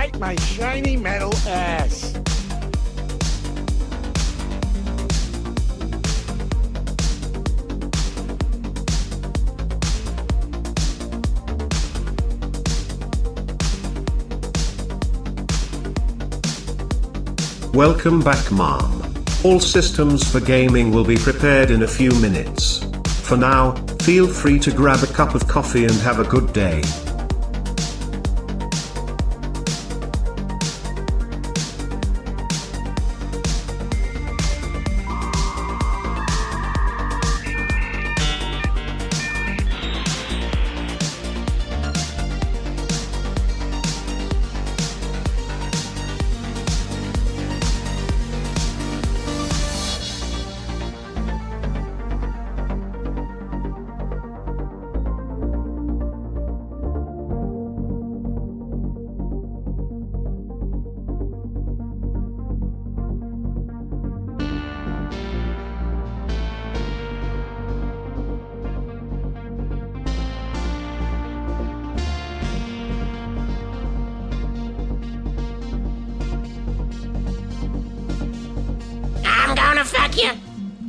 bite my shiny metal ass. Welcome back, Mom. All systems for gaming will be prepared in a few minutes. For now, feel free to grab a cup of coffee and have a good day.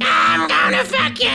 I'm gonna fuck you!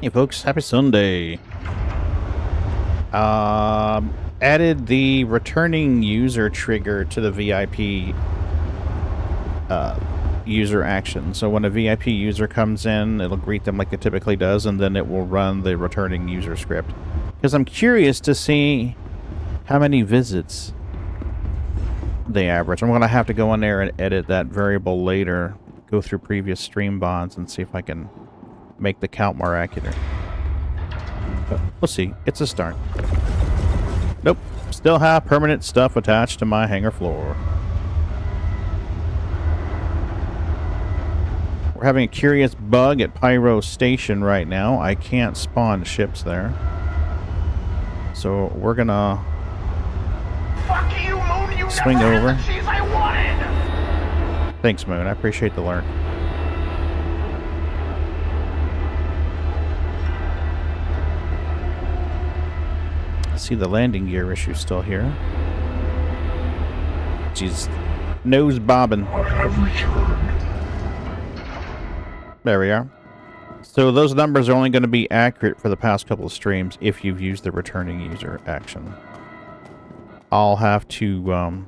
Hey folks, happy Sunday. Added the returning user trigger to the VIP user action. So when a VIP user comes in, it'll greet them like it typically does, and then it will run the returning user script. Because I'm curious to see how many visits they average. I'm going to have to go in there and edit that variable later, go through previous stream bonds and see if I can make the count more accurate. But we'll see. It's a start. Nope. Still have permanent stuff attached to my hangar floor. We're having a curious bug at Pyro Station right now. I can't spawn ships there. So we're gonna swing over. Thanks, Moon. I appreciate the learn. See the landing gear issue still here. She's nose bobbing. There we are. So those numbers are only going to be accurate for the past couple of streams if you've used the returning user action. I'll have to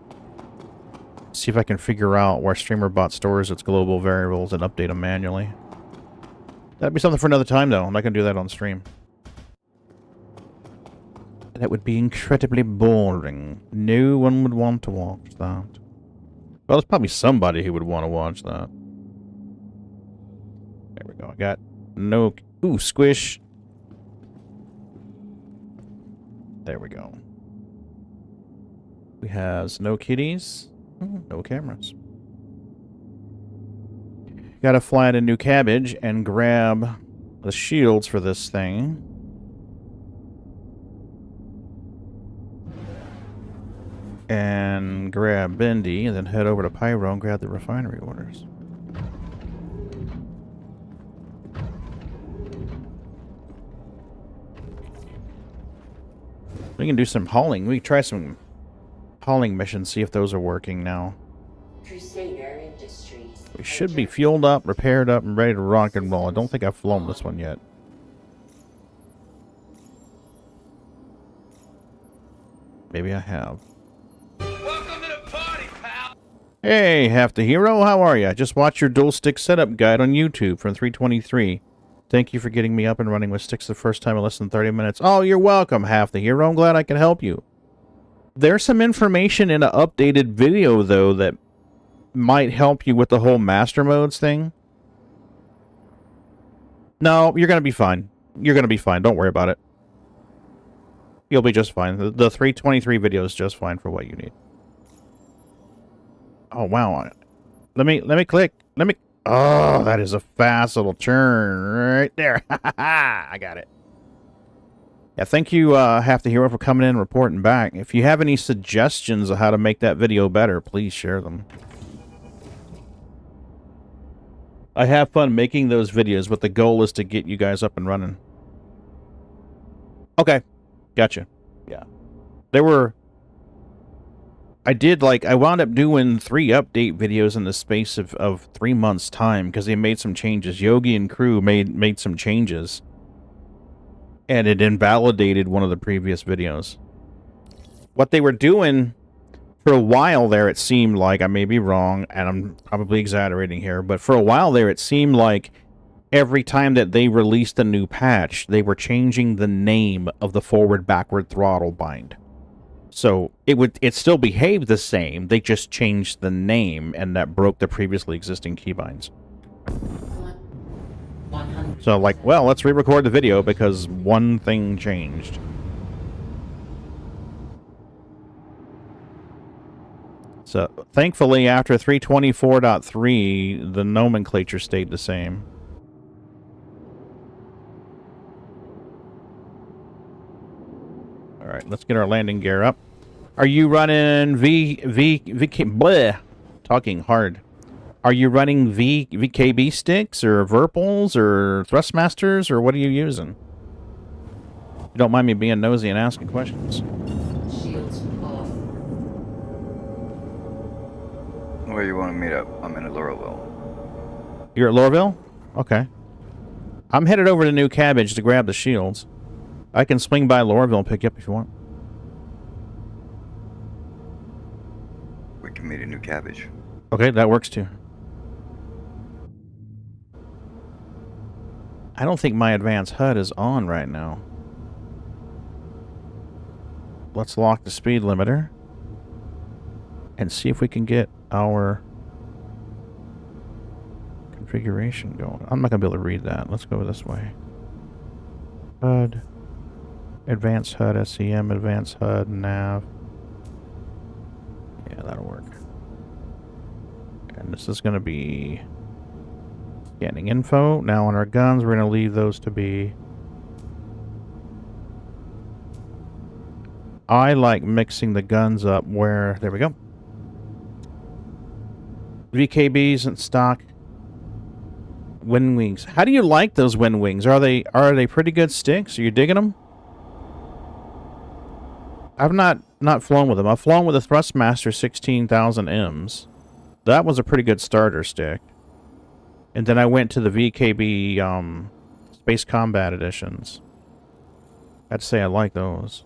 see if I can figure out where StreamerBot stores its global variables and update them manually. That'd be something for another time, though. I'm not going to do that on stream. That would be incredibly boring. No one would want to watch that. Well, there's probably somebody who would want to watch that. There we go. I got no... Ooh, squish. There we go. We have no kitties. No cameras. Gotta fly to New Cabbage and grab the shields for this thing. And grab Bendy, and then head over to Pyro and grab the refinery orders. We can do some hauling. We can try some hauling missions, see if those are working now. We should be fueled up, repaired up, and ready to rock and roll. I don't think I've flown this one yet. Maybe I have. Welcome to the party, pal! Hey, Half the Hero, how are ya? Just watch your dual stick setup guide on YouTube from 323. Thank you for getting me up and running with sticks the first time in less than 30 minutes. Oh, you're welcome, Half the Hero. I'm glad I can help you. There's some information in an updated video, though, that might help you with the whole master modes thing. No, you're going to be fine. You're going to be fine. Don't worry about it. You'll be just fine. The 323 video is just fine for what you need. Oh, wow. Let me click. Oh, that is a fast little turn right there. I got it. Yeah, thank you, Half the Hero, for coming in and reporting back. If you have any suggestions of how to make that video better, please share them. I have fun making those videos, but the goal is to get you guys up and running. Okay. Gotcha. Yeah. There were... I wound up doing 3 update videos in the space of 3 months' time because they made some changes. Yogi and crew made some changes. And it invalidated one of the previous videos. What they were doing, for a while there, it seemed like, I may be wrong, and I'm probably exaggerating here, but for a while there, it seemed like every time that they released a new patch, they were changing the name of the forward-backward throttle bind. So it still behaved the same, they just changed the name, and that broke the previously existing keybinds. So like, well, let's re-record the video because one thing changed. So thankfully, after 324.3, the nomenclature stayed the same. All right, let's get our landing gear up. Are you running bleh, talking hard. Are you running VKB sticks or Verpals or Thrustmasters or what are you using? You don't mind me being nosy and asking questions. Shields off. Where you want to meet up? I'm in Laurelville. You're at Laurelville? Okay. I'm headed over to New Cabbage to grab the shields. I can swing by Laurelville and pick you up if you want. We can meet in New Cabbage. Okay, that works too. I don't think my advanced HUD is on right now. Let's lock the speed limiter and see if we can get our configuration going. I'm not going to be able to read that. Let's go this way. HUD. Advanced HUD, SEM, Advanced HUD, Nav. Yeah, that'll work. And this is going to be scanning info. Now on our guns, we're going to leave those to be... I like mixing the guns up where... There we go. VKBs and stock. Wind wings. How do you like those wind wings? Are they pretty good sticks? Are you digging them? I've not flown with them. I've flown with the Thrustmaster 16,000 Ms. That was a pretty good starter stick. And then I went to the VKB Space Combat Editions. I'd say I like those.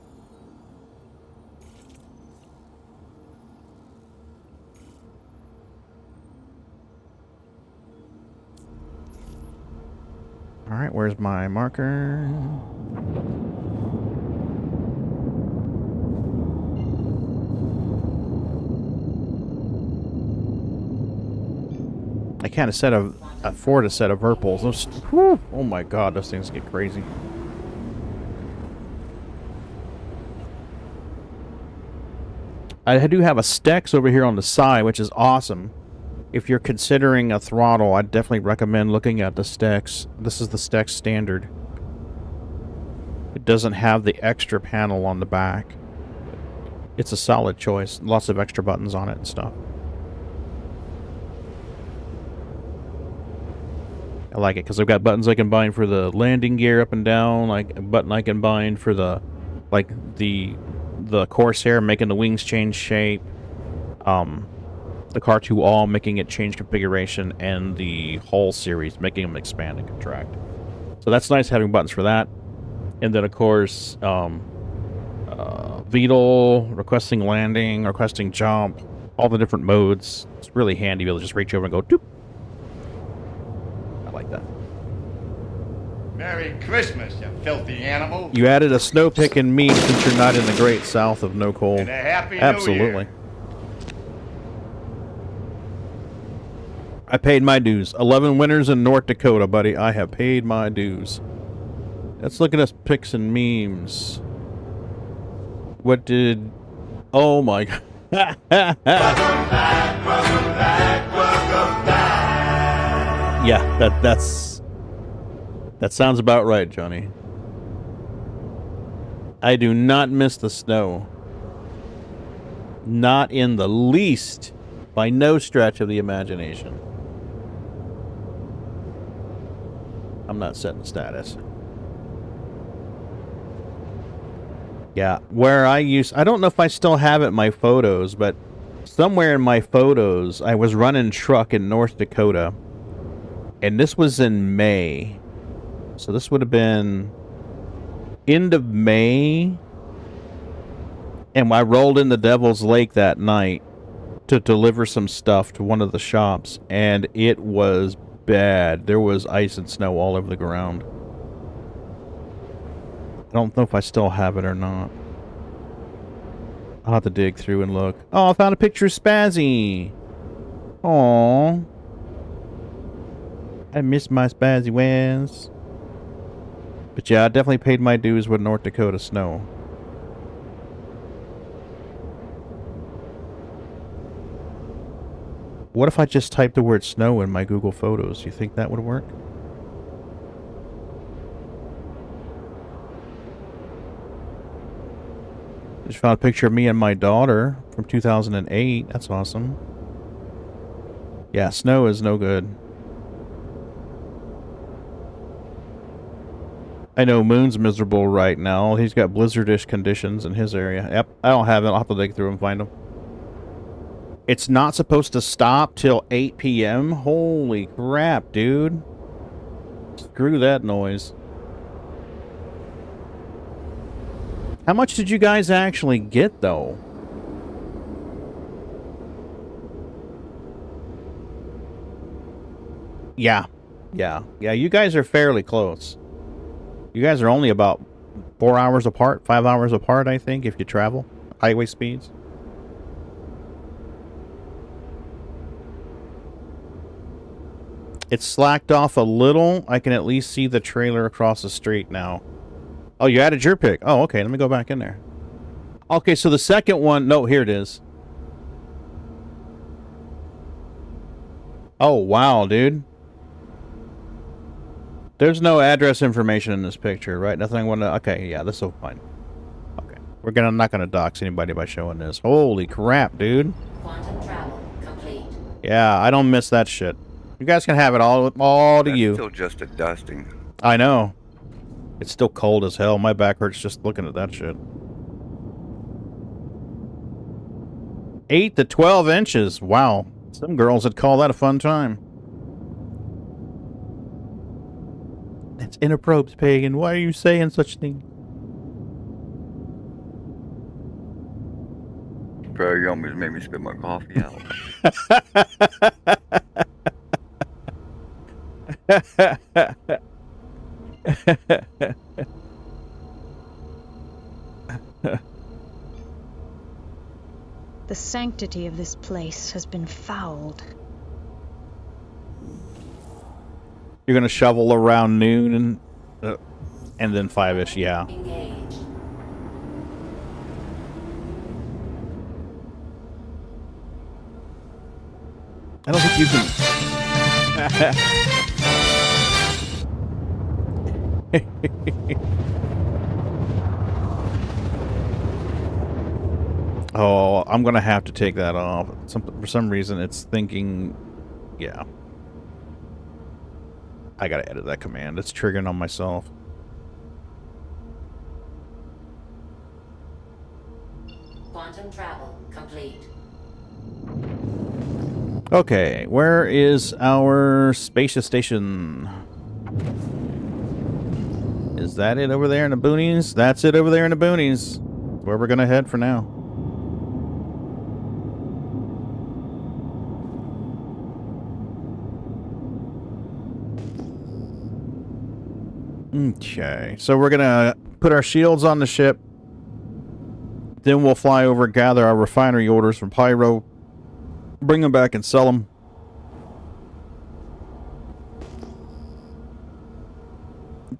Alright, where's my marker? I can't afford a set of Verpals. Those, whew, oh my god, those things get crazy. I do have a Stex over here on the side, which is awesome. If you're considering a throttle, I'd definitely recommend looking at the Stex. This is the Stex standard. It doesn't have the extra panel on the back. It's a solid choice. Lots of extra buttons on it and stuff. I like it because I've got buttons I can bind for the landing gear up and down, like a button I can bind for the Corsair making the wings change shape, the Car 2 All making it change configuration, and the Hull series making them expand and contract. So that's nice having buttons for that. And then of course VTOL, requesting landing, requesting jump, all the different modes. It's really handy to be able to just reach over and go doop. I like that. Merry Christmas, you filthy animal. You added a snow picking meme since you're not in the great south of no cold. And a happy New Absolutely. Year. I paid my dues. 11 winters in North Dakota, buddy. I have paid my dues. Let's look at us pics and memes. What did... Oh my god. Yeah, that sounds about right, Johnny. I do not miss the snow. Not in the least, by no stretch of the imagination. I'm not setting status. Yeah, where I don't know if I still have it in my photos, but somewhere in my photos, I was running truck in North Dakota. And this was in May. So this would have been end of May. And I rolled into Devil's Lake that night to deliver some stuff to one of the shops. And it was bad. There was ice and snow all over the ground. I don't know if I still have it or not. I'll have to dig through and look. Oh, I found a picture of Spazzy. Aww. I miss my Spazzy Waz. But yeah, I definitely paid my dues with North Dakota snow. What if I just typed the word snow in my Google Photos? You think that would work? Just found a picture of me and my daughter from 2008. That's awesome. Yeah, snow is no good. I know Moon's miserable right now. He's got blizzardish conditions in his area. Yep, I don't have it. I'll have to dig through and find them. It's not supposed to stop till 8 p.m.? Holy crap, dude. Screw that noise. How much did you guys actually get, though? Yeah, you guys are fairly close. You guys are only about 4 hours apart, 5 hours apart, I think, if you travel. Highway speeds. It's slacked off a little. I can at least see the trailer across the street now. Oh, you added your pic. Oh, okay. Let me go back in there. Okay, so the second one... No, here it is. Oh, wow, dude. There's no address information in this picture, right? Nothing I want to... Okay, yeah, this will be fine. Okay. I'm not gonna dox anybody by showing this. Holy crap, dude. Quantum travel complete. Yeah, I don't miss that shit. You guys can have it all to That's you. still just a dusting. I know. It's still cold as hell. My back hurts just looking at that shit. 8 to 12 inches. Wow. Some girls would call that a fun time. That's inappropriate, Pagan. Why are you saying such things? Bro, you almost made me spit my coffee out. The sanctity of this place has been fouled. You're gonna shovel around noon and then 5-ish, yeah. Engage. I don't think you can. Oh, I'm gonna have to take that off. For some reason, it's thinking, yeah. I gotta edit that command. It's triggering on myself. Quantum travel complete. Okay, where is our spacious station? Is that it over there in the boonies? That's it over there in the boonies. Where we're gonna head for now. Okay, so we're gonna put our shields on the ship. Then we'll fly over, gather our refinery orders from Pyro, bring them back and sell them.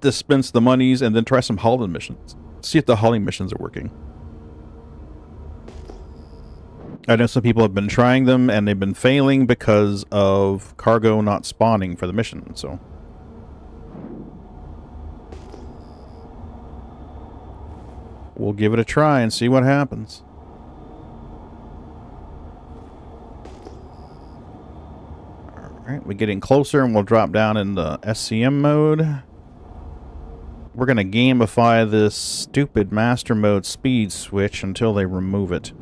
Dispense the monies and then try some hauling missions. See if the hauling missions are working. I know some people have been trying them and they've been failing because of cargo not spawning for the mission, so. We'll give it a try and see what happens. Alright, we're getting closer and we'll drop down into SCM mode. We're going to gamify this stupid master mode speed switch until they remove it.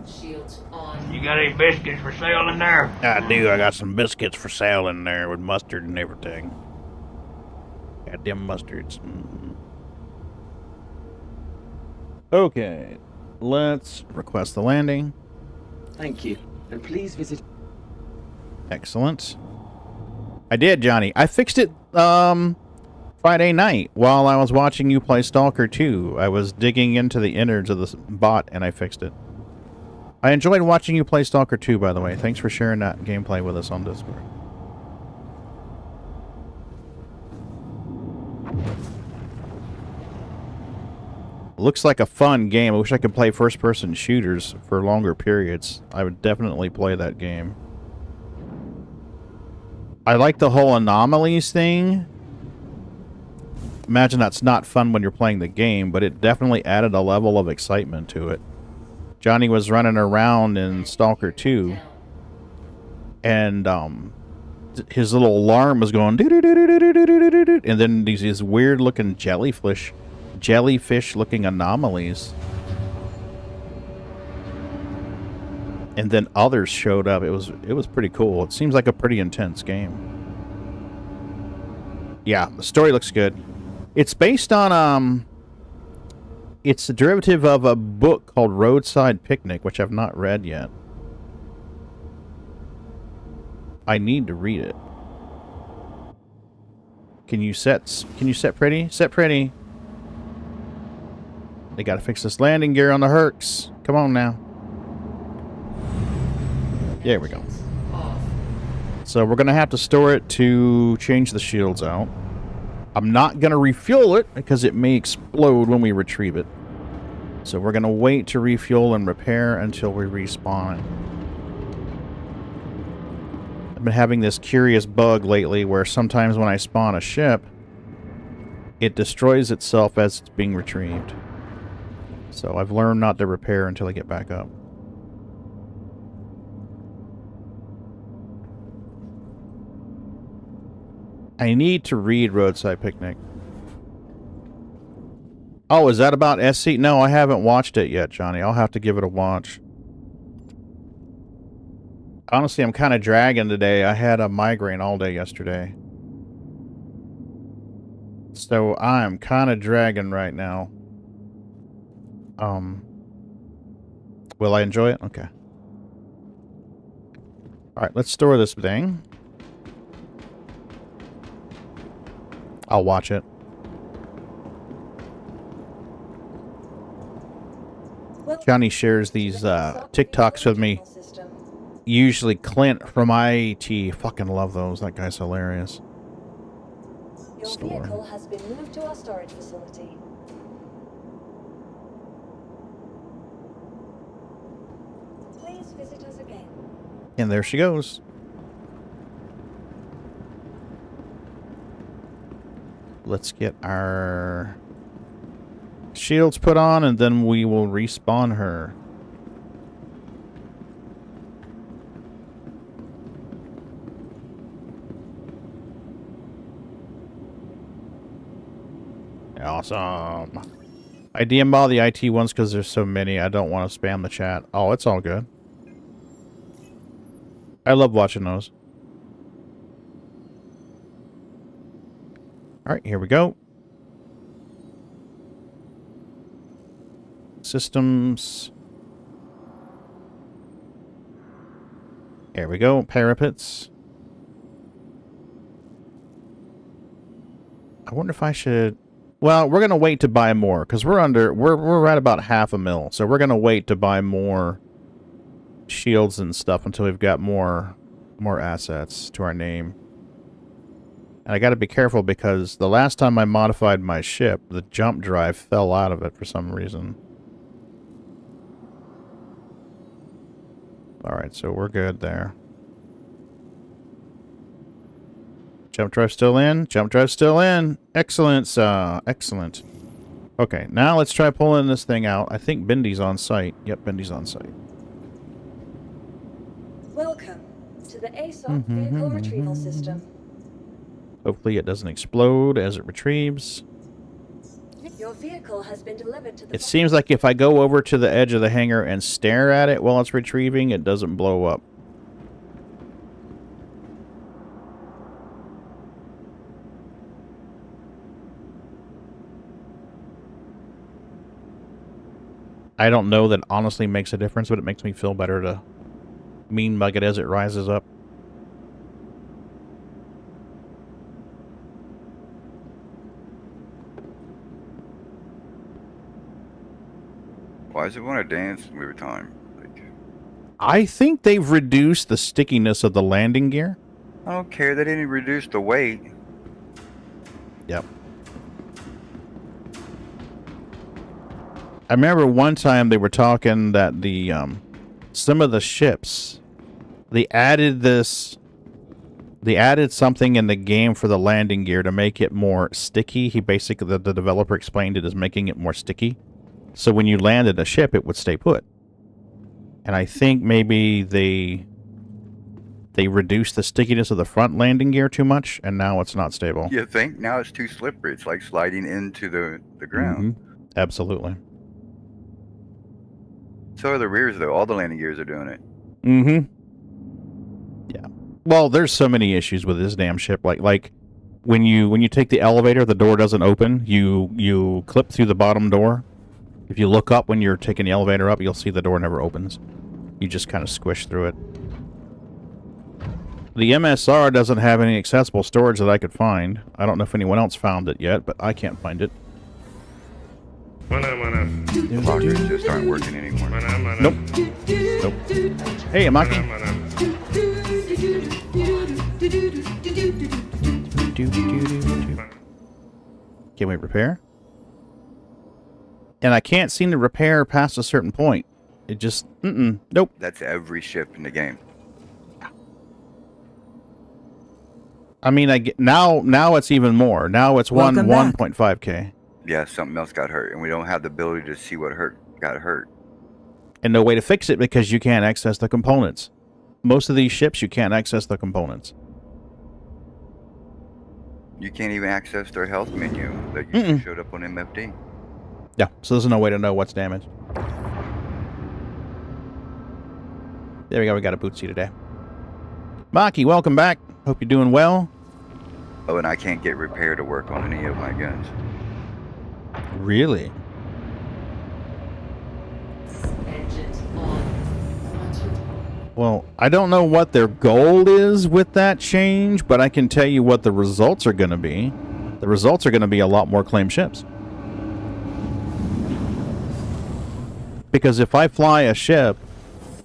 Shields on. You got any biscuits for sale in there? I do. I got some biscuits for sale in there with mustard and everything. Got them mustards. Okay. Let's request the landing. Thank you. And please visit. Excellent. I did, Johnny. I fixed it Friday night while I was watching you play Stalker 2. I was digging into the innards of the bot and I fixed it. I enjoyed watching you play Stalker 2, by the way. Thanks for sharing that gameplay with us on Discord. Looks like a fun game. I wish I could play first-person shooters for longer periods. I would definitely play that game. I like the whole anomalies thing. Imagine that's not fun when you're playing the game, but it definitely added a level of excitement to it. Johnny was running around in Stalker 2, and his little alarm was going doo-doo-doo-doo-doo-doo-doo-doo-doo, and then these weird-looking jellyfish-looking anomalies. And then others showed up. It was pretty cool. It seems like a pretty intense game. Yeah, the story looks good. It's based on it's a derivative of a book called Roadside Picnic, which I've not read yet. I need to read it. Can you set pretty? Set pretty. They gotta fix this landing gear on the Hercs. Come on now. There we go. So we're going to have to store it to change the shields out. I'm not going to refuel it because it may explode when we retrieve it. So we're going to wait to refuel and repair until we respawn. I've been having this curious bug lately where sometimes when I spawn a ship, it destroys itself as it's being retrieved. So I've learned not to repair until I get back up. I need to read Roadside Picnic. Oh, is that about SC? No, I haven't watched it yet, Johnny. I'll have to give it a watch. Honestly, I'm kind of dragging today. I had a migraine all day yesterday. So I'm kind of dragging right now. Will I enjoy it? Okay. Alright, let's store this thing. I'll watch it. Johnny shares these TikToks with me. Usually Clint from IAT. Fucking love those. That guy's hilarious. Your vehicle has been moved to our storage facility. Please visit us again. And there she goes. Let's get our shields put on and then we will respawn her. Awesome. I DM all the IT ones because there's so many. I don't want to spam the chat. Oh, it's all good. I love watching those. Alright, here we go. Systems. There we go. Parapets. I wonder if I should... Well, we're going to wait to buy more, because we're at about half a mil. So we're going to wait to buy more shields and stuff until we've got more assets to our name. And I got to be careful because the last time I modified my ship, the jump drive fell out of it for some reason. Alright, so we're good there. Jump drive still in. Jump drive still in. Excellent. Excellent. Okay, now let's try pulling this thing out. I think Bindy's on site. Yep, Bindy's on site. Welcome to the ASOP vehicle retrieval system. Hopefully it doesn't explode as it retrieves. Your vehicle has been delivered to the... It seems like if I go over to the edge of the hangar and stare at it while it's retrieving, it doesn't blow up. I don't know that honestly makes a difference, but it makes me feel better to mean mug it as it rises up. Why does it want to dance every time? Like, I think they've reduced the stickiness of the landing gear. I don't care. They didn't reduce the weight. Yep. I remember one time they were talking that the some of the ships, they added something in the game for the landing gear to make it more sticky. He basically, the developer explained it as making it more sticky. So when you landed a ship, it would stay put. And I think maybe they reduced the stickiness of the front landing gear too much, and now it's not stable. You think? Now it's too slippery. It's like sliding into the ground. Mm-hmm. Absolutely. So are the rears, though. All the landing gears are doing it. Mm-hmm. Yeah. Well, there's so many issues with this damn ship. Like when you take the elevator, the door doesn't open. You clip through the bottom door. If you look up when you're taking the elevator up, you'll see the door never opens. You just kind of squish through it. The MSR doesn't have any accessible storage that I could find. I don't know if anyone else found it yet, but I can't find it. Clockers just aren't working anymore. Nope. Nope. Hey, Amaki. Can we repair? And I can't seem to repair past a certain point. It just, nope. That's every ship in the game. I mean, now it's even more. Now it's 1.5K. Yeah, something else got hurt, and we don't have the ability to see what got hurt. And no way to fix it because you can't access the components. Most of these ships, you can't access the components. You can't even access their health menu that usually showed up on MFD. Yeah, so there's no way to know what's damaged. There we go, we got a Bootsy today. Maki, welcome back. Hope you're doing well. Oh, and I can't get repair to work on any of my guns. Really? Engines on. Well, I don't know what their goal is with that change, but I can tell you what the results are going to be. The results are going to be a lot more claimed ships. Because if I fly a ship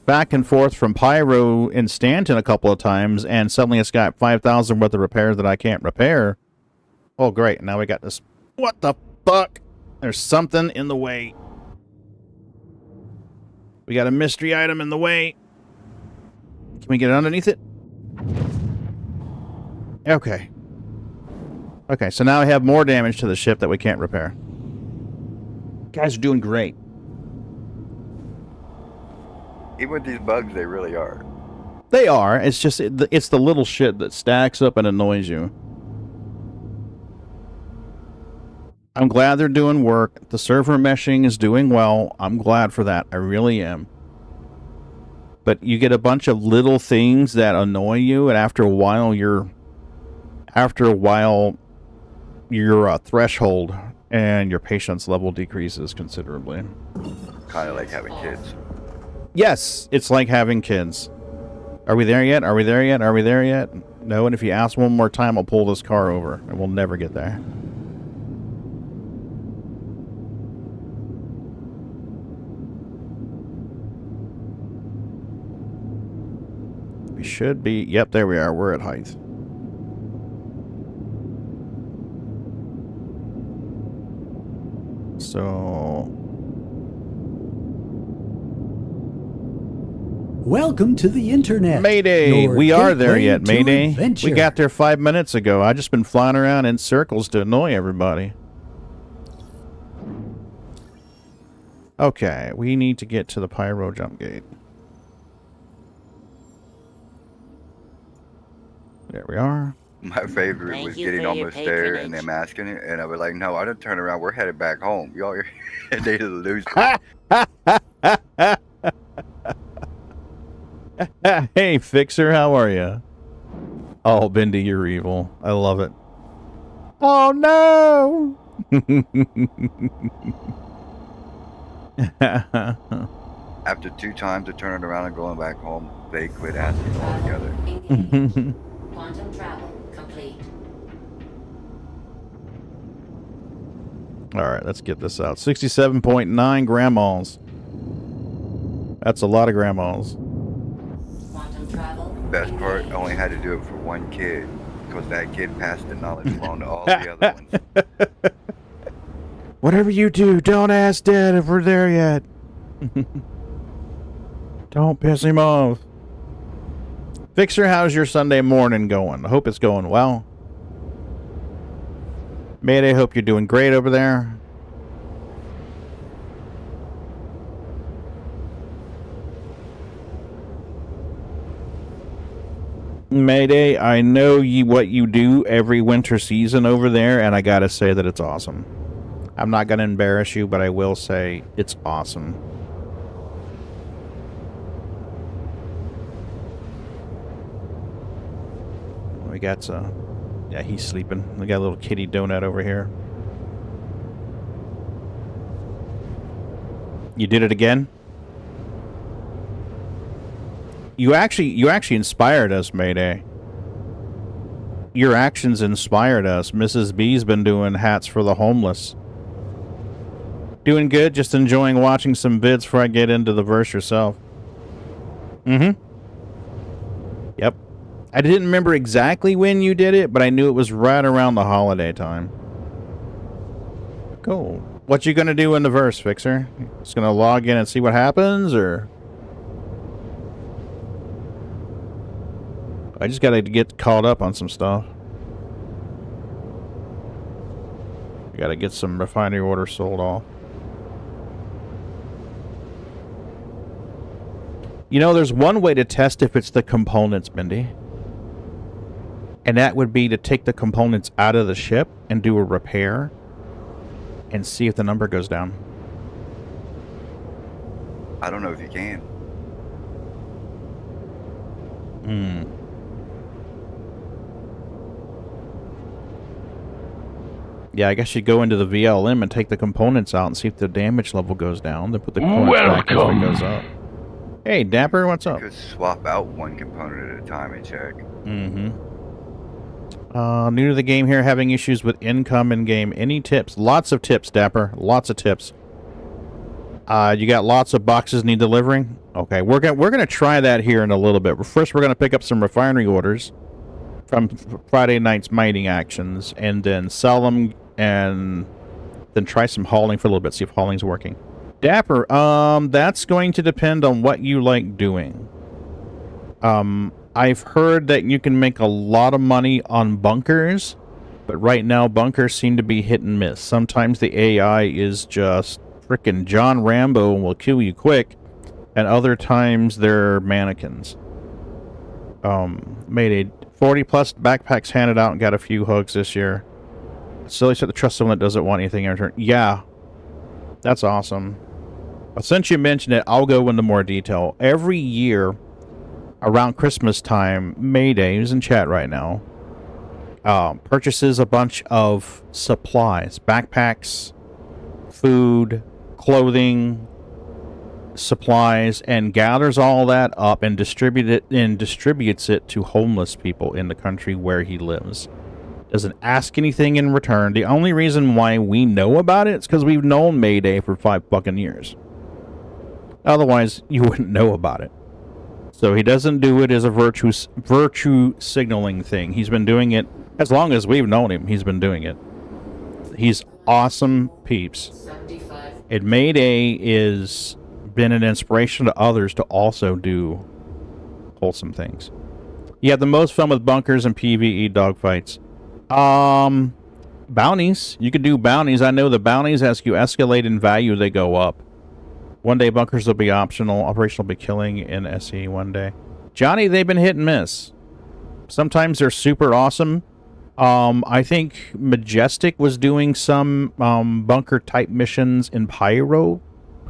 back and forth from Pyro in Stanton a couple of times, and suddenly it's got 5,000 worth of repairs that I can't repair, oh great, now we got this. What the fuck? There's something in the way. We got a mystery item in the way. Can we get underneath it? Okay. Okay, so now I have more damage to the ship that we can't repair. Guys are doing great. Even with these bugs, they really are. They are. It's just, it's the little shit that stacks up and annoys you. I'm glad they're doing work. The server meshing is doing well. I'm glad for that. I really am. But you get a bunch of little things that annoy you, and after a while, your threshold and your patience level decreases considerably. Kind of like having kids. Yes, it's like having kids. Are we there yet? Are we there yet? Are we there yet? No, and if you ask one more time, I'll pull this car over, and we'll never get there. We should be... Yep, there we are. We're at height. So... Welcome to the internet. Mayday! Your We are there gateway yet, to Mayday. adventure. We got there 5 minutes ago. I just been flying around in circles to annoy everybody. Okay, we need to get to the Pyro jump gate. There we are. My favorite was getting almost there and them asking it, and I was like, no, I didn't turn around. We're headed back home. Y'all are they the losers. Hey, Fixer, how are you? Oh, Bendy, you're evil. I love it. Oh, no! After 2 times of turning around and going back home, they quit asking altogether. Quantum travel complete. All right, let's get this out. 67.9 grandmas. That's a lot of grandmas. Quantum travel. Best part, I only had to do it for 1 kid, because that kid passed the knowledge along to all the other ones. Whatever you do, don't ask Dad if we're there yet. Don't piss him off. Fixer, how's your Sunday morning going? I hope it's going well. Mayday, hope you're doing great over there. Mayday, I know what you do every winter season over there, and I gotta say that it's awesome. I'm not gonna embarrass you, but I will say it's awesome. We got yeah, he's sleeping. We got a little kitty donut over here. You did it again? You actually inspired us, Mayday. Your actions inspired us. Mrs. B's been doing hats for the homeless. Doing good, just enjoying watching some vids before I get into the verse yourself. Mm-hmm. Yep. I didn't remember exactly when you did it, but I knew it was right around the holiday time. Cool. What you gonna do in the verse, Fixer? Just gonna log in and see what happens, or? I just gotta get caught up on some stuff. I gotta get some refinery orders sold off. You know, there's one way to test if it's the components, Mindy. And that would be to take the components out of the ship and do a repair and see if the number goes down. I don't know if you can. Yeah, I guess you go into the VLM and take the components out and see if the damage level goes down. Then put the components back if it goes up. Hey, Dapper, what's up? You could swap out 1 component at a time and check. New to the game here, having issues with income in game. Any tips? Lots of tips, Dapper. Lots of tips. You got lots of boxes need delivering? Okay, we're gonna try that here in a little bit. First, we're gonna pick up some refinery orders from Friday night's mining actions, and then sell them, and then try some hauling for a little bit. See if hauling's working. Dapper, that's going to depend on what you like doing. I've heard that you can make a lot of money on bunkers, but right now bunkers seem to be hit and miss. Sometimes the AI is just frickin' John Rambo and will kill you quick, and other times they're mannequins. Made a 40 plus backpacks handed out and got a few hugs this year. So they said to trust someone that doesn't want anything in return. Yeah, that's awesome. But since you mentioned it, I'll go into more detail. Every year around Christmas time, Mayday, who's in chat right now, purchases a bunch of supplies, backpacks, food, clothing, supplies and gathers all that up and distributes it to homeless people in the country where he lives. Doesn't ask anything in return. The only reason why we know about it is because we've known Mayday for 5 fucking years. Otherwise, you wouldn't know about it. So he doesn't do it as a virtue signaling thing. He's been doing it as long as we've known him. He's been doing it. He's awesome peeps. And Mayday is been an inspiration to others to also do wholesome things. You have the most fun with bunkers and PvE dogfights. Bounties. You could do bounties. I know the bounties, as you escalate in value, they go up. One day bunkers will be optional. Operation will be killing in SE one day. Johnny, they've been hit and miss. Sometimes they're super awesome. I think Majestic was doing some bunker type missions in Pyro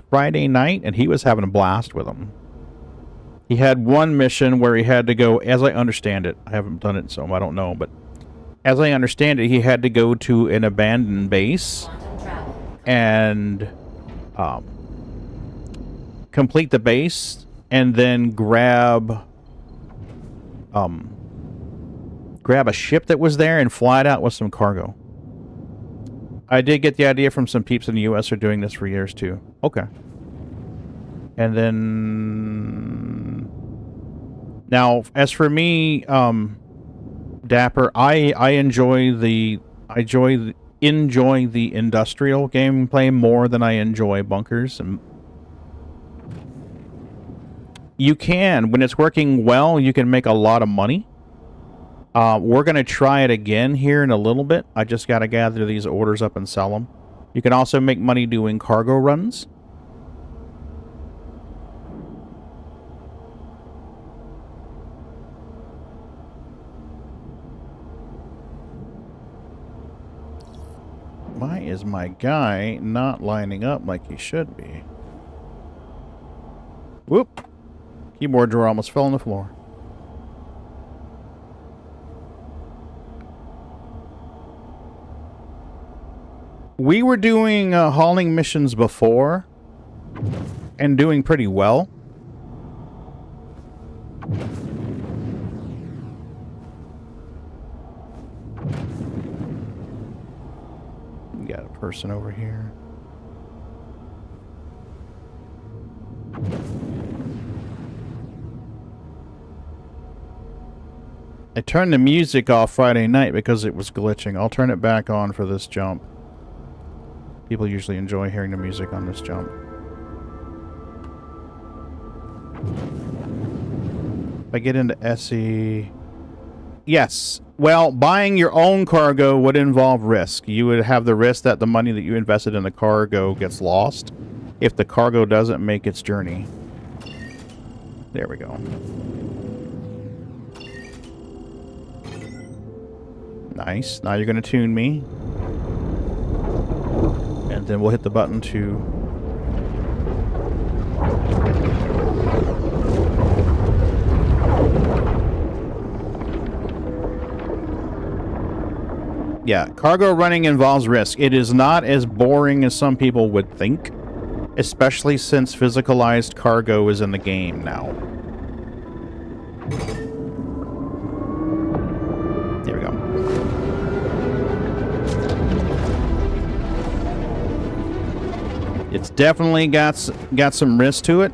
Friday night, and he was having a blast with them. He had one mission where he had to go, as I understand it, I haven't done it, so I don't know, but as I understand it, he had to go to an abandoned base and complete the base and then grab a ship that was there and fly it out with some cargo. I did get the idea from some peeps in the US are doing this for years too. Okay. And then now as for me, Dapper, I enjoy the industrial gameplay more than I enjoy bunkers. And you can, when it's working well, you can make a lot of money. We're going to try it again here in a little bit. I just got to gather these orders up and sell them. You can also make money doing cargo runs. Why is my guy not lining up like he should be? Whoop! Keyboard drawer almost fell on the floor. We were doing hauling missions before and doing pretty well. We got a person over here. I turned the music off Friday night because it was glitching. I'll turn it back on for this jump. People usually enjoy hearing the music on this jump. If I get into SE... Yes. Well, buying your own cargo would involve risk. You would have the risk that the money that you invested in the cargo gets lost if the cargo doesn't make its journey. There we go. Nice. Now you're going to tune me. And then we'll hit the button to... Yeah, cargo running involves risk. It is not as boring as some people would think, especially since physicalized cargo is in the game now. There we go. It's definitely got some risk to it.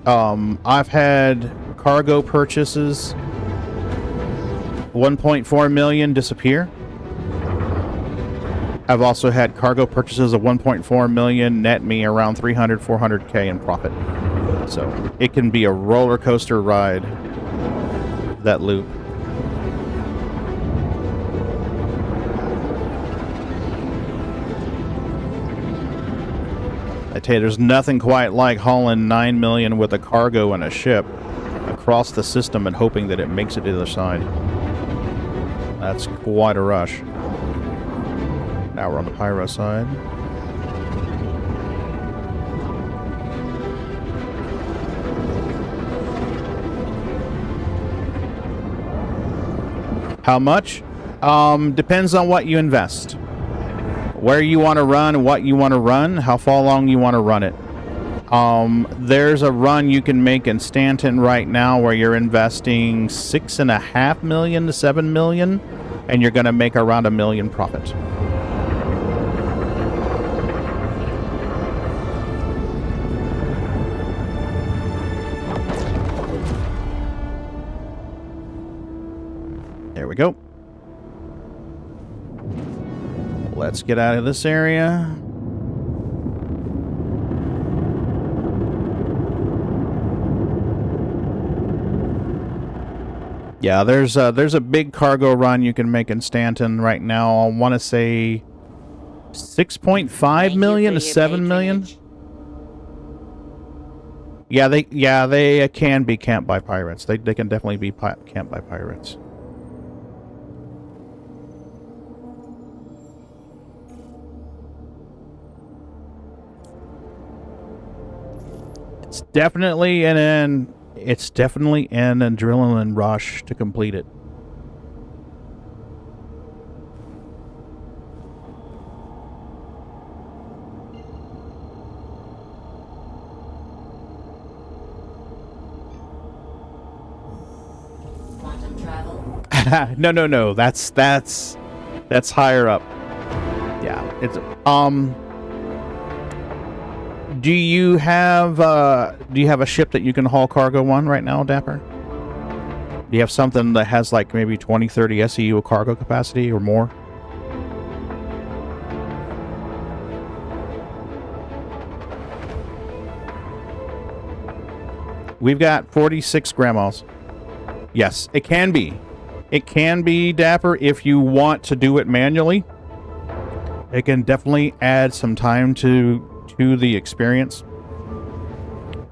I've had cargo purchases 1.4 million disappear. I've also had cargo purchases of 1.4 million net me around 300, 400k in profit. So it can be a roller coaster ride, that loop. I tell you, there's nothing quite like hauling 9 million with a cargo and a ship across the system and hoping that it makes it to the other side. That's quite a rush. Now we're on the Pyro side. How much? Depends on what you invest. where you want to run, what you want to run, how far long you want to run it. There's a run you can make in Stanton right now where you're investing $6.5 million to $7 million, and you're going to make around $1 million profit. There we go. Let's get out of this area. Yeah, there's a big cargo run you can make in Stanton right now. I want to say 6.5 million to 7 million. Yeah, they can be camped by pirates. They can definitely be camped by pirates. It's definitely an adrenaline rush to complete it. Quantum travel. No. That's higher up. Yeah, it's Do you have a ship that you can haul cargo on right now, Dapper? Do you have something that has like maybe 20, 30 SEU of cargo capacity or more? We've got 46 grandmas. Yes, it can be. It can be, Dapper, if you want to do it manually. It can definitely add some time to the experience.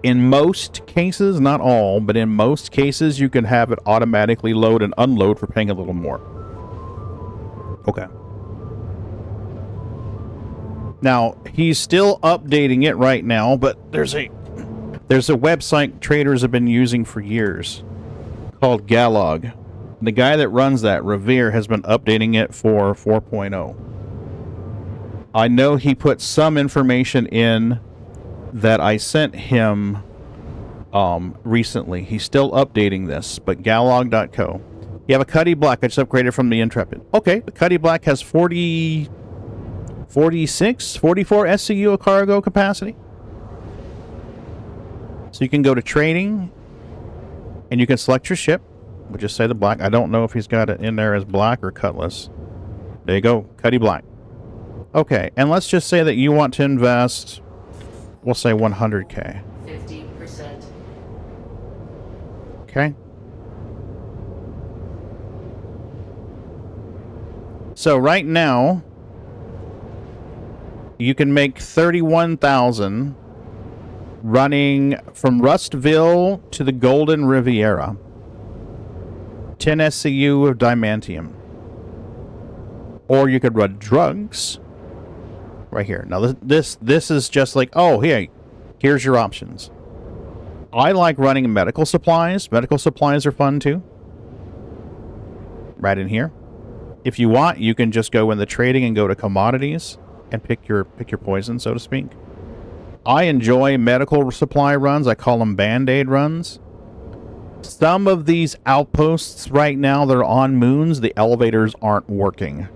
In most cases, not all, but in most cases, you can have it automatically load and unload for paying a little more. Okay. Now, he's still updating it right now, but there's a website traders have been using for years called Galog. The guy that runs that, Revere, has been updating it for 4.0. I know he put some information in that I sent him recently. He's still updating this, but Galog.co. You have a Cuddy Black. I just upgraded from the Intrepid. Okay, the Cuddy Black has 44 SCU of cargo capacity. So you can go to trading, and you can select your ship. We'll just say the black. I don't know if he's got it in there as black or Cutlass. There you go, Cuddy Black. Okay, and let's just say that you want to invest, we'll say 100K. 50%. Okay. So right now, you can make 31,000 running from Rustville to the Golden Riviera. 10 SCU of Diamantium. Or you could run drugs. Right here. Now this is just like, oh, hey, here's your options. I like running medical supplies. Medical supplies are fun too. Right in here. If you want, you can just go in the trading and go to commodities and pick your poison, so to speak. I enjoy medical supply runs. I call them Band-Aid runs. Some of these outposts right now that are on moons, the elevators aren't working.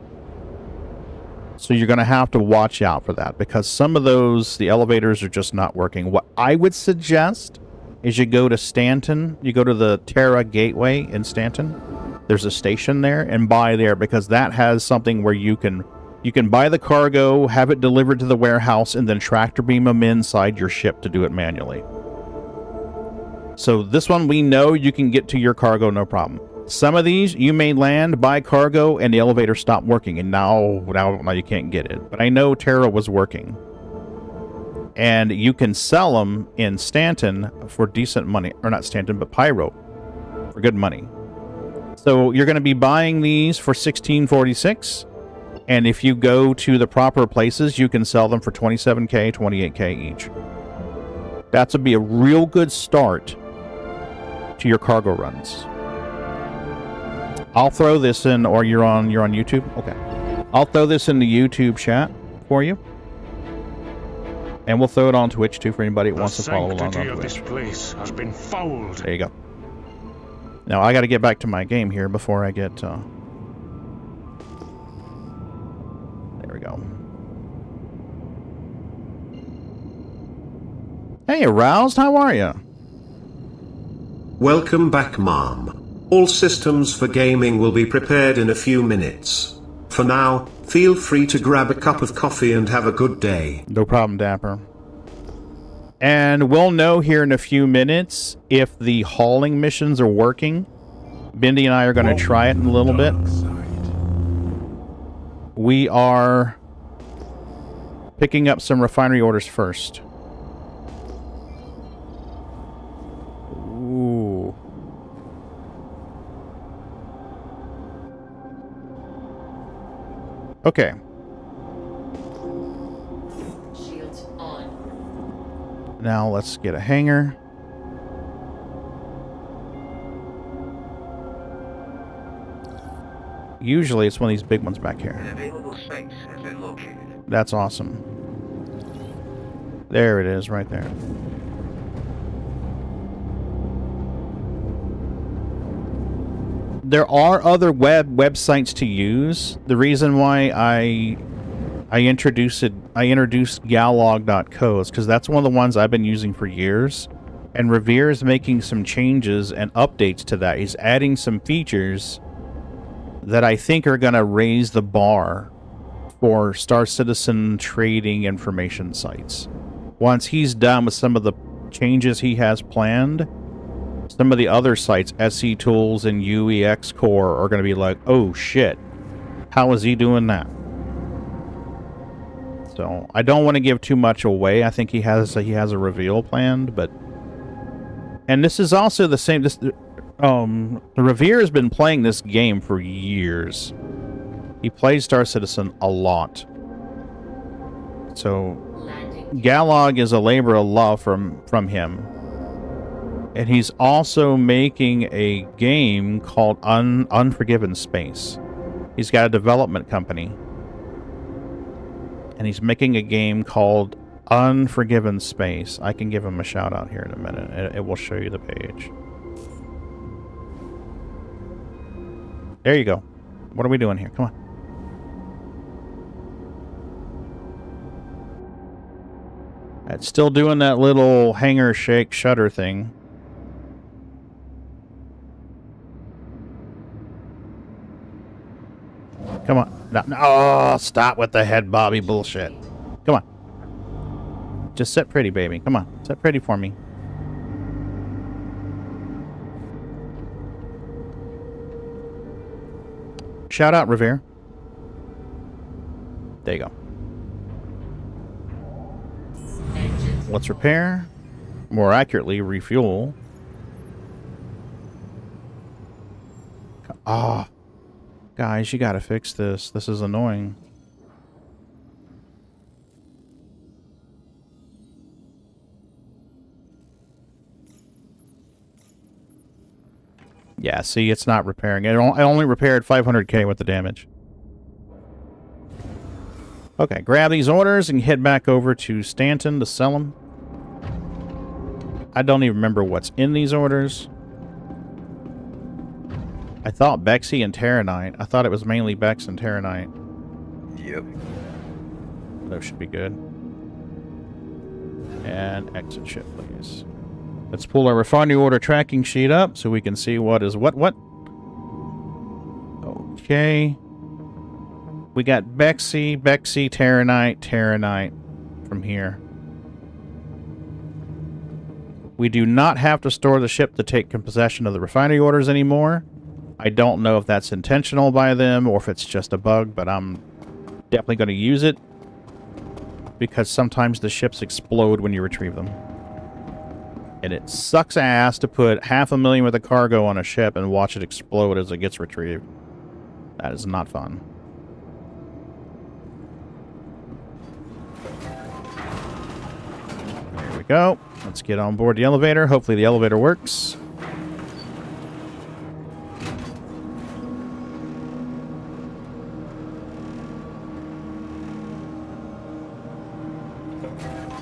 So you're going to have to watch out for that, because some of those, the elevators are just not working. What I would suggest is you go to Stanton, you go to the Terra Gateway in Stanton. There's a station there, and buy there, because that has something where you can buy the cargo, have it delivered to the warehouse, and then tractor beam them inside your ship to do it manually. So this one, we know you can get to your cargo no problem. Some of these, you may land, buy cargo, and the elevator stopped working, and now you can't get it. But I know Terra was working. And you can sell them in Stanton for decent money. Or not Stanton, but Pyro. For good money. So you're going to be buying these for $16.46. And if you go to the proper places, you can sell them for $27K, $28K each. That would be a real good start to your cargo runs. I'll throw this in, or you're on YouTube? Okay. I'll throw this in the YouTube chat. for you. And we'll throw it on Twitch too for anybody that wants to follow along on sanctity of Twitch. this place has been fouled. There you go. Now I got to get back to my game here before I get. There we go. Hey, Aroused, how are you? Welcome back, Mom. All systems for gaming will be prepared in a few minutes. For now, feel free to grab a cup of coffee and have a good day. No problem, Dapper. And we'll know here in a few minutes if the hauling missions are working. Bindi and I are going to try it in a little bit. We are picking up some refinery orders first. Ooh. Okay. Shields on. Now let's get a hangar. Usually it's one of these big ones back here. Available space has been located. That's awesome. There it is, right there. There are other websites to use. The reason why I introduced Galog.co is because that's one of the ones I've been using for years. And Revere is making some changes and updates to that. He's adding some features that I think are going to raise the bar for Star Citizen trading information sites. Once he's done with some of the changes he has planned, some of the other sites, SC Tools and UEX Core, are going to be like, oh shit, how is he doing that? So I don't want to give too much away. I think he has a reveal planned, but and this is also the same. The Revere has been playing this game for years. He plays Star Citizen a lot. So Galog is a labor of love from him. And he's also making a game called Unforgiven Space. He's got a development company. And he's making a game called Unforgiven Space. I can give him a shout out here in a minute. It will show you the page. There you go. What are we doing here? Come on. It's still doing that little hanger shake shutter thing. Come on. No, oh, stop with the head bobby bullshit. Come on. Just sit pretty, baby. Come on. Sit pretty for me. Shout out, Revere. There you go. Let's repair. More accurately, refuel. Ah. Oh, guys, you gotta fix this. This is annoying. Yeah, see, it's not repairing. I only repaired 500k with the damage. Okay, grab these orders and head back over to Stanton to sell them. I don't even remember what's in these orders. I thought Bexy and Terranite. I thought it was mainly Bex and Terranite. Yep. Those should be good. And exit ship, please. Let's pull our refinery order tracking sheet up so we can see what is what. Okay. We got Bexy, Terranite from here. We do not have to store the ship to take possession of the refinery orders anymore. I don't know if that's intentional by them or if it's just a bug, but I'm definitely going to use it because sometimes the ships explode when you retrieve them. And it sucks ass to put $500,000 worth of cargo on a ship and watch it explode as it gets retrieved. That is not fun. There we go. Let's get on board the elevator. Hopefully the elevator works.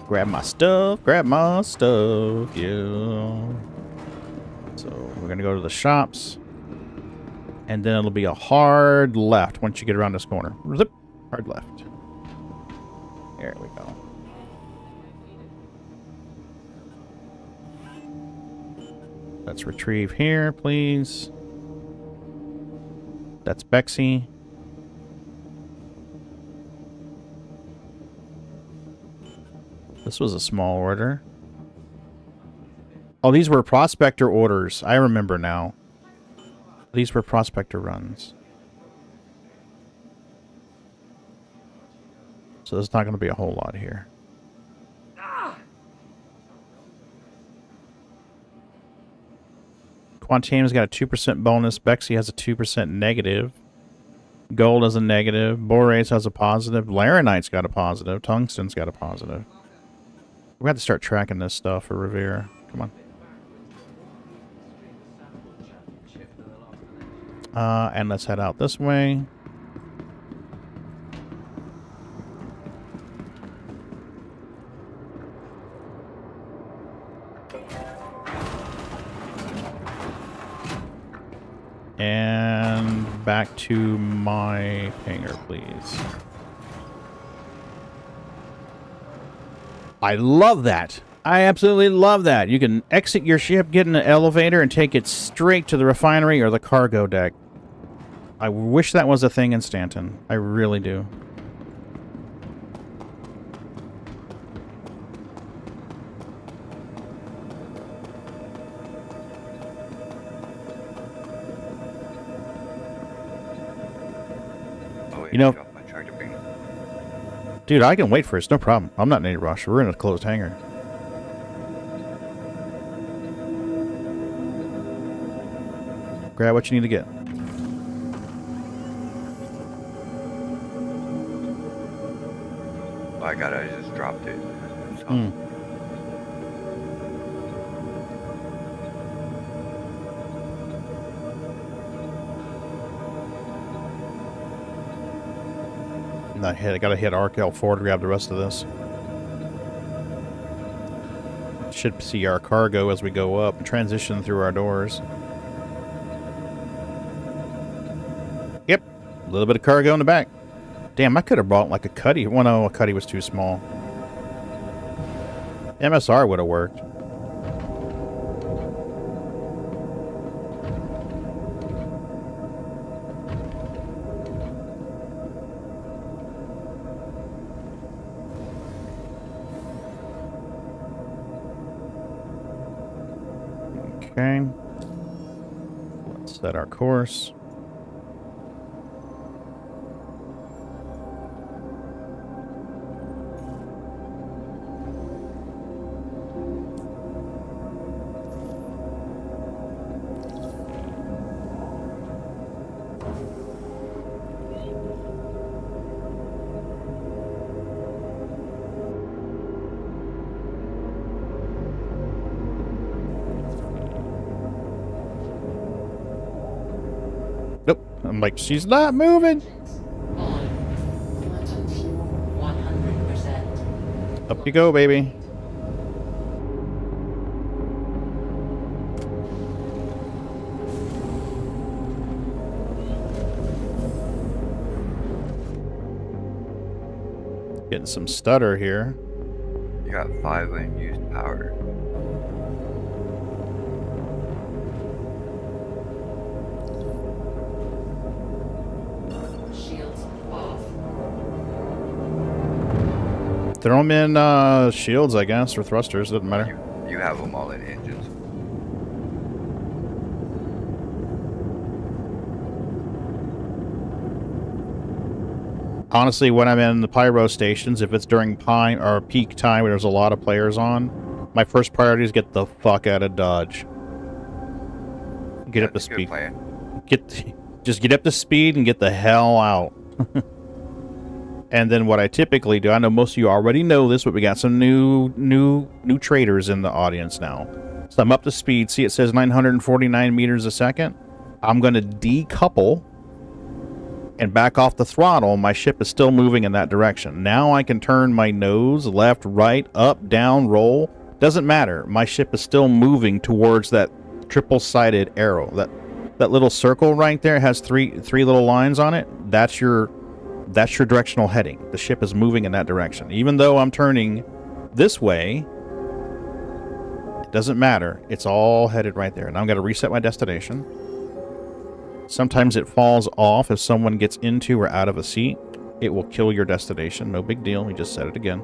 Grab my stuff, yeah. So we're gonna go to the shops, and then it'll be a hard left once you get around this corner. Zip, hard left. There we go. Let's retrieve here, please. That's Bexy. This was a small order. Oh, these were prospector orders. I remember now. These were prospector runs. So there's not going to be a whole lot here. Quantity's got a 2% bonus. Bexy has a 2% negative. Gold has a negative. Borace has a positive. Laranite's got a positive. Tungsten's got a positive. We have to start tracking this stuff for Revere. Come on. And let's head out this way. And back to my hangar, please. I love that. I absolutely love that. You can exit your ship, get in an elevator, and take it straight to the refinery or the cargo deck. I wish that was a thing in Stanton. I really do. You know, dude, I can wait for it. It's no problem. I'm not in any rush. We're in a closed hangar. Grab what you need to get. Oh, I got it. I just dropped it. So. I gotta hit RKL4 to grab the rest of this. Should see our cargo as we go up and transition through our doors. Yep, a little bit of cargo in the back. Damn, I could have brought like a cuddy. Well, no, a cuddy was too small. MSR would have worked. Okay. Let's set our course. Nope. I'm like, she's not moving. Up you go, baby. Getting some stutter here. You got 5 unused power. Throw them in shields, I guess, or thrusters. Doesn't matter. You have them all in engines. Honestly, when I'm in the Pyro stations, if it's during prime or peak time where there's a lot of players on, my first priority is get the fuck out of Dodge. Get up to speed. Just get up to speed and get the hell out. And then what I typically do, I know most of you already know this, but we got some new traders in the audience now. So I'm up to speed. See, it says 949 meters a second. I'm going to decouple and back off the throttle, my ship is still moving in that direction. Now I can turn my nose left, right, up, down, roll. Doesn't matter. My ship is still moving towards that triple-sided arrow. That little circle right there has three little lines on it. That's your directional heading. The ship is moving in that direction. Even though I'm turning this way, it doesn't matter. It's all headed right there. Now I'm going to reset my destination. Sometimes it falls off if someone gets into or out of a seat. It will kill your destination. No big deal. We just set it again.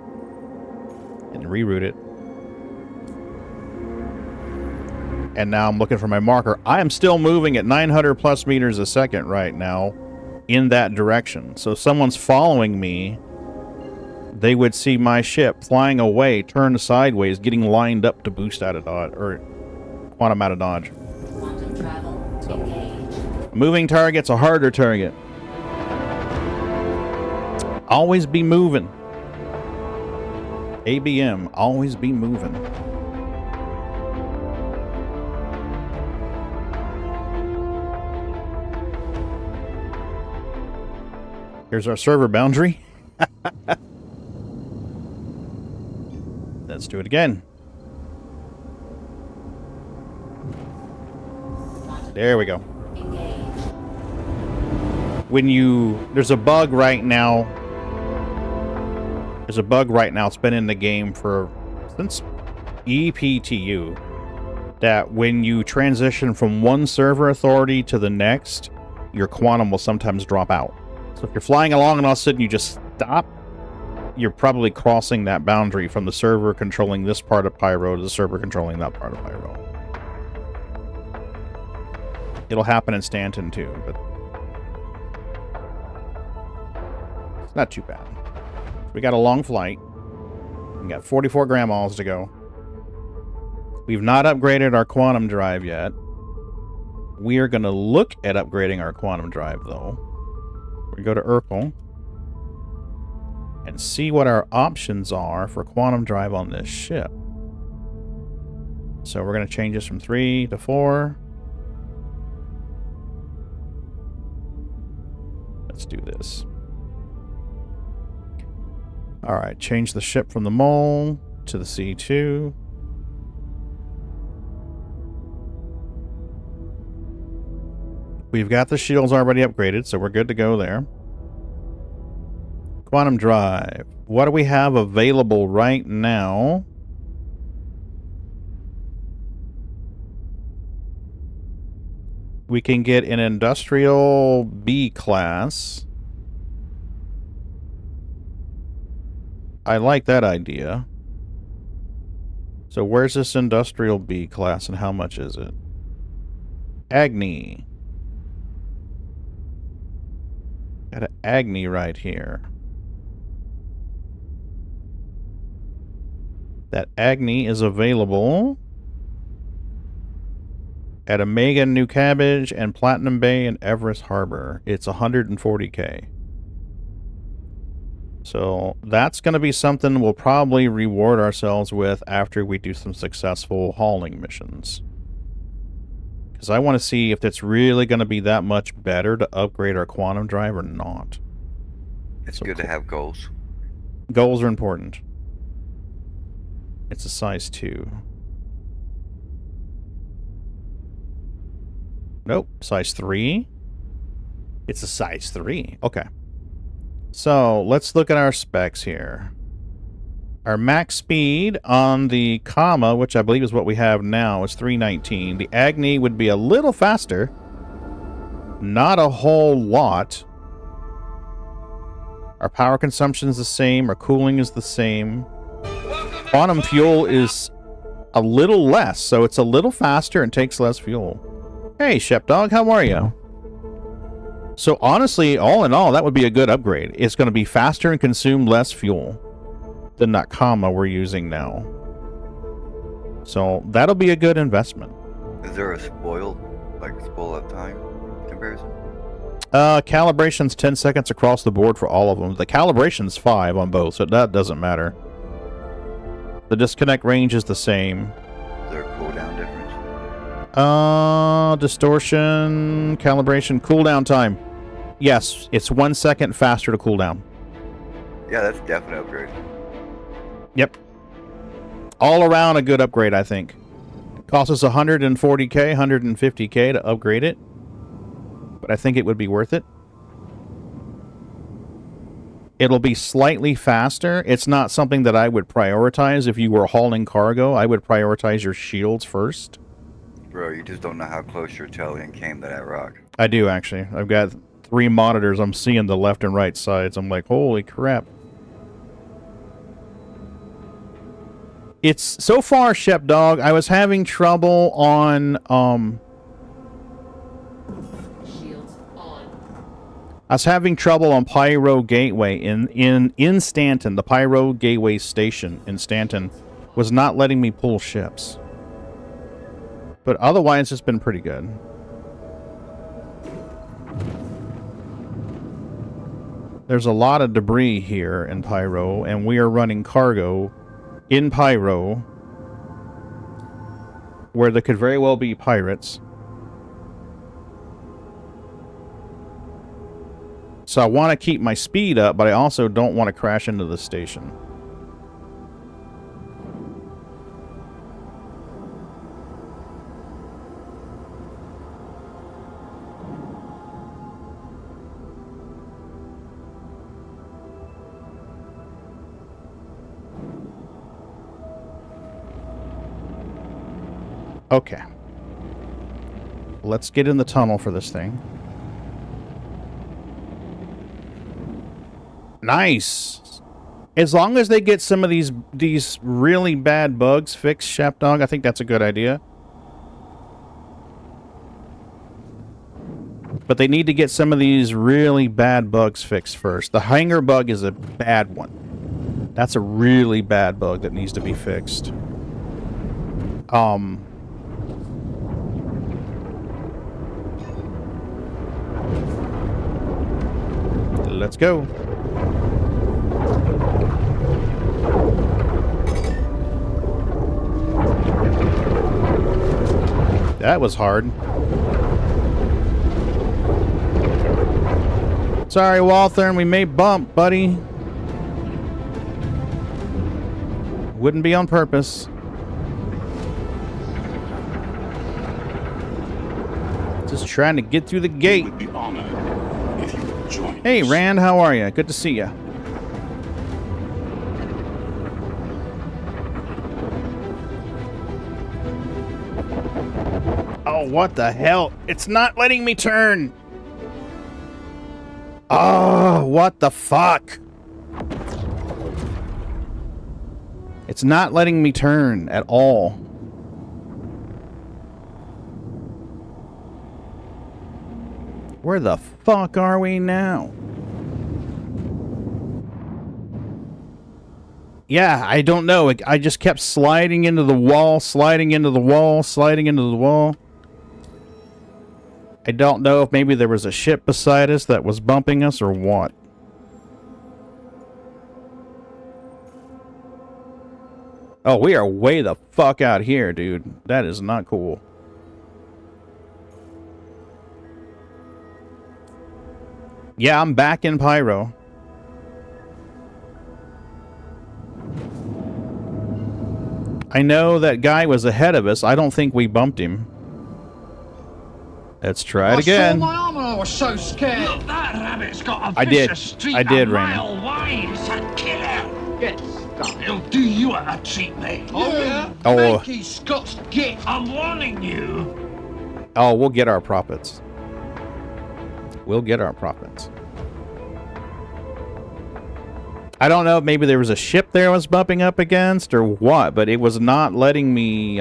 And reroute it. And now I'm looking for my marker. I am still moving at 900 plus meters a second right now in that direction. So if someone's following me, they would see my ship flying away, turn sideways, getting lined up to boost out of dodge, or quantum out of dodge. Quantum travel engaged. Moving target's a harder target. Always be moving. ABM, always be moving. Here's our server boundary. Let's do it again. There we go. There's a bug right now. It's been in the game since EPTU, that when you transition from one server authority to the next, your quantum will sometimes drop out. So if you're flying along and all of a sudden you just stop, you're probably crossing that boundary from the server controlling this part of Pyro to the server controlling that part of Pyro. It'll happen in Stanton too, but it's not too bad. We got a long flight. We got 44 grandmas to go. We've not upgraded our quantum drive yet. We are going to look at upgrading our quantum drive, though. We go to Urkel and see what our options are for quantum drive on this ship. So we're going to change this from 3 to 4. Let's do this. Alright, change the ship from the mole to the C2. We've got the shields already upgraded, so we're good to go there. Quantum drive. What do we have available right now? We can get an industrial B class. I like that idea. So where's this industrial B class and how much is it? Agni. Got an Agni right here. That Agni is available at Omega New Cabbage and Platinum Bay and Everest Harbor. It's 140k. So that's going to be something we'll probably reward ourselves with after we do some successful hauling missions. Because I want to see if it's really going to be that much better to upgrade our quantum drive or not. It's good to have goals. Goals are important. It's a size 2. Nope, size 3. It's a size 3. Okay. So, let's look at our specs here. Our max speed on the comma, which I believe is what we have now, is 319. The Agni would be a little faster. Not a whole lot. Our power consumption is the same. Our cooling is the same. Quantum fuel is a little less, so it's a little faster and takes less fuel. Hey, Shepdog, how are you? So honestly, all in all, that would be a good upgrade. It's going to be faster and consume less fuel than that comma we're using now. So that'll be a good investment. Is there a spoil up time comparison? Calibration's 10 seconds across the board for all of them. The calibration's 5 on both, so that doesn't matter. The disconnect range is the same. Is there a cooldown difference? Distortion, calibration, cooldown time. Yes, it's 1 second faster to cool down. Yeah, that's a definite upgrade. Yep. All around a good upgrade, I think. Costs us 140k, 150k to upgrade it. But I think it would be worth it. It'll be slightly faster. It's not something that I would prioritize if you were hauling cargo. I would prioritize your shields first. Bro, you just don't know how close your Italian came to that rock. I do, actually. I've got 3 monitors. I'm seeing the left and right sides. I'm like, holy crap. It's so far, Shep Dog, I was having trouble on I was having trouble on Pyro Gateway in Stanton. The Pyro Gateway station in Stanton was not letting me pull ships. But otherwise, it's been pretty good. There's a lot of debris here in Pyro, and we are running cargo in Pyro where there could very well be pirates. So I want to keep my speed up, but I also don't want to crash into the station. Okay. Let's get in the tunnel for this thing. Nice. As long as they get some of these really bad bugs fixed, Shapdog, I think that's a good idea. But they need to get some of these really bad bugs fixed first. The hanger bug is a bad one. That's a really bad bug that needs to be fixed. Let's go. That was hard. Sorry, Walther, we may bump, buddy. Wouldn't be on purpose. Just trying to get through the gate. Hey, Rand, how are you? Good to see you. Oh, what the hell? It's not letting me turn. Oh, what the fuck? It's not letting me turn at all. Where the fuck are we now? Yeah, I don't know. I just kept sliding into the wall, sliding into the wall, sliding into the wall. I don't know if maybe there was a ship beside us that was bumping us or what. Oh, we are way the fuck out here, dude. That is not cool. Yeah, I'm back in Pyro. I know that guy was ahead of us. I don't think we bumped him. Let's try it again. I saw my arm and I was so scared. Look, that rabbit's got a I did. street I did, a mile Raymond. wide. It's a killer. Get stuck. He'll do you a treat, mate. Oh, yeah? Oh. Manky Scots git. I'm warning you. Oh, we'll get our profits. We'll get our profits. I don't know if maybe there was a ship there I was bumping up against or what, but it was not letting me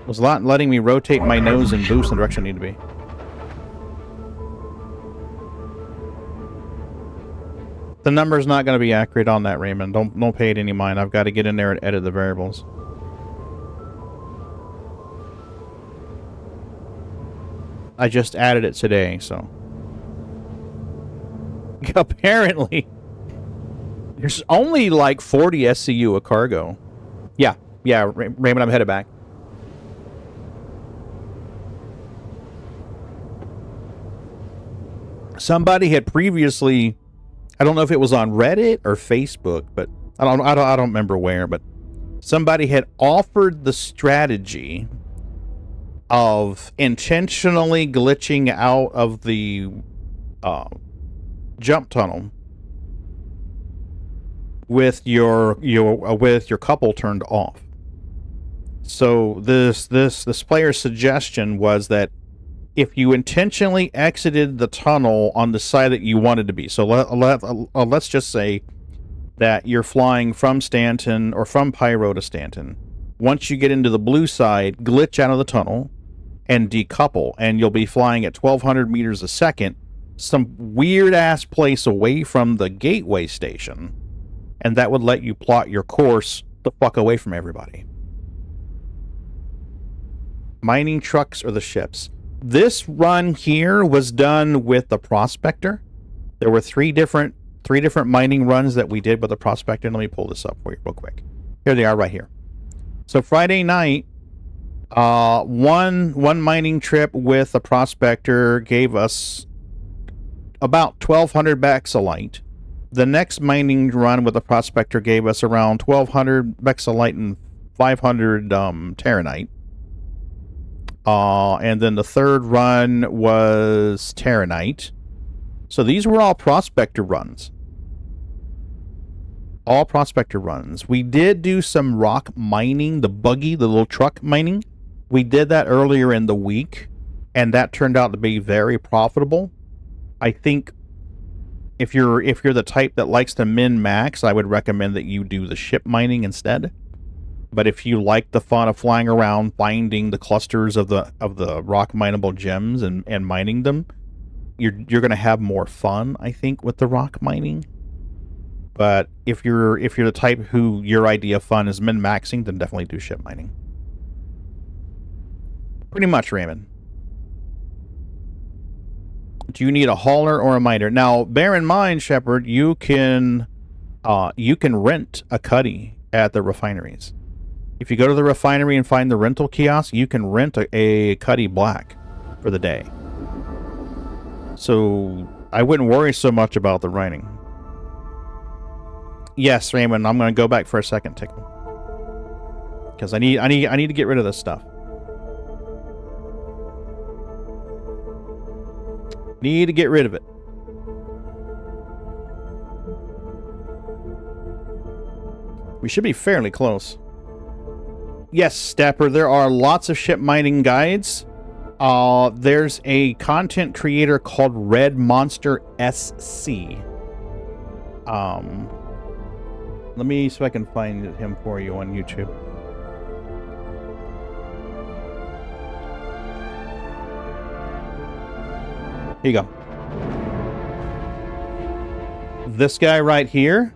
rotate my nose and boost in the direction I need to be. The number's not going to be accurate on that, Raymond. Don't pay it any mind. I've got to get in there and edit the variables. I just added it today, so. Apparently, there's only like 40 SCU a cargo. Yeah, Raymond, I'm headed back. somebody had previously, I don't know if it was on Reddit or Facebook, but I don't remember where, but somebody had offered the strategy of intentionally glitching out of the jump tunnel with your couple turned off. So this player's suggestion was that if you intentionally exited the tunnel on the side that you wanted to be, so let's just say that you're flying from Stanton or from Pyro to Stanton. Once you get into the blue side, glitch out of the tunnel and decouple, and you'll be flying at 1,200 meters a second, some weird-ass place away from the gateway station, and that would let you plot your course the fuck away from everybody. Mining trucks or the ships. This run here was done with the Prospector. There were three different mining runs that we did with the Prospector. Let me pull this up for you real quick. Here they are right here. So Friday night, one mining trip with the Prospector gave us about 1,200 Bexalite. The next mining run with the Prospector gave us around 1,200 Bexalite and 500 Terranite. And then the third run was Terranite. So these were all Prospector runs. All Prospector runs. We did do some rock mining, the buggy, the little truck mining. We did that earlier in the week, and that turned out to be very profitable. I think if you're the type that likes to min-max, I would recommend that you do the ship mining instead. But if you like the fun of flying around, finding the clusters of the rock mineable gems and mining them, you're going to have more fun, I think, with the rock mining. But if you're the type who your idea of fun is min-maxing, then definitely do ship mining. Pretty much, Raymond. Do you need a hauler or a miner? Now, bear in mind, Shepard, you can rent a cuddy at the refineries. If you go to the refinery and find the rental kiosk, you can rent a cuddy black for the day. So I wouldn't worry so much about the writing. Yes, Raymond, I'm going to go back for a second, Tickle, because I need to get rid of this stuff. Need to get rid of it. We should be fairly close. Yes, Stapper, there are lots of ship mining guides. There's a content creator called Red Monster SC. Let me see if I can find him for you on YouTube. Here you go. This guy right here,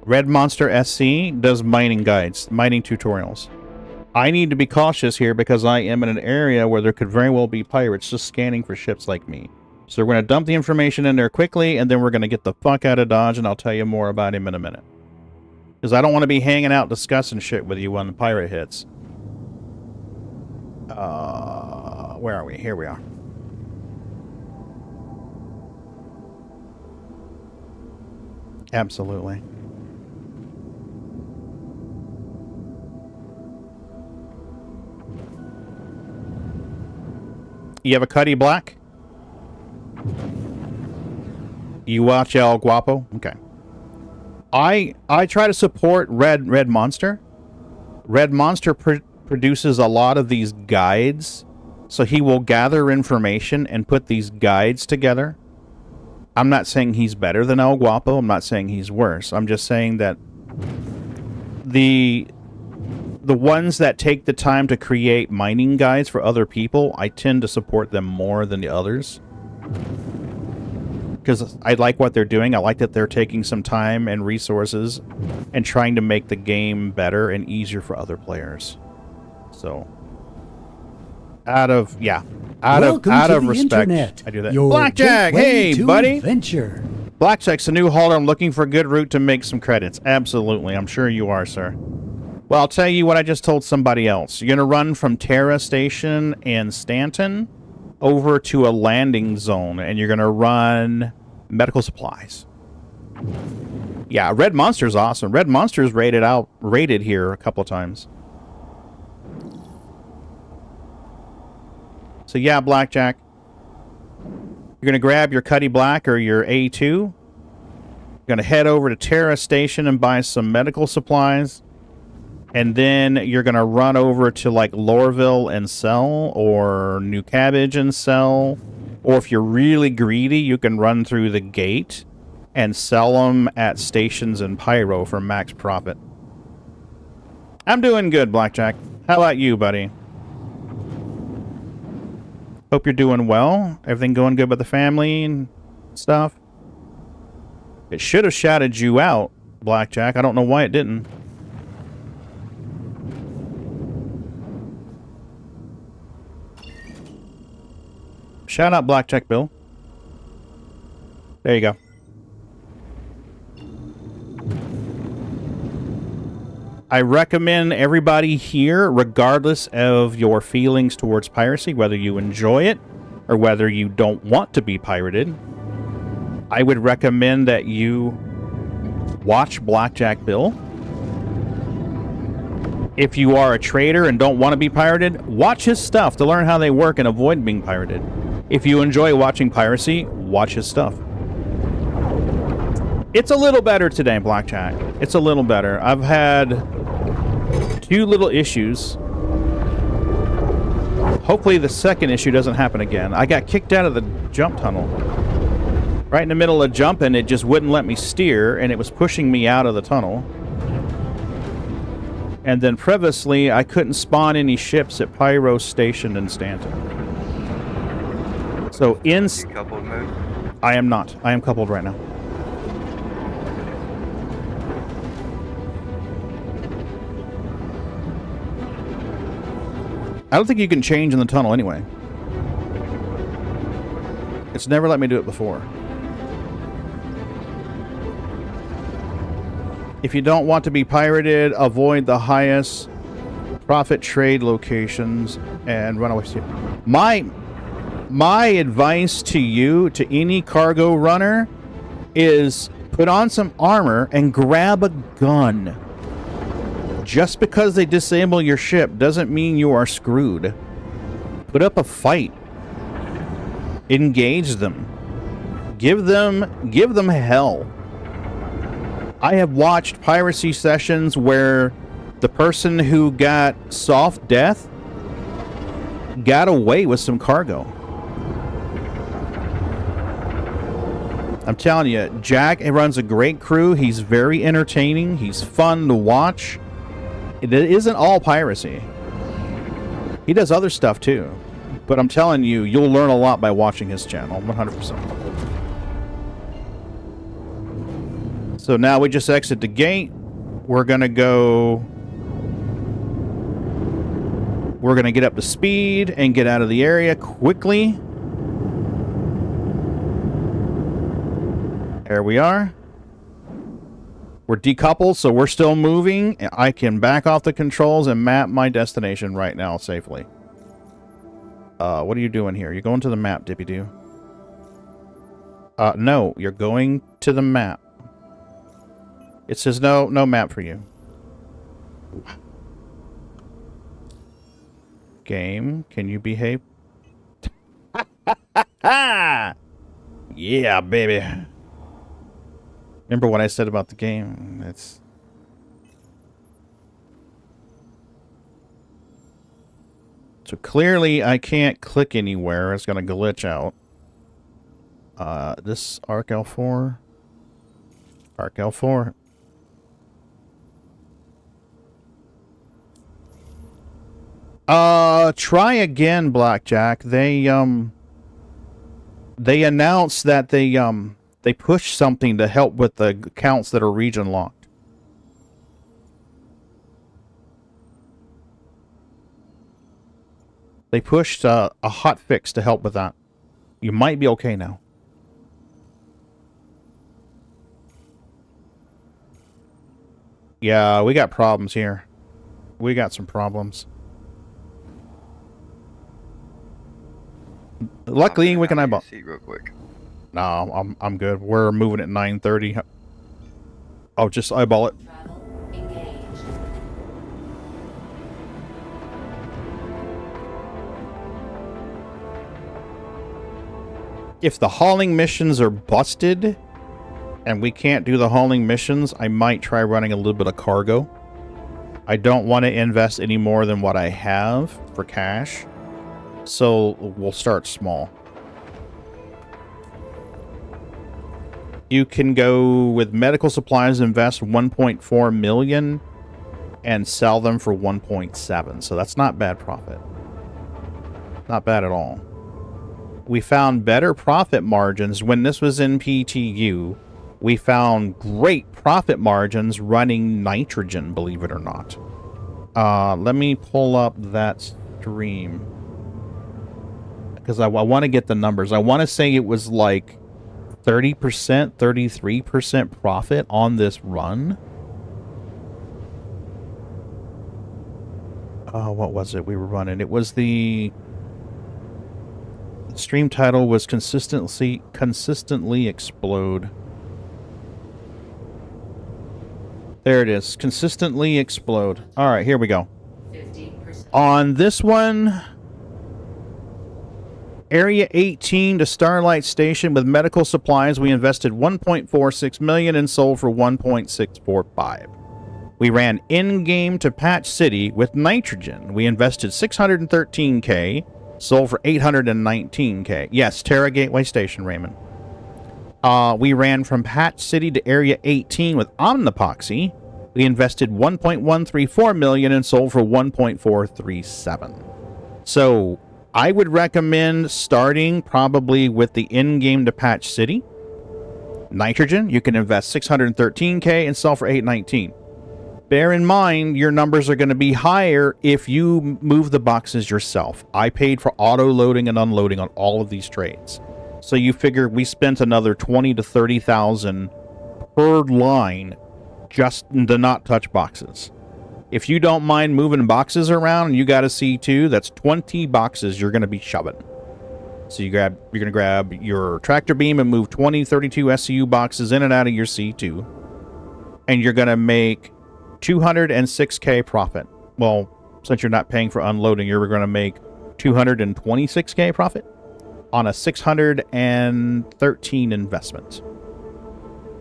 Red Monster SC, does mining guides, mining tutorials. I need to be cautious here because I am in an area where there could very well be pirates just scanning for ships like me. So we're going to dump the information in there quickly, and then we're going to get the fuck out of Dodge, and I'll tell you more about him in a minute. Because I don't want to be hanging out discussing shit with you when the pirate hits. Where are we? Here we are. Absolutely. You have a Cuddy Black? You watch El Guapo? Okay. I try to support Red Monster. Red Monster produces a lot of these guides, so he will gather information and put these guides together. I'm not saying he's better than El Guapo. I'm not saying he's worse. I'm just saying that the ones that take the time to create mining guides for other people, I tend to support them more than the others. Because I like what they're doing. I like that they're taking some time and resources and trying to make the game better and easier for other players. So, out of respect, internet. I do that. Your Blackjack, gateway hey to buddy. Adventure. Blackjack's a new hauler. I'm looking for a good route to make some credits. Absolutely, I'm sure you are, sir. Well, I'll tell you what I just told somebody else. You're going to run from Terra Station and Stanton over to a landing zone, and you're going to run medical supplies. Yeah, Red Monster's awesome. Red Monster's rated here a couple of times. So yeah, Blackjack. You're going to grab your Cuddy Black or your A2. You're going to head over to Terra Station and buy some medical supplies. And then you're going to run over to like Lorville and sell, or New Cabbage and sell. Or if you're really greedy, you can run through the gate and sell them at stations in Pyro for max profit. I'm doing good, Blackjack. How about you, buddy? Hope you're doing well. Everything going good with the family and stuff? It should have shouted you out, Blackjack. I don't know why it didn't. Shout out Blackjack Bill. There you go. I recommend everybody here, regardless of your feelings towards piracy, whether you enjoy it or whether you don't want to be pirated, I would recommend that you watch Blackjack Bill. If you are a trader and don't want to be pirated, watch his stuff to learn how they work and avoid being pirated. If you enjoy watching piracy, watch his stuff. It's a little better today, Blackjack. It's a little better. I've had 2 little issues. Hopefully the second issue doesn't happen again. I got kicked out of the jump tunnel. Right in the middle of jumping, it just wouldn't let me steer, and it was pushing me out of the tunnel. And then previously, I couldn't spawn any ships at Pyro Station in Stanton. So in... You coupled mode? I am not. I am coupled right now. I don't think you can change in the tunnel anyway. It's never let me do it before. If you don't want to be pirated, avoid the highest profit trade locations and run away. My advice to you, to any cargo runner, is put on some armor and grab a gun. Just because they disable your ship doesn't mean you are screwed. Put up a fight. Engage them. Give them hell. I have watched piracy sessions where the person who got soft death got away with some cargo. I'm telling you, Jack runs a great crew. He's very entertaining. He's fun to watch. It isn't all piracy. He does other stuff too. But I'm telling you, you'll learn a lot by watching his channel, 100%. So now we just exit the gate. We're going to get up to speed and get out of the area quickly. There we are. We're decoupled, so we're still moving. I can back off the controls and map my destination right now safely. What are you doing here? You're going to the map, Dippy-Doo. No, you're going to the map. It says no map for you. Game, can you behave? Yeah, baby. Remember what I said about the game? It's... So clearly I can't click anywhere. It's going to glitch out. This Arc L4. Arc L4. Try again, Blackjack. They announced that they pushed something to help with the accounts that are region locked. They pushed a hot fix to help with that. You might be okay now. Yeah, we got problems here. We got some problems. Luckily, we can eyeball. See real quick. No, I'm good. We're moving at 9:30. I'll just eyeball it. Travel engaged. If the hauling missions are busted and we can't do the hauling missions, I might try running a little bit of cargo. I don't want to invest any more than what I have for cash. So we'll start small. You can go with medical supplies, invest 1.4 million and sell them for 1.7. So that's not bad profit. Not bad at all. We found better profit margins when this was in PTU. We found great profit margins running nitrogen, believe it or not. Let me pull up that stream because I want to get the numbers. I want to say it was like 30%, 33% profit on this run. What was it we were running? It was the stream title was consistently explode. There it is. Consistently explode. All right, here we go. 15%. On this one, Area 18 to Starlight Station with medical supplies, we invested 1.46 million and sold for 1.645. We ran in-game to Patch City with nitrogen. We invested 613k, sold for 819k. Yes, Terra Gateway Station, Raymond. We ran from Patch City to Area 18 with Omnipoxy. We invested 1.134 million and sold for 1.437. So I would recommend starting probably with the in-game to Patch City. Nitrogen, you can invest 613k and sell for 819. Bear in mind, your numbers are going to be higher if you move the boxes yourself. I paid for auto-loading and unloading on all of these trades. So you figure we spent another 20 to 30,000 per line just to not touch boxes. If you don't mind moving boxes around and you got a C2, that's 20 boxes you're going to be shoving. So you're going to grab your tractor beam and move 20, 32 SCU boxes in and out of your C2. And you're going to make 206k profit. Well, since you're not paying for unloading, you're going to make 226k profit on a 613 investment.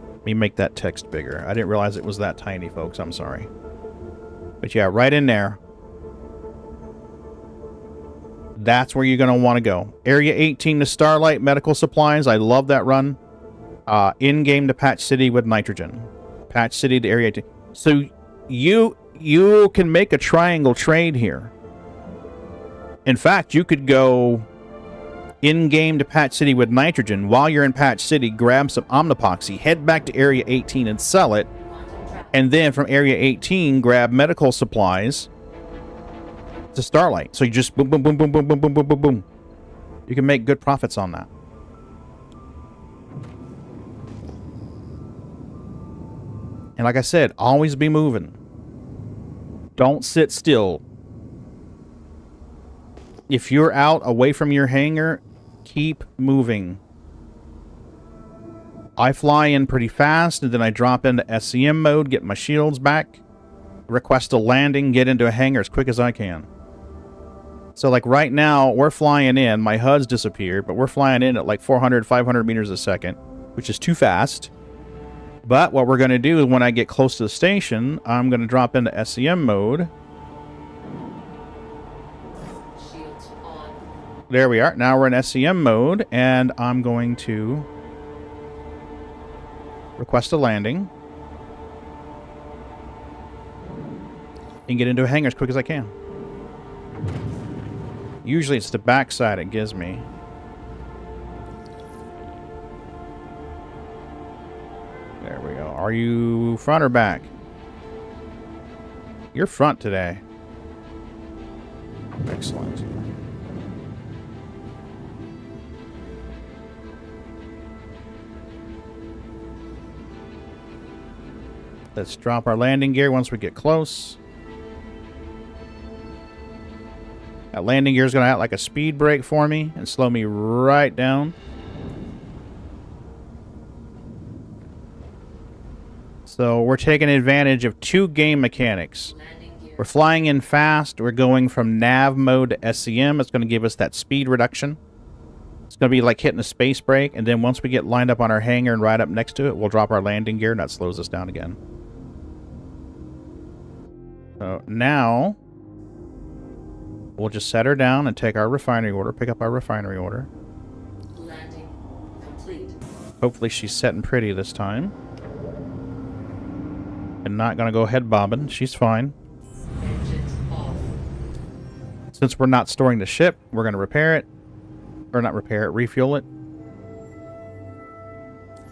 Let me make that text bigger. I didn't realize it was that tiny, folks. I'm sorry. But yeah, right in there. That's where you're going to want to go. Area 18 to Starlight Medical Supplies. I love that run. In-game to Patch City with nitrogen. Patch City to Area 18. So you can make a triangle trade here. In fact, you could go in-game to Patch City with nitrogen. While you're in Patch City, grab some Omnipoxy, head back to Area 18 and sell it. And then from Area 18, grab medical supplies to Starlight. So you just boom, boom, boom, boom, boom, boom, boom, boom, boom, boom. You can make good profits on that. And like I said, always be moving. Don't sit still. If you're out away from your hangar, keep moving. I fly in pretty fast, and then I drop into SCM mode, get my shields back, request a landing, get into a hangar as quick as I can. So like right now, we're flying in. My HUD's disappeared, but we're flying in at like 400, 500 meters a second, which is too fast. But what we're going to do is when I get close to the station, I'm going to drop into SCM mode. Shields on. There we are. Now we're in SCM mode, and I'm going to request a landing and get into a hangar as quick as I can. Usually it's the backside it gives me. There we go. Are you front or back? You're front today. Excellent. Let's drop our landing gear once we get close. That landing gear is going to act like a speed brake for me and slow me right down. So we're taking advantage of 2 game mechanics. We're flying in fast. We're going from nav mode to SCM. It's going to give us that speed reduction. It's going to be like hitting a space brake. And then once we get lined up on our hangar and right up next to it, we'll drop our landing gear and that slows us down again. So now we'll just set her down and take our refinery order, pick up our refinery order. Landing complete. Hopefully she's setting pretty this time. And not going to go head bobbing. She's fine. Engines off. Since we're not storing the ship, we're going to repair it. Or not repair it, refuel it.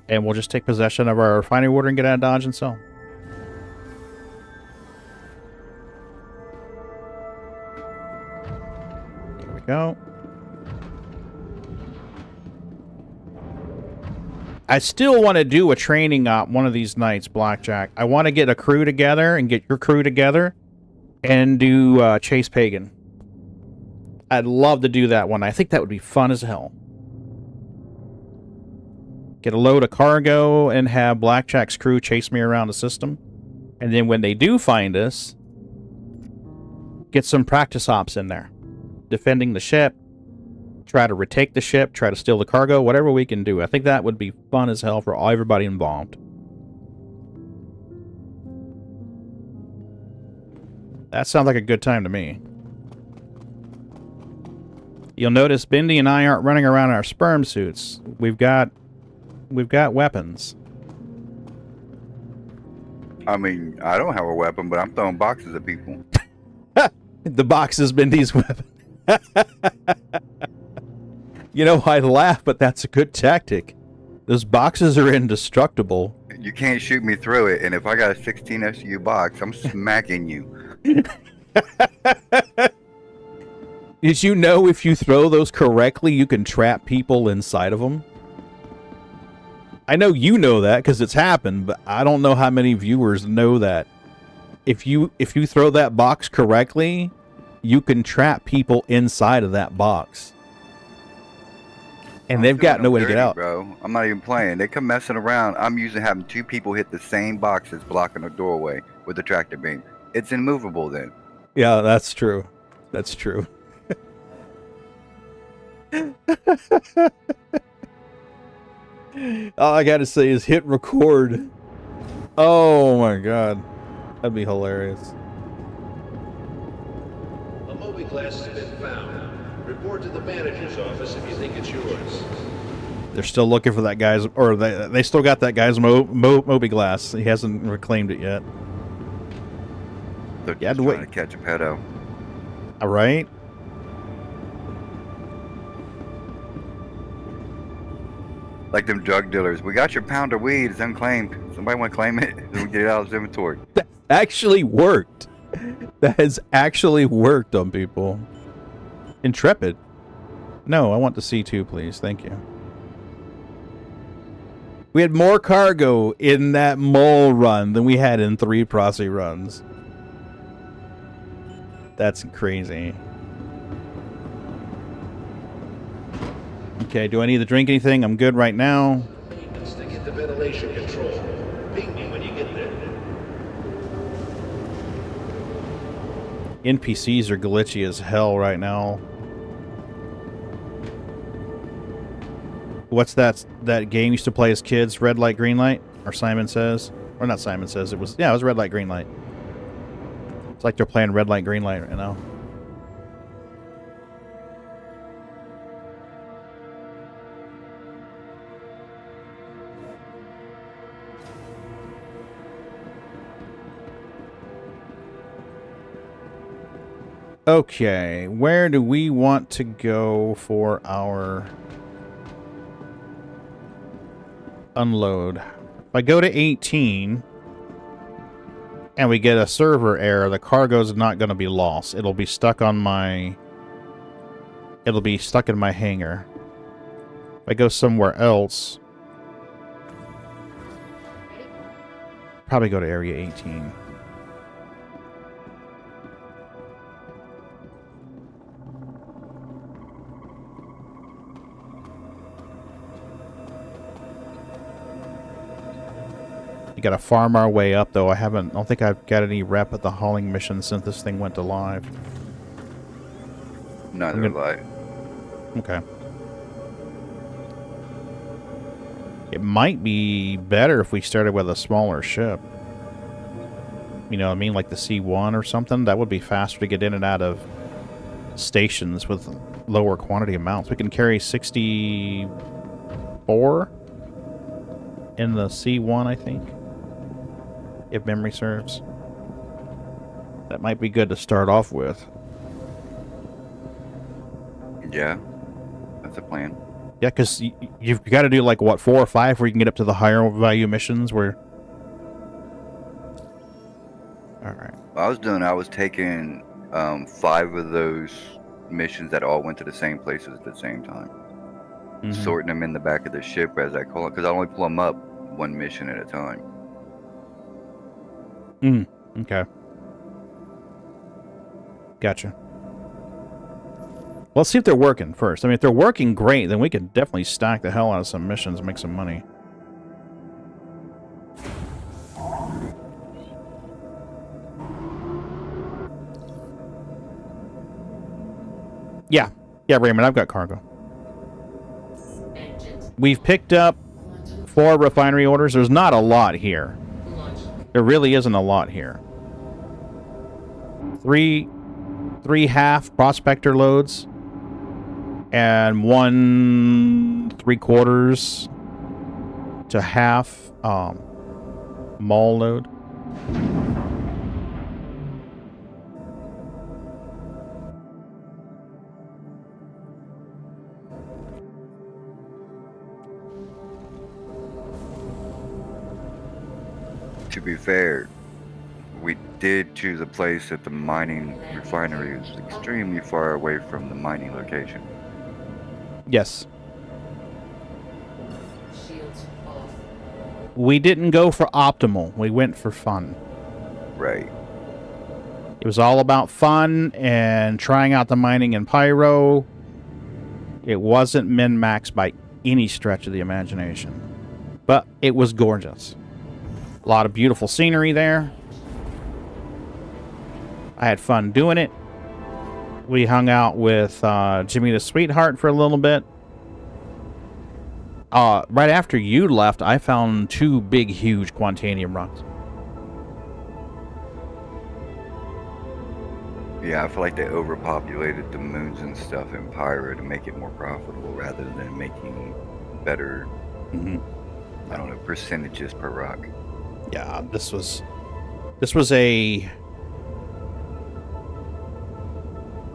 And we'll just take possession of our refinery order and get out of Dodge and sell. There we go. I still want to do a training op one of these nights, Blackjack. I want to get a crew together and get your crew together and do Chase Pagan. I'd love to do that one. I think that would be fun as hell. Get a load of cargo and have Blackjack's crew chase me around the system. And then when they do find us, get some practice ops in there. Defending the ship. Try to retake the ship. Try to steal the cargo. Whatever we can do. I think that would be fun as hell for everybody involved. That sounds like a good time to me. You'll notice Bindi and I aren't running around in our sperm suits. We've got weapons. I mean, I don't have a weapon, but I'm throwing boxes at people. The box is Bindi's weapon. You know, I laugh, but that's a good tactic. Those boxes are indestructible. You can't shoot me through it, and if I got a 16 SU box, I'm smacking you. Did you know if you throw those correctly, you can trap people inside of them? I know you know that because it's happened, but I don't know how many viewers know that. If you throw that box correctly, you can trap people inside of that box. And they've got no way to get out. Bro, I'm not even playing. They come messing around. I'm usually having 2 people hit the same boxes blocking the doorway with the tractor beam. It's immovable then. Yeah, that's true. That's true. All I gotta say is hit record. Oh my god. That'd be hilarious. A Moby class has been found. Report to the manager's office if you think it's yours. They're still looking for that guy's, or they still got that guy's Moby glass. He hasn't reclaimed it yet. They're just trying to catch a pedo. All right. Like them drug dealers. We got your pound of weed. It's unclaimed. Somebody want to claim it? Then we get it out of his inventory. That actually worked. That has actually worked on people. Intrepid. No, I want the C2, please. Thank you. We had more cargo in that mole run than we had in 3 Prosy runs. That's crazy. Okay, do I need to drink anything? I'm good right now. Stick it to ventilation control. Ping me when you get there. NPCs are glitchy as hell right now. What's that game used to play as kids? Red light, green light? Or Simon Says? Or not Simon Says. It was red light, green light. It's like they're playing red light, green light right now. Okay, where do we want to go for our unload? If I go to 18 and we get a server error, the cargo's not going to be lost. It'll be stuck on my... It'll be stuck in my hangar. If I go somewhere else... Probably go to area 18. got to farm our way up, though. I don't think I've got any rep at the hauling mission since this thing went to live. Neither have I. Okay. It might be better if we started with a smaller ship. You know what I mean? Like the C1 or something. That would be faster to get in and out of stations with lower quantity amounts. We can carry 64 in the C1, I think. If memory serves. That might be good to start off with. Yeah. That's a plan. Yeah, because you've got to do like, what, 4 or 5 where you can get up to the higher value missions where... Alright. I was taking 5 of those missions that all went to the same places at the same time. Sorting them in the back of the ship, as I call it, because I only pull them up 1 mission at a time. Okay. Gotcha. Let's see if they're working first. I mean, if they're working great, then we can definitely stack the hell out of some missions and make some money. Yeah. Yeah, Raymond, I've got cargo. We've picked up 4 refinery orders. There's not a lot here. There really isn't a lot here. 3 half prospector loads and 1 3/4 to half mall load. To be fair, we did choose a place that the mining refinery is extremely far away from the mining location. Yes. We didn't go for optimal. We went for fun. Right. It was all about fun and trying out the mining in Pyro. It wasn't min-max by any stretch of the imagination. But it was gorgeous. A lot of beautiful scenery there. I had fun doing it. We hung out with Jimmy the Sweetheart for a little bit. Right after you left, I found 2 big, huge Quantanium rocks. Yeah, I feel like they overpopulated the moons and stuff in Pyro to make it more profitable rather than making better, I don't know, percentages per rock. Yeah, this was a...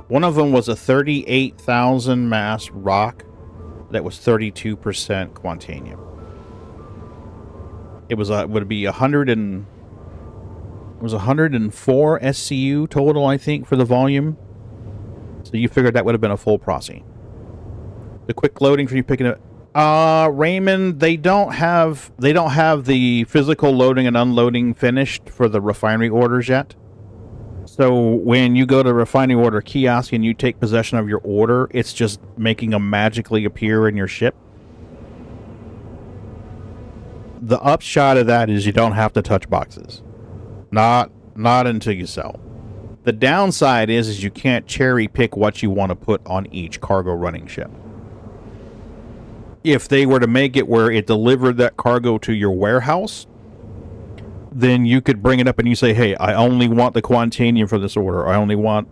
One of them was a 38,000 mass rock that was 32% Quantanium. It was would be 104 SCU total, I think, for the volume. So you figured that would have been a full prosy. The quick loading for you picking it. Raymond, they don't have the physical loading and unloading finished for the refinery orders yet. So when you go to refinery order kiosk and you take possession of your order, it's just making them magically appear in your ship. The upshot of that is you don't have to touch boxes. Not until you sell. The downside is you can't cherry pick what you want to put on each cargo running ship. If they were to make it where it delivered that cargo to your warehouse, then you could bring it up and you say, hey, I only want the Quantanium for this order. I only want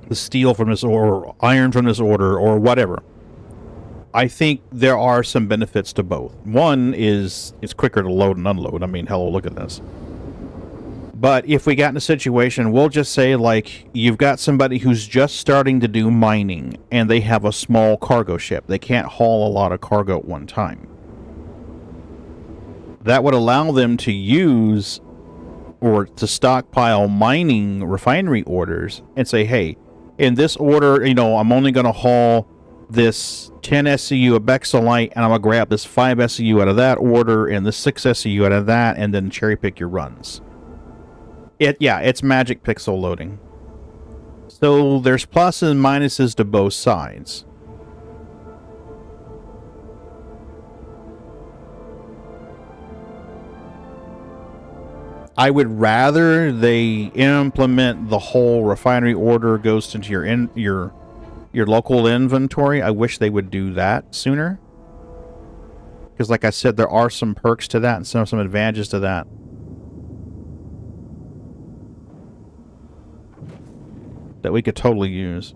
the steel from this order, or iron from this order, or whatever. I think there are some benefits to both. One is it's quicker to load and unload. I mean, hello, look at this. But if we got in a situation, we'll just say, like, you've got somebody who's just starting to do mining, and they have a small cargo ship. They can't haul a lot of cargo at one time. That would allow them to use or to stockpile mining refinery orders and say, hey, in this order, you know, I'm only going to haul this 10 SCU of Bexolite, and I'm going to grab this 5 SCU out of that order and this 6 SCU out of that, and then cherry pick your runs. It's magic pixel loading. So there's pluses and minuses to both sides. I would rather they implement the whole refinery order goes into your local inventory. I wish they would do that sooner. Because like I said, there are some perks to that and some advantages to that. That we could totally use.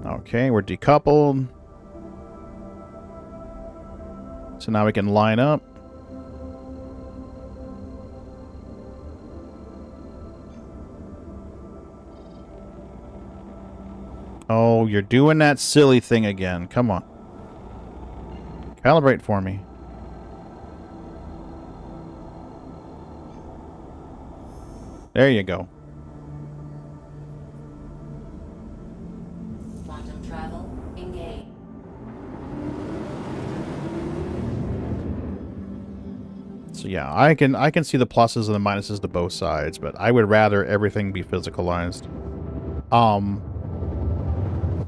Okay, we're decoupled. So now we can line up. Oh, you're doing that silly thing again. Come on. Calibrate for me. There you go. Quantum travel engaged. So yeah, I can see the pluses and the minuses to both sides, but I would rather everything be physicalized.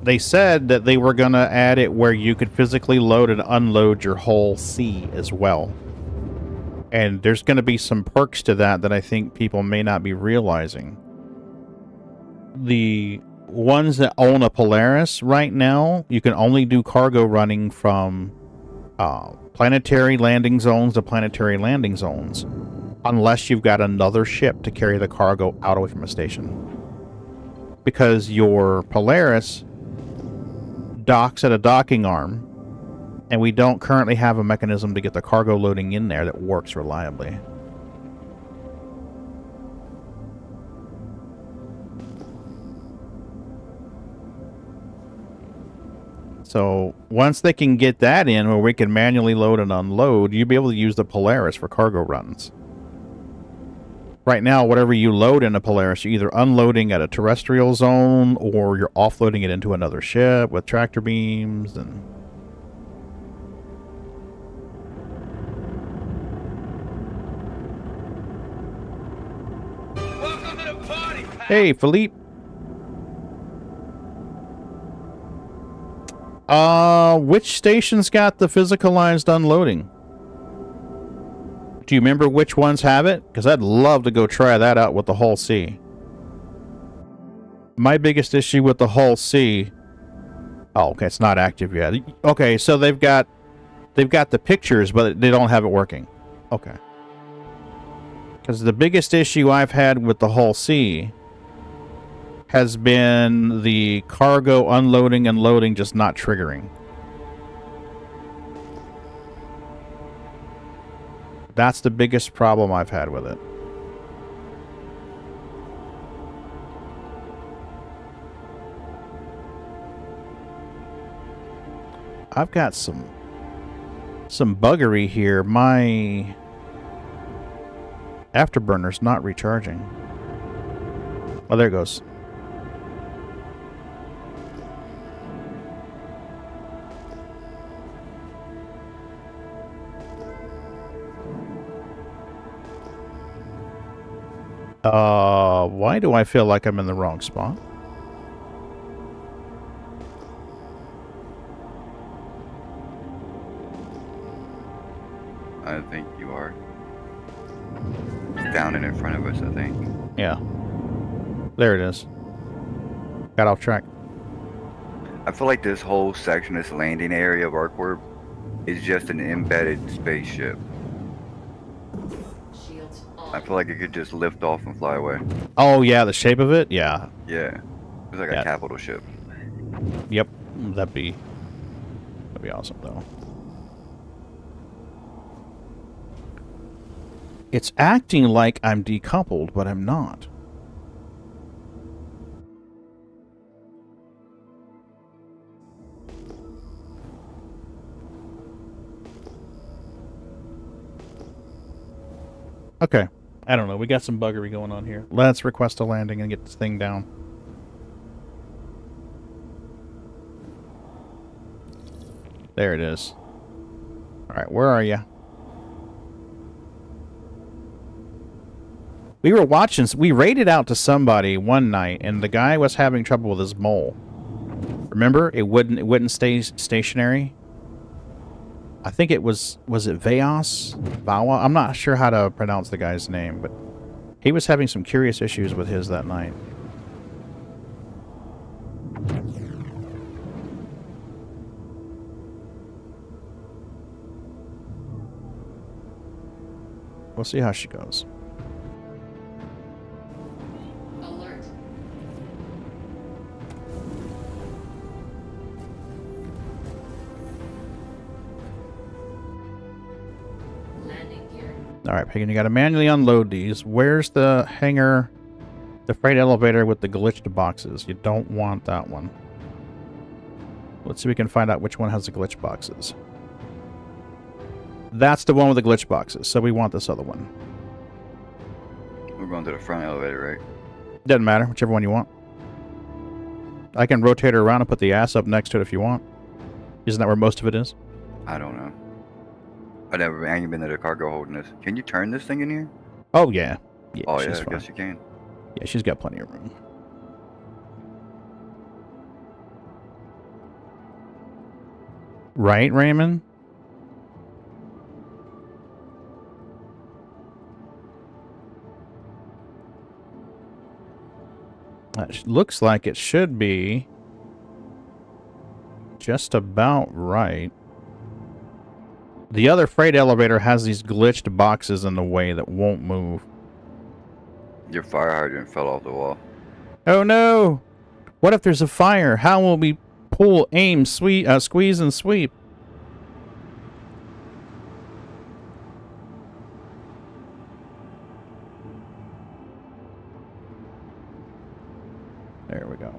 They said that they were gonna add it where you could physically load and unload your whole C as well. And there's gonna be some perks to that I think people may not be realizing. The ones that own a Polaris right now, you can only do cargo running from planetary landing zones to planetary landing zones, unless you've got another ship to carry the cargo out away from a station. Because your Polaris docks at a docking arm, and we don't currently have a mechanism to get the cargo loading in there that works reliably. So once they can get that in where we can manually load and unload, you'll be able to use the Polaris for cargo runs. Right now, whatever you load in a Polaris, you're either unloading at a terrestrial zone or you're offloading it into another ship with tractor beams and... Welcome to the party, pal. Hey, Philippe. Which station's got the physicalized unloading? Do you remember which ones have it? Because I'd love to go try that out with the Hull C. My biggest issue with the Hull C... Oh, okay, it's not active yet. Okay, so they've got the pictures, but they don't have it working. Okay. Because the biggest issue I've had with the Hull C has been the cargo unloading and loading just not triggering. That's the biggest problem I've had with it. I've got some buggery here. My afterburner's not recharging. Oh, there it goes. Why do I feel like I'm in the wrong spot? I think you are. It's down and in front of us, I think. Yeah. There it is. Got off track. I feel like this whole section, this landing area of ArcWarp, is just an embedded spaceship. I feel like it could just lift off and fly away. Oh, yeah, the shape of it? Yeah. Yeah. It's like a capital ship. Yep. That'd be awesome, though. It's acting like I'm decoupled, but I'm not. Okay. I don't know. We got some buggery going on here. Let's request a landing and get this thing down. There it is. Alright, where are you? We were watching... We raided out to somebody one night, and the guy was having trouble with his mole. Remember, it wouldn't stay stationary. I think it was it Vaos? Vawa? I'm not sure how to pronounce the guy's name, but he was having some curious issues with his that night. We'll see how she goes. Alert. Landing gear. Alright, Pagan, you gotta manually unload these. Where's the hangar, the freight elevator with the glitched boxes? You don't want that one. Let's see if we can find out which one has the glitch boxes. That's the one with the glitch boxes, so we want this other one. We're going to the front elevator, right? Doesn't matter, whichever one you want. I can rotate her around and put the ass up next to it if you want. Isn't that where most of it is? I don't know. I ain't been to the cargo holding this. Can you turn this thing in here? Oh, yeah. Yeah, Oh, she's yeah, I fine. guess you can. Yeah, she's got plenty of room. Right, Raymond? Looks like it should be just about right. The other freight elevator has these glitched boxes in the way that won't move. Your fire hydrant fell off the wall. Oh no! What if there's a fire? How will we pull, aim, squeeze, and sweep? There we go.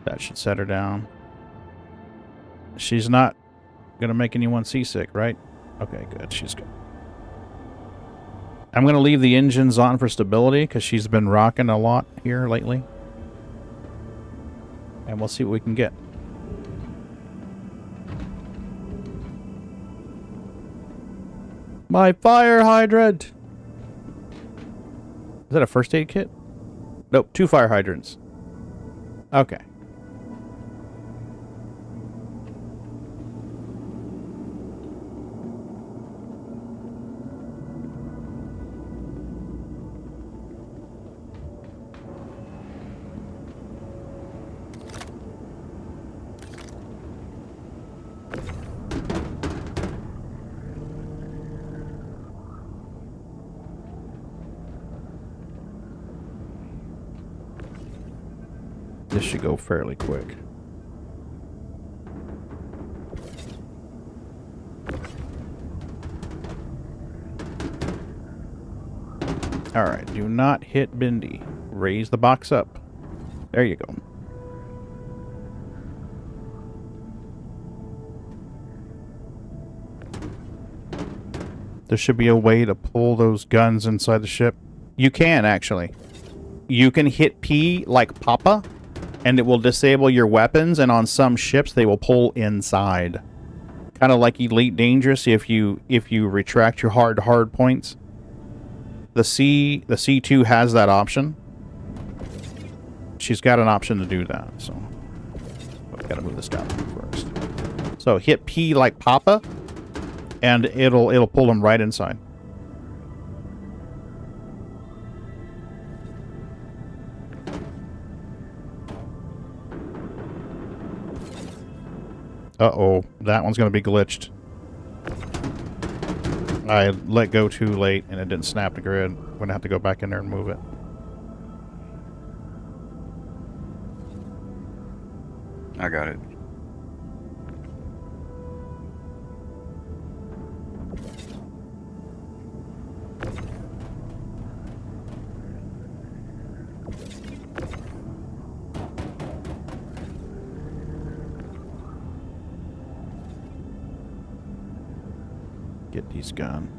That should set her down. She's not gonna make anyone seasick, right? Okay, good. She's good. I'm gonna leave the engines on for stability because she's been rocking a lot here lately. And we'll see what we can get. My fire hydrant! Is that a first aid kit? Nope, 2 fire hydrants. Okay. This should go fairly quick. Alright, do not hit Bindi. Raise the box up. There you go. There should be a way to pull those guns inside the ship. You can, actually. You can hit P like Papa, and it will disable your weapons, and on some ships they will pull inside. Kind of like Elite Dangerous if you retract your hard points. The C2 has that option. She's got an option to do that, so I've got to move this down first. So hit P like Papa, and it'll pull them right inside. Uh-oh, that one's going to be glitched. I let go too late, and it didn't snap the grid. I'm going to have to go back in there and move it. I got it. Get these gone.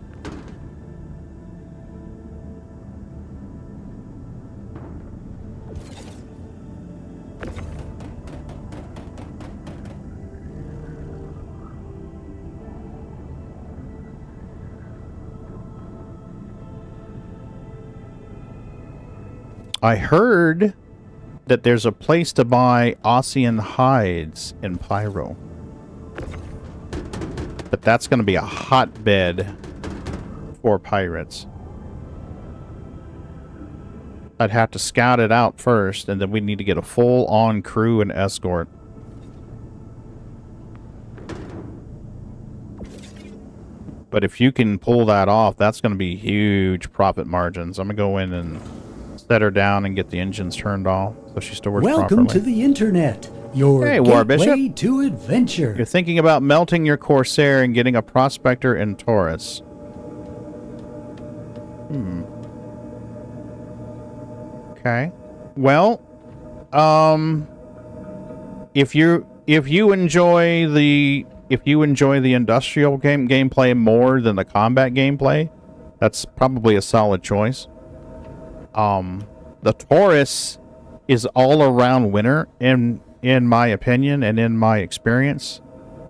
I heard that there's a place to buy Ossian hides in Pyro. But that's going to be a hotbed for pirates. I'd have to scout it out first, and then we need to get a full-on crew and escort. But if you can pull that off, that's going to be huge profit margins. I'm going to go in and set her down and get the engines turned off so she stores Welcome properly. to the internet, your Hey, War gateway Bishop. to adventure. You're thinking about melting your Corsair and getting a Prospector in Taurus. Okay. Well, if you enjoy the industrial gameplay more than the combat gameplay, that's probably a solid choice. The Taurus is all around winner in my opinion and in my experience.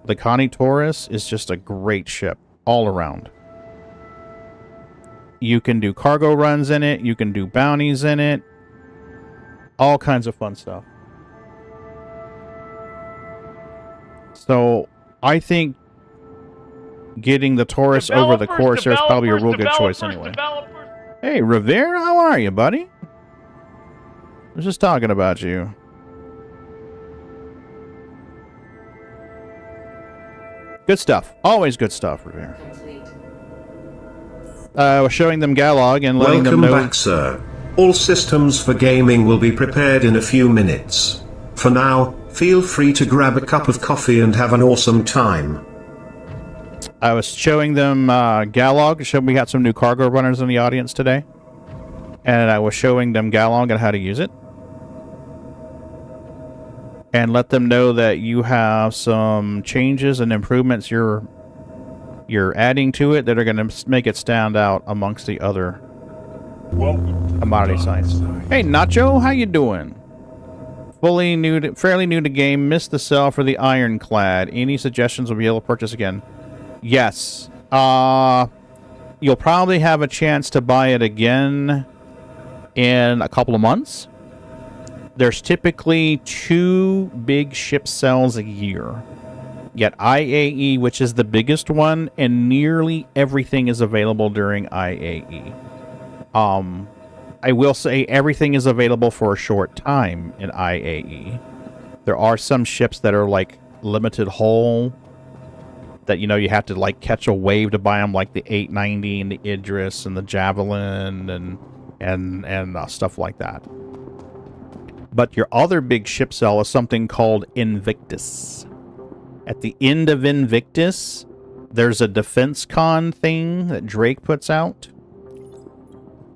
The Connie Taurus is just a great ship all around. You can do cargo runs in it, you can do bounties in it, all kinds of fun stuff. So I think getting the Taurus over the Corsair is probably a real good choice anyway. Hey, Revere, how are you, buddy? I was just talking about you. Good stuff. Always good stuff, Revere. I was showing them Galog and letting them know... Welcome back, sir. All systems for gaming will be prepared in a few minutes. For now, feel free to grab a cup of coffee and have an awesome time. I was showing them Galog. We got some new cargo runners in the audience today. And I was showing them Galog and how to use it. And let them know that you have some changes and improvements you're adding to it that are going to make it stand out amongst the other commodity sites. Hey, Nacho, how you doing? Fairly new to game. Missed the sale for the Ironclad. Any suggestions will be able to purchase again? Yes. You'll probably have a chance to buy it again in a couple of months. There's typically 2 big ship sales a year. Yet IAE, which is the biggest one, and nearly everything is available during IAE. I will say everything is available for a short time in IAE. There are some ships that are like limited hull that, you know, you have to like catch a wave to buy them, like the 890 and the Idris and the Javelin and stuff like that. But your other big ship sale is something called Invictus. At the end of Invictus, there's a Defense Con thing that Drake puts out.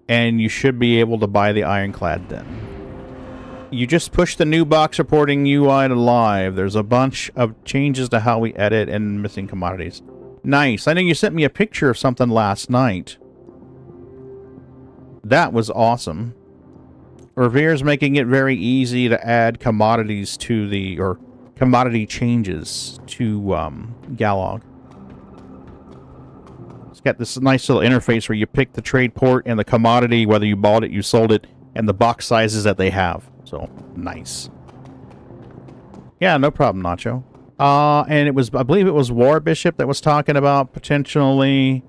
And you should be able to buy the Ironclad then. You just push the new box reporting UI to live. There's a bunch of changes to how we edit and missing commodities. Nice. I know you sent me a picture of something last night. That was awesome. Revere's making it very easy to add commodities to the, or commodity changes to Galog. It's got this nice little interface where you pick the trade port and the commodity, whether you bought it, you sold it, and the box sizes that they have. So, nice. Yeah, no problem, Nacho. And it was, I believe it was War Bishop that was talking about potentially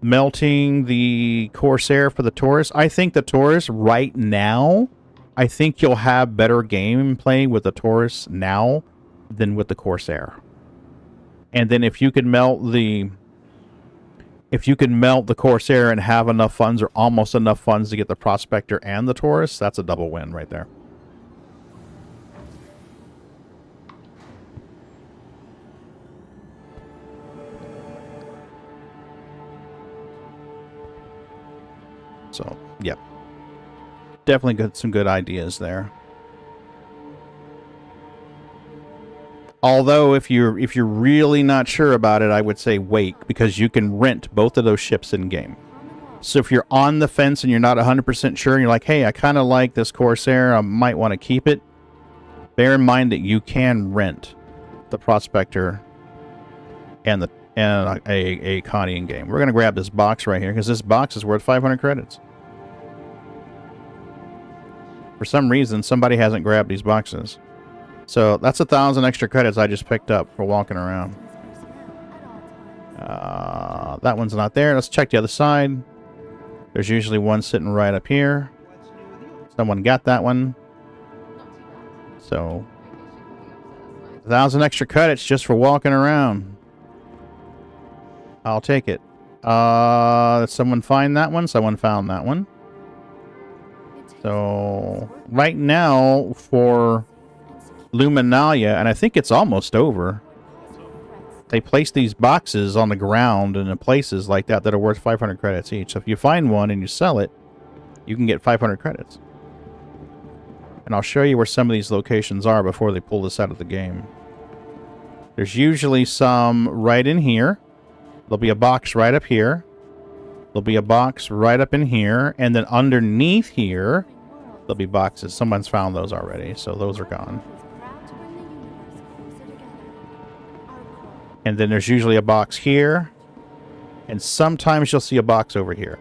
melting the Corsair for the Taurus. I think the Taurus right now, I think you'll have better gameplay with the Taurus now than with the Corsair. And then if you can melt the Corsair and have enough funds or almost enough funds to get the Prospector and the Taurus, that's a double win right there. So, yep. Definitely got some good ideas there. Although, if you're really not sure about it, I would say wait, because you can rent both of those ships in game. So if you're on the fence and you're not 100% sure, and you're like, hey, I kind of like this Corsair, I might want to keep it, bear in mind that you can rent the Prospector and a Connie in game. We're going to grab this box right here, because this box is worth 500 credits. For some reason, somebody hasn't grabbed these boxes. So that's 1,000 extra credits I just picked up for walking around. That one's not there. Let's check the other side. There's usually one sitting right up here. Someone got that one. So 1,000 extra credits just for walking around. I'll take it. Did someone find that one? Someone found that one. So right now for Luminalia, and I think it's almost over, they place these boxes on the ground and in places like that that are worth 500 credits each. So if you find one and you sell it, you can get 500 credits. And I'll show you where some of these locations are before they pull this out of the game. There's usually some right in here. There'll be a box right up here. There'll be a box right up in here. And then underneath here, there'll be boxes. Someone's found those already, so those are gone. And then there's usually a box here. And sometimes you'll see a box over here.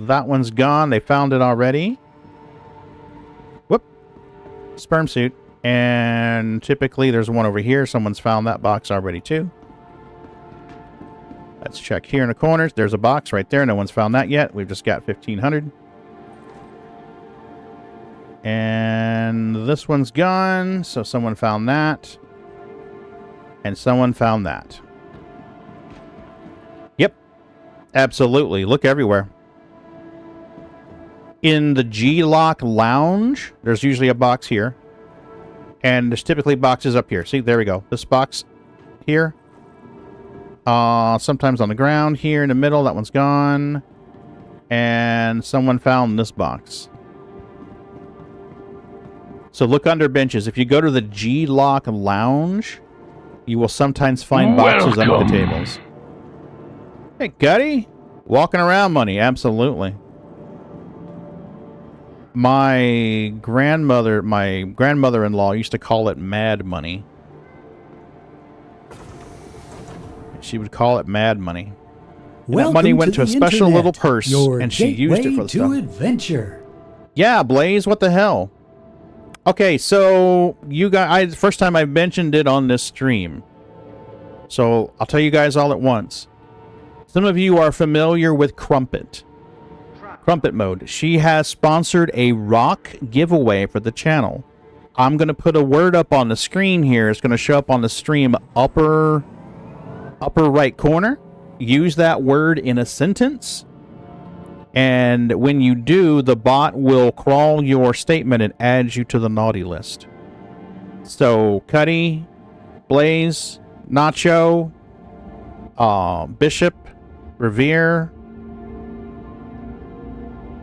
That one's gone. They found it already. Whoop. Sperm suit. And typically there's one over here. Someone's found that box already too. Let's check here in the corners. There's a box right there. No one's found that yet. We've just got 1,500. And this one's gone. So someone found that. And someone found that. Yep. Absolutely. Look everywhere. In the G-Lock Lounge, there's usually a box here. And there's typically boxes up here. See, there we go. This box here. Sometimes on the ground here in the middle. That one's gone. And someone found this box. So look under benches. If you go to the G-Lock Lounge, you will sometimes find boxes under the tables. Hey, Gutty. Walking around money. Absolutely. My grandmother-in-law used to call it mad money. She would call it mad money. That money went to a special little purse, and she used it for the stuff. Adventure. Yeah, Blaze, what the hell? Okay, so you guys, first time I mentioned it on this stream. So I'll tell you guys all at once. Some of you are familiar with Crumpet. Crumpet Mode. She has sponsored a rock giveaway for the channel. I'm going to put a word up on the screen here. It's going to show up on the stream upper right corner. Use that word in a sentence. And when you do, the bot will crawl your statement and add you to the naughty list. So, Cuddy, Blaze, Nacho, Bishop, Revere,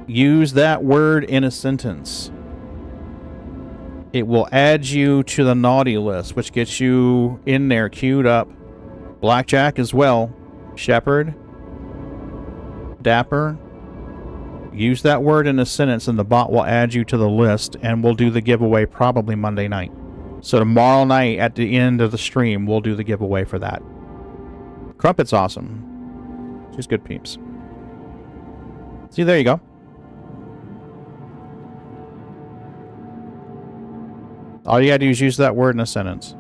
use that word in a sentence. It will add you to the naughty list, which gets you in there queued up. Blackjack as well. Shepherd. Dapper. Use that word in a sentence and the bot will add you to the list, and we'll do the giveaway probably Monday night. So tomorrow night at the end of the stream, we'll do the giveaway for that. Crumpet's awesome. She's good peeps. See, there you go. All you gotta do is use that word in a sentence.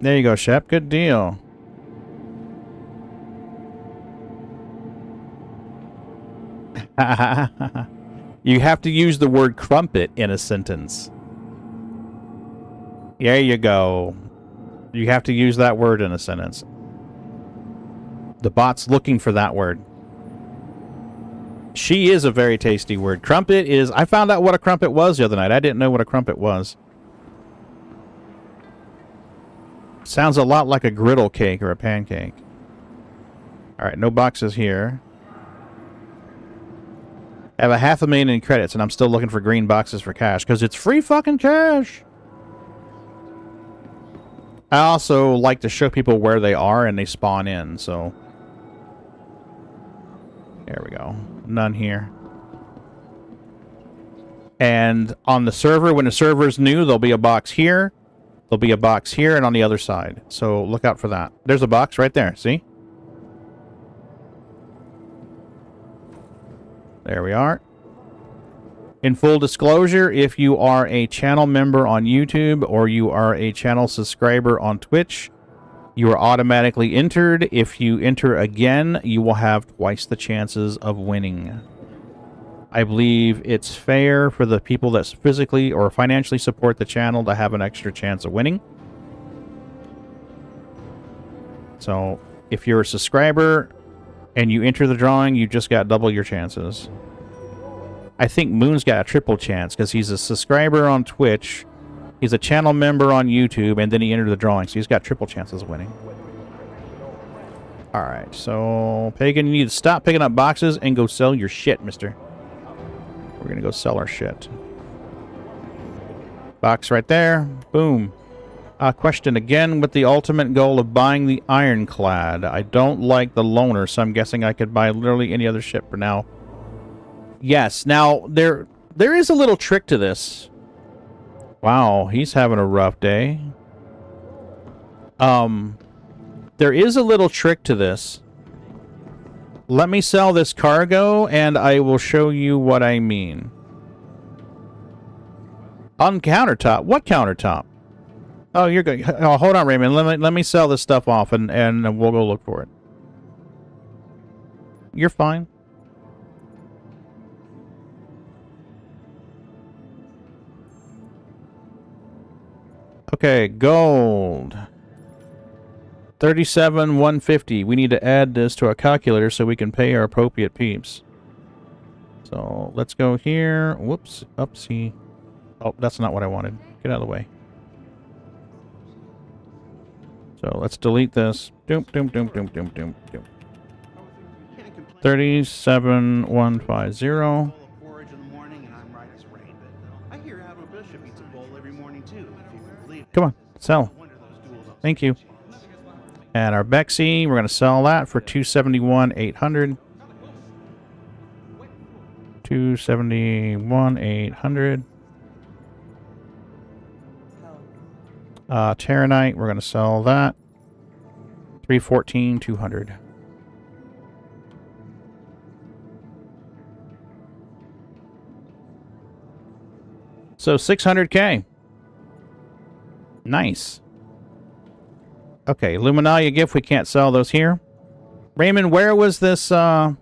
There you go, Shep. Good deal. You have to use the word crumpet in a sentence. There you go. You have to use that word in a sentence. The bot's looking for that word. She is a very tasty word. Crumpet is... I found out what a crumpet was the other night. I didn't know what a crumpet was. Sounds a lot like a griddle cake or a pancake. Alright, no boxes here. I have 500,000 in credits, and I'm still looking for green boxes for cash, because it's free fucking cash! I also like to show people where they are, and they spawn in, so... There we go. None here. And on the server, when the server's new, there'll be a box here. There'll be a box here and on the other side. So look out for that. There's a box right there. See? There we are. In full disclosure, if you are a channel member on YouTube or you are a channel subscriber on Twitch, you are automatically entered. If you enter again, you will have twice the chances of winning. I believe it's fair for the people that physically or financially support the channel to have an extra chance of winning. So, if you're a subscriber and you enter the drawing, you just got double your chances. I think Moon's got a triple chance because he's a subscriber on Twitch, he's a channel member on YouTube, and then he entered the drawing, so he's got triple chances of winning. Alright, so Pagan, you need to stop picking up boxes and go sell your shit, mister. We're gonna go sell our shit. Box right there. Boom. Question again with the ultimate goal of buying the ironclad. I don't like the loner, so I'm guessing I could buy literally any other ship for now. Yes, now there is a little trick to this. Wow, he's having a rough day. There is a little trick to this. Let me sell this cargo, and I will show you what I mean. On countertop? What countertop? Oh, you're good. Oh, hold on, Raymond. Let me sell this stuff off, and we'll go look for it. You're fine. Okay, gold. 37,150. We need to add this to our calculator so we can pay our appropriate peeps. So let's go here. Whoops. Upsie. Oh, that's not what I wanted. Get out of the way. So let's delete this. Doom, doom, doom, doom, doom, doom, doom. 37,150. Come on, sell. Thank you. And our Bexy, we're going to sell that for 271,800. 271,800. Terranite, we're going to sell that. 314,200. So 600K. Nice. Okay, Luminalia gift, we can't sell those here. Raymond, where was this counter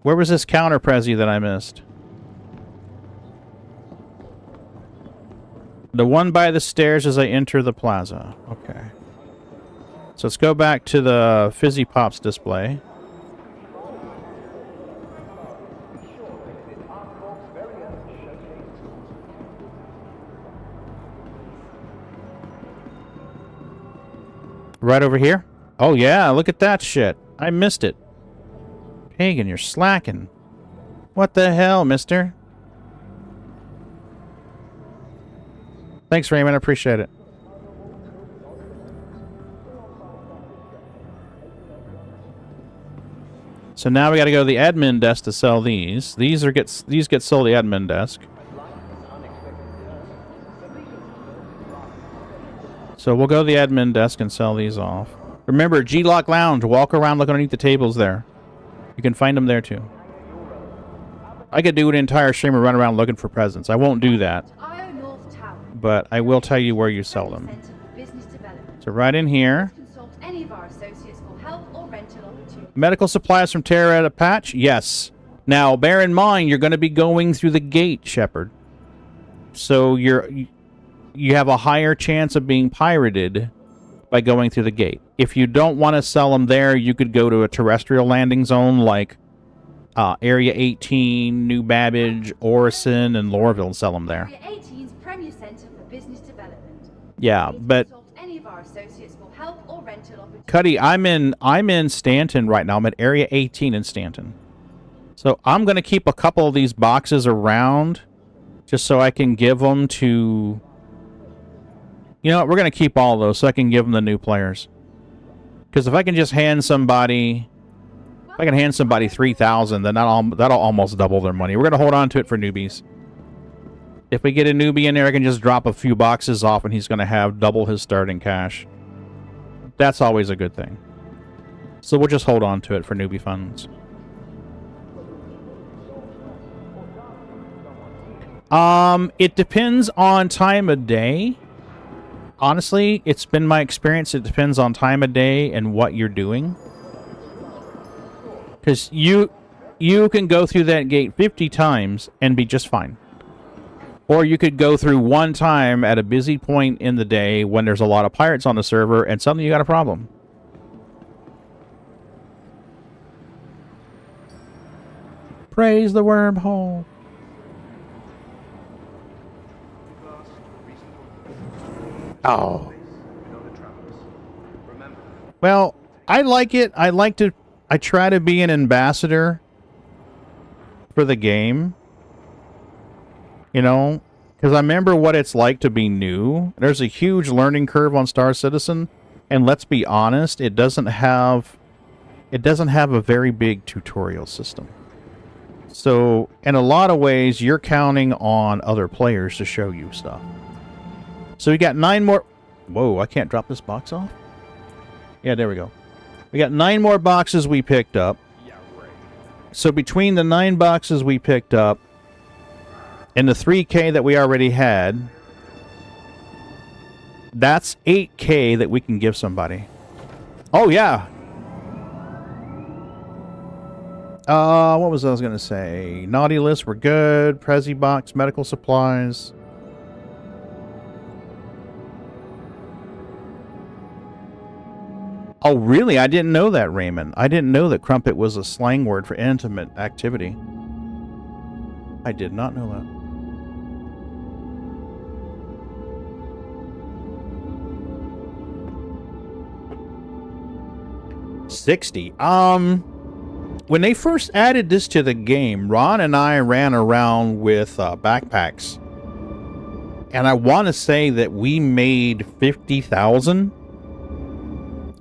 Prezi that I missed? The one by the stairs as I enter the plaza. Okay. So let's go back to the Fizzy Pops display. Right over here? Oh yeah, look at that shit. I missed it. Pagan, you're slacking. What the hell, mister? Thanks, Raymond. I appreciate it. So now we got to go to the admin desk to sell these. These get sold at the admin desk. So we'll go to the admin desk and sell these off. Remember, G-Lock Lounge. Walk around, look underneath the tables there. You can find them there too. I could do an entire stream and run around looking for presents. I won't do that. But I will tell you where you sell them. So right in here. Medical supplies from Terra Patch? Yes. Now, bear in mind, you're going to be going through the gate, Shepard. So you have a higher chance of being pirated by going through the gate. If you don't want to sell them there, you could go to a terrestrial landing zone like Area 18, New Babbage, Orison, and Lorville and sell them there. Area 18's Premier Center for Business Development. Yeah, but Any of our associates for help or rental opportunities. Cuddy, I'm in Stanton right now. I'm at Area 18 in Stanton. So I'm going to keep a couple of these boxes around just so I can give them to... You know what? We're going to keep all of those so I can give them the new players. Because if I can just hand somebody... If I can hand somebody 3,000, then that'll almost double their money. We're going to hold on to it for newbies. If we get a newbie in there, I can just drop a few boxes off and he's going to have double his starting cash. That's always a good thing. So we'll just hold on to it for newbie funds. It depends on time of day. Honestly, it's been my experience. It depends on time of day and what you're doing. Because you can go through that gate 50 times and be just fine. Or you could go through one time at a busy point in the day when there's a lot of pirates on the server and suddenly you got a problem. Praise the wormhole. Oh. Well, I like it. I try to be an ambassador for the game. You know, because I remember what it's like to be new. There's a huge learning curve on Star Citizen, and let's be honest, it doesn't have a very big tutorial system. So, in a lot of ways, you're counting on other players to show you stuff. So we got 9 more... Whoa, I can't drop this box off? Yeah, there we go. We got 9 more boxes we picked up. So between the 9 boxes we picked up and the 3K that we already had, that's 8K that we can give somebody. Oh, yeah. What was I was going to say? Naughty list, we're good. Prezi box, medical supplies. Oh, really? I didn't know that, Raymond. I didn't know that crumpet was a slang word for intimate activity. I did not know that. $60. When they first added this to the game, Ron and I ran around with backpacks. And I want to say that we made 50,000.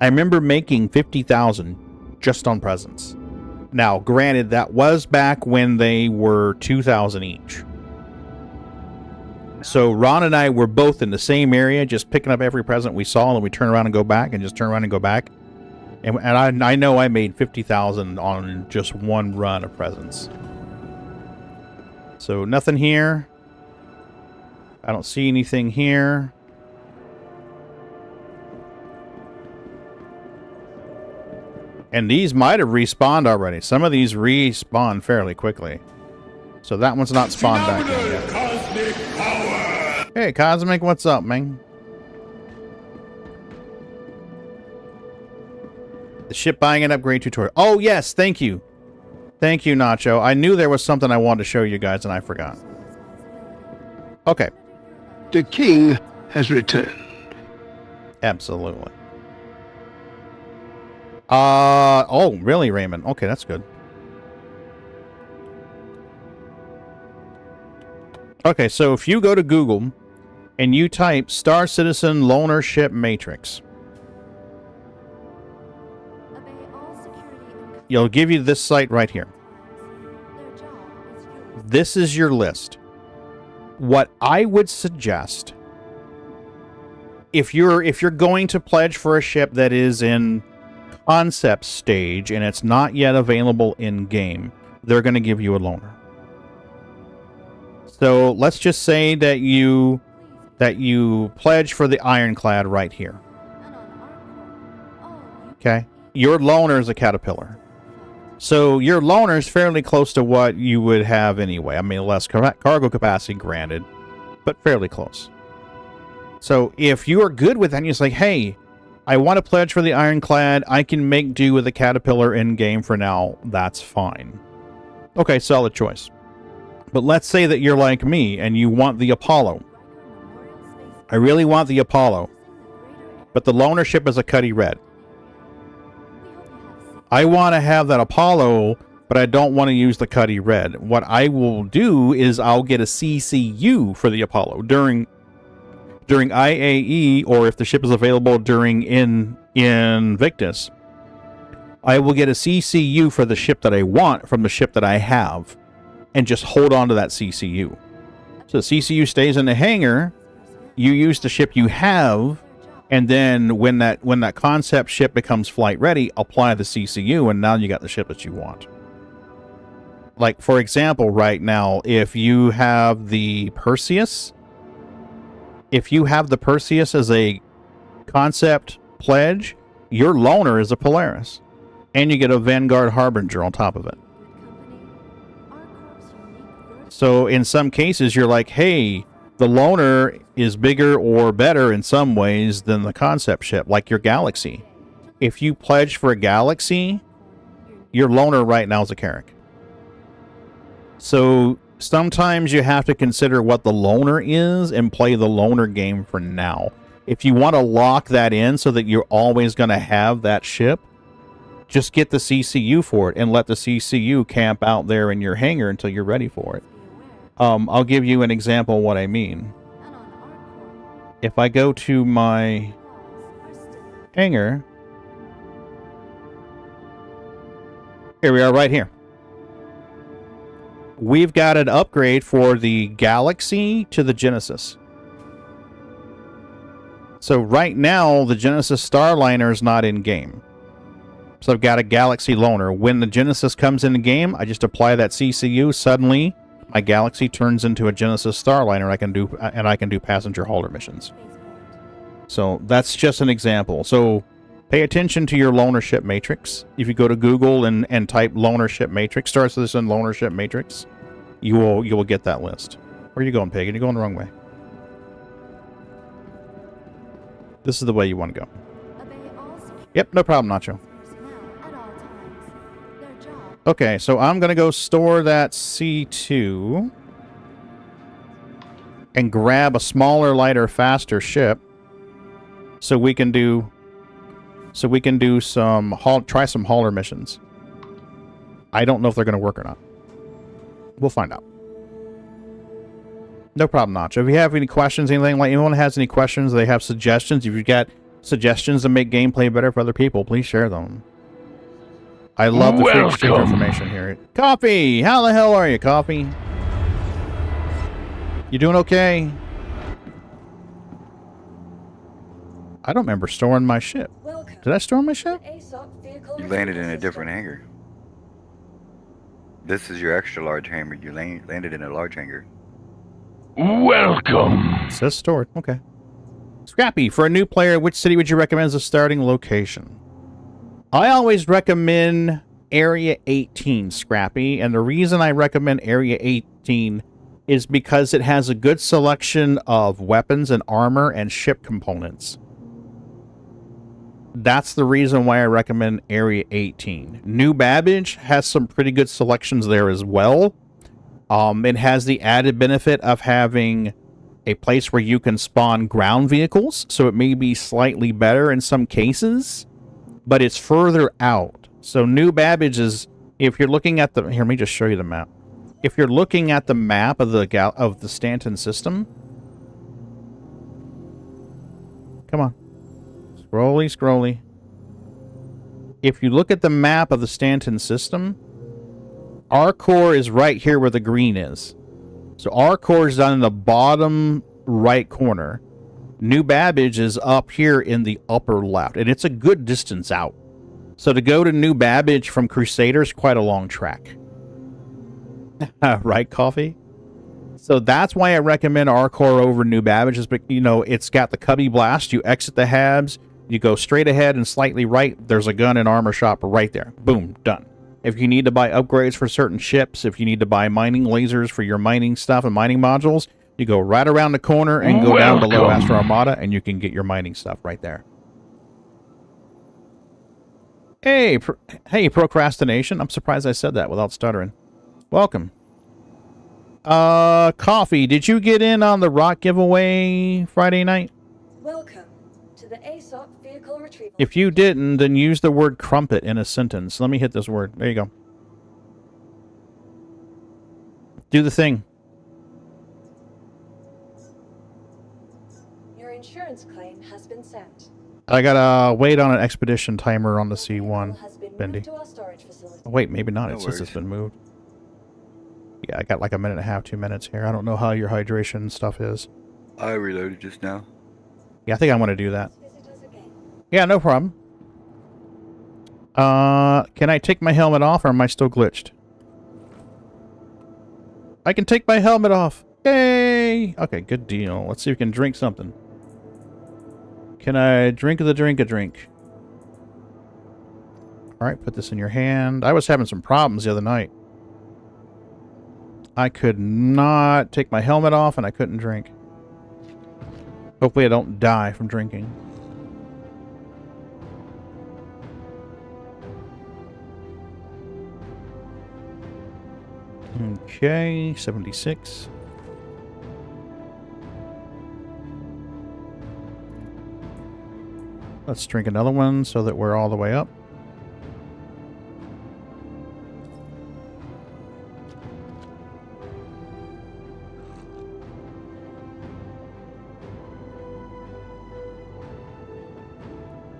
I remember making 50,000 just on presents. Now, granted, that was back when they were 2,000 each. So Ron and I were both in the same area, just picking up every present we saw, and we turn around and go back, and just turn around and go back. And I know I made 50,000 on just one run of presents. So nothing here. I don't see anything here. And these might have respawned already. Some of these respawn fairly quickly. So that one's not spawned back in yet. Cosmic power. Hey, Cosmic, what's up, man? The ship buying and upgrade tutorial. Oh, yes, thank you. Thank you, Nacho. I knew there was something I wanted to show you guys, and I forgot. Okay. The king has returned. Absolutely. Oh, really, Raymond? Okay, that's good. Okay, so if you go to Google and you type Star Citizen Loner Ship Matrix, you'll give you this site right here. This is your list. What I would suggest, if you're going to pledge for a ship that is in concept stage and it's not yet available in game, they're going to give you a loaner. So let's just say that you pledge for the ironclad right here. Okay, your loaner is a caterpillar. So your loaner is fairly close to what you would have anyway. I mean, less cargo capacity, granted, but fairly close. So if you are good with that, and you're just like, hey, I want to pledge for the ironclad. I can make do with a caterpillar in game for now. That's fine. Okay, solid choice. But let's say that you're like me and you want the Apollo. I really want the Apollo, but the loaner ship is a Cuddy Red. I want to have that Apollo, but I don't want to use the Cuddy Red. What I will do is I'll get a CCU for the Apollo during IAE, or if the ship is available during Invictus. I will get a CCU for the ship that I want from the ship that I have, and just hold on to that CCU. So the CCU stays in the hangar. You use the ship you have. And then when that concept ship becomes flight ready, apply the CCU, and now you got the ship that you want. Like, for example, right now, if you have the Perseus, as a concept pledge, your loaner is a Polaris. And you get a Vanguard Harbinger on top of it. So in some cases, you're like, hey, the loaner is bigger or better in some ways than the concept ship, like your Galaxy. If you pledge for a Galaxy, your loaner right now is a Carrack. So sometimes you have to consider what the loaner is and play the loaner game for now. If you want to lock that in so that you're always going to have that ship, just get the CCU for it and let the CCU camp out there in your hangar until you're ready for it. I'll give you an example of what I mean. If I go to my hangar, here we are right here. We've got an upgrade for the Galaxy to the Genesis. So right now, the Genesis Starliner is not in game. So I've got a Galaxy loaner. When the Genesis comes in the game, I just apply that CCU. Suddenly, my Galaxy turns into a Genesis Starliner. I can do passenger hauler missions. So that's just an example. So pay attention to your loaner ship matrix. If you go to Google and type loaner ship matrix, starts with this in loaner ship matrix, you will get that list. Where are you going, Pagan? You're going the wrong way. This is the way you want to go. Yep, no problem, Nacho. Okay, so I'm going to go store that C2 and grab a smaller, lighter, faster ship so we can do some try some hauler missions. I don't know if they're going to work or not. We'll find out. No problem, Nacho. If you have any questions, anyone has any questions, they have suggestions, if you've got suggestions to make gameplay better for other people, please share them. I love the free exchange information here. Coffee! How the hell are you, Coffee? You doing okay? I don't remember storing my ship. Did I store my ship? You landed in a different hangar. This is your extra large hangar. You landed in a large hangar. Welcome. It says stored. Okay. Scrappy, for a new player, which city would you recommend as a starting location? I always recommend Area 18, Scrappy, and the reason I recommend Area 18 is because it has a good selection of weapons and armor and ship components. That's the reason why I recommend Area 18. New Babbage has some pretty good selections there as well. It has the added benefit of having a place where you can spawn ground vehicles, so it may be slightly better in some cases, but it's further out. So New Babbage is, if you're looking at the, here, let me just show you the map. If you're looking at the map of the Stanton system, come on, scrolly. If you look at the map of the Stanton system, our core is right here where the green is. So our core is down in the bottom right corner. New Babbage is up here in the upper left, and it's a good distance out. So to go to New Babbage from Crusader is quite a long track. Right, Coffee? So that's why I recommend our core over New Babbage. Is, you know, it's got the cubby blast. You exit the habs, you go straight ahead and slightly right. There's a gun and armor shop right there. Boom, done. If you need to buy upgrades for certain ships, if you need to buy mining lasers for your mining stuff and mining modules, you go right around the corner and go down below Astro Armada, and you can get your mining stuff right there. Hey, procrastination. I'm surprised I said that without stuttering. Welcome. Coffee, did you get in on the rock giveaway Friday night? Welcome to the ASOC vehicle retrieval. If you didn't, then use the word crumpet in a sentence. Let me hit this word. There you go. Do the thing. Your insurance claim has been sent. I gotta wait on an expedition timer on the C1, Bendy. Oh, wait, maybe not. It says it's been moved. Yeah, I got like a minute and a half, 2 minutes here. I don't know how your hydration stuff is. I reloaded just now. Yeah, I think I'm gonna do that. Yeah, no problem. Can I take my helmet off, or am I still glitched? I can take my helmet off. Yay! Okay, good deal. Let's see if we can drink something. Can I drink a drink? Alright, put this in your hand. I was having some problems the other night. I could not take my helmet off and I couldn't drink. Hopefully I don't die from drinking. Okay, 76. Let's drink another one so that we're all the way up.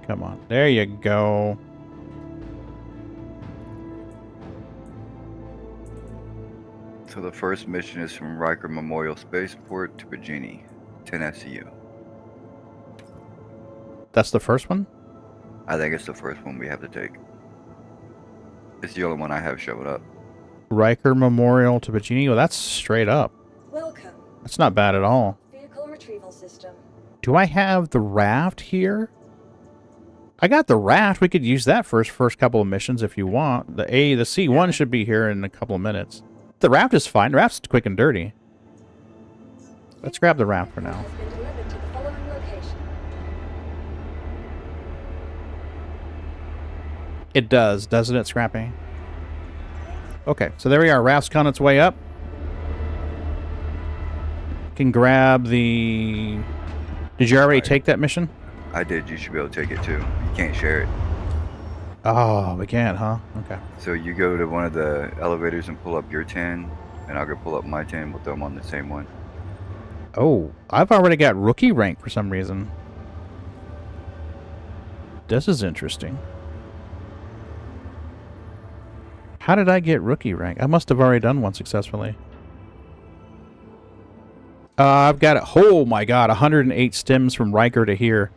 Come on. There you go. So the first mission is from Riker Memorial Spaceport to Virginia, 10 SCU. That's the first one? I think it's the first one we have to take. It's the only one I have showing up. Riker Memorial to Virginia? Well, that's straight up. Welcome. That's not bad at all. Vehicle retrieval system. Do I have the raft here? I got the raft. We could use that first couple of missions if you want. The C1 should be here in a couple of minutes. The raft is fine. The raft's quick and dirty. Let's grab the raft for now. Has been delivered to the following location. It does, doesn't it, Scrappy? Okay, so there we are. Raft's on its way up. Can grab the... Did you already take that mission? I did. You should be able to take it too. You can't share it. Oh, we can't, huh? Okay. So you go to one of the elevators and pull up your 10, and I'll go pull up my 10. We'll throw them on the same one. Oh, I've already got rookie rank for some reason. This is interesting. How did I get rookie rank? I must have already done one successfully. I've got it. Oh my god, 108 stems from Riker to here.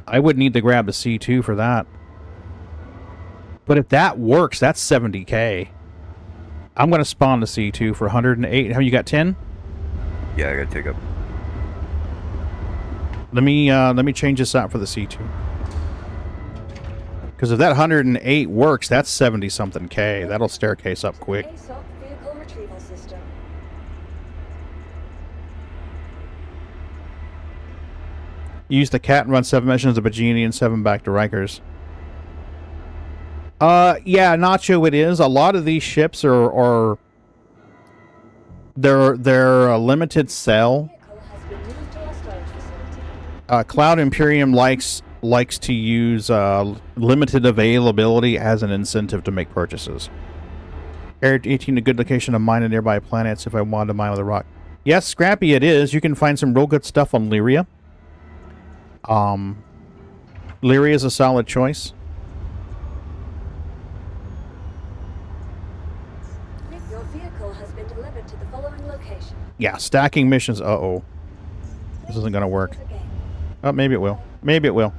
I would need to grab the C2 for that. But if that works, that's 70k. I'm going to spawn the C2 for 108. Have you got 10? Yeah, I got to take up. Let me change this out for the C2. Because if that 108 works, that's 70-something K. That'll staircase up quick. ASOP vehicle retrieval system. Use the cat and run 7 missions to Bajini and 7 back to Rikers. Yeah, Nacho, it is. A lot of these ships are they're a limited sell. Vehicle has been moved to our storage facility. Cloud Imperium likes to use limited availability as an incentive to make purchases. Area 18, a good location to mine in nearby planets if I wanted to mine with a rock. Yes, Scrappy, it is. You can find some real good stuff on Lyria. Lyria is a solid choice. Your vehicle has been delivered to the following location. Yeah, stacking missions. Uh-oh. This isn't going to work. Oh, maybe it will. Maybe it will.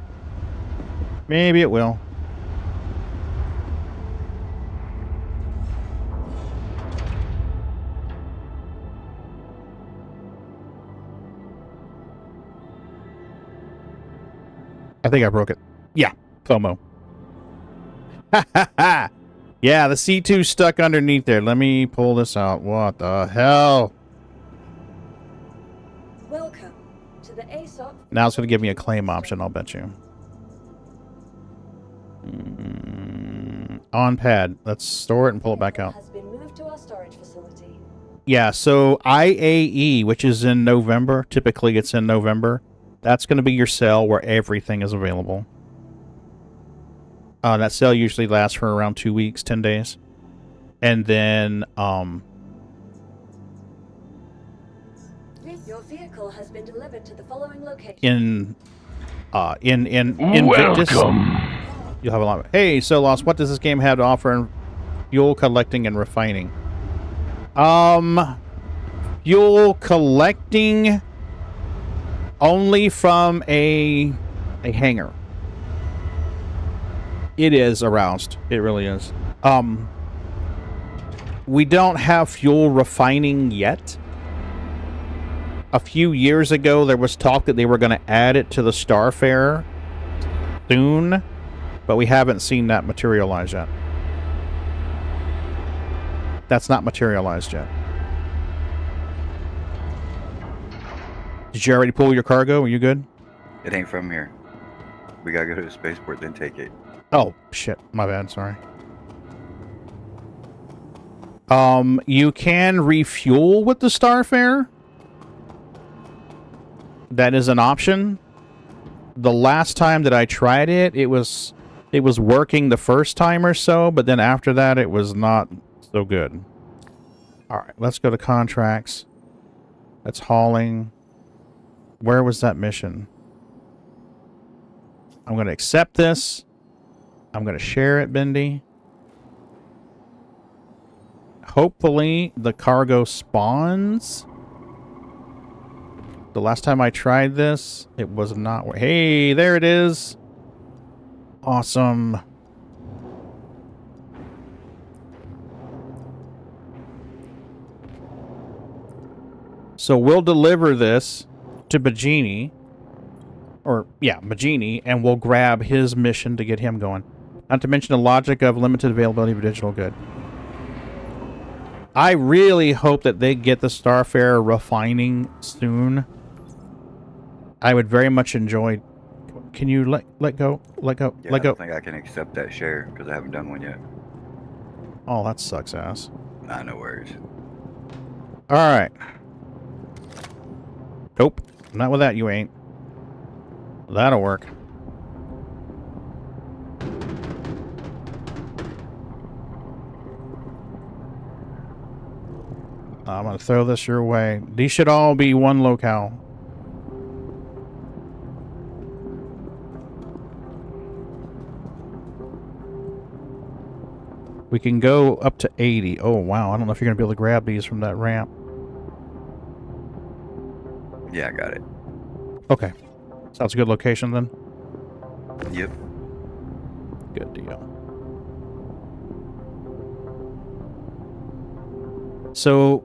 Maybe it will. I think I broke it. Yeah, FOMO. Ha ha ha! Yeah, the C2's stuck underneath there. Let me pull this out. What the hell? Welcome to the ASOP. Now it's going to give me a claim option, I'll bet you. On pad. Let's store it and pull it back out. Has been moved to our storage facility. Yeah, so IAE, which is in November, typically it's in November. That's going to be your sale where everything is available. That sale usually lasts for around 2 weeks, 10 days. And then, Your vehicle has been delivered to the following location. in Invictus, you'll have a lot. Hey, Solos, what does this game have to offer in fuel collecting and refining? Fuel collecting only from a hangar. It is aroused. It really is. We don't have fuel refining yet. A few years ago, there was talk that they were going to add it to the Starfarer soon, but we haven't seen that materialize yet. That's not materialized yet. Did you already pull your cargo? Are you good? It ain't from here. We gotta go to the spaceport, then take it. Oh, shit. My bad. Sorry. You can refuel with the Starfarer. That is an option. The last time that I tried it, it was working the first time or so, but then after that, it was not so good. All right, let's go to contracts. That's hauling. Where was that mission? I'm going to accept this. I'm going to share it, Bendy. Hopefully, the cargo spawns. The last time I tried this, it was not... Hey, there it is. Awesome. So we'll deliver this to Bagini. Or, yeah, Bagini, and we'll grab his mission to get him going. Not to mention the logic of limited availability of digital good. I really hope that they get the Starfarer refining soon. I would very much enjoy... Can you let go? Let go? Yeah, let go? I don't think I can accept that share, because I haven't done one yet. Oh, that sucks ass. Nah, no worries. Alright. Nope. Not with that, you ain't. That'll work. I'm gonna throw this your way. These should all be one locale. We can go up to 80. Oh, wow. I don't know if you're gonna be able to grab these from that ramp. Yeah, I got it. Okay. Sounds a good location then? Yep. Good deal. So,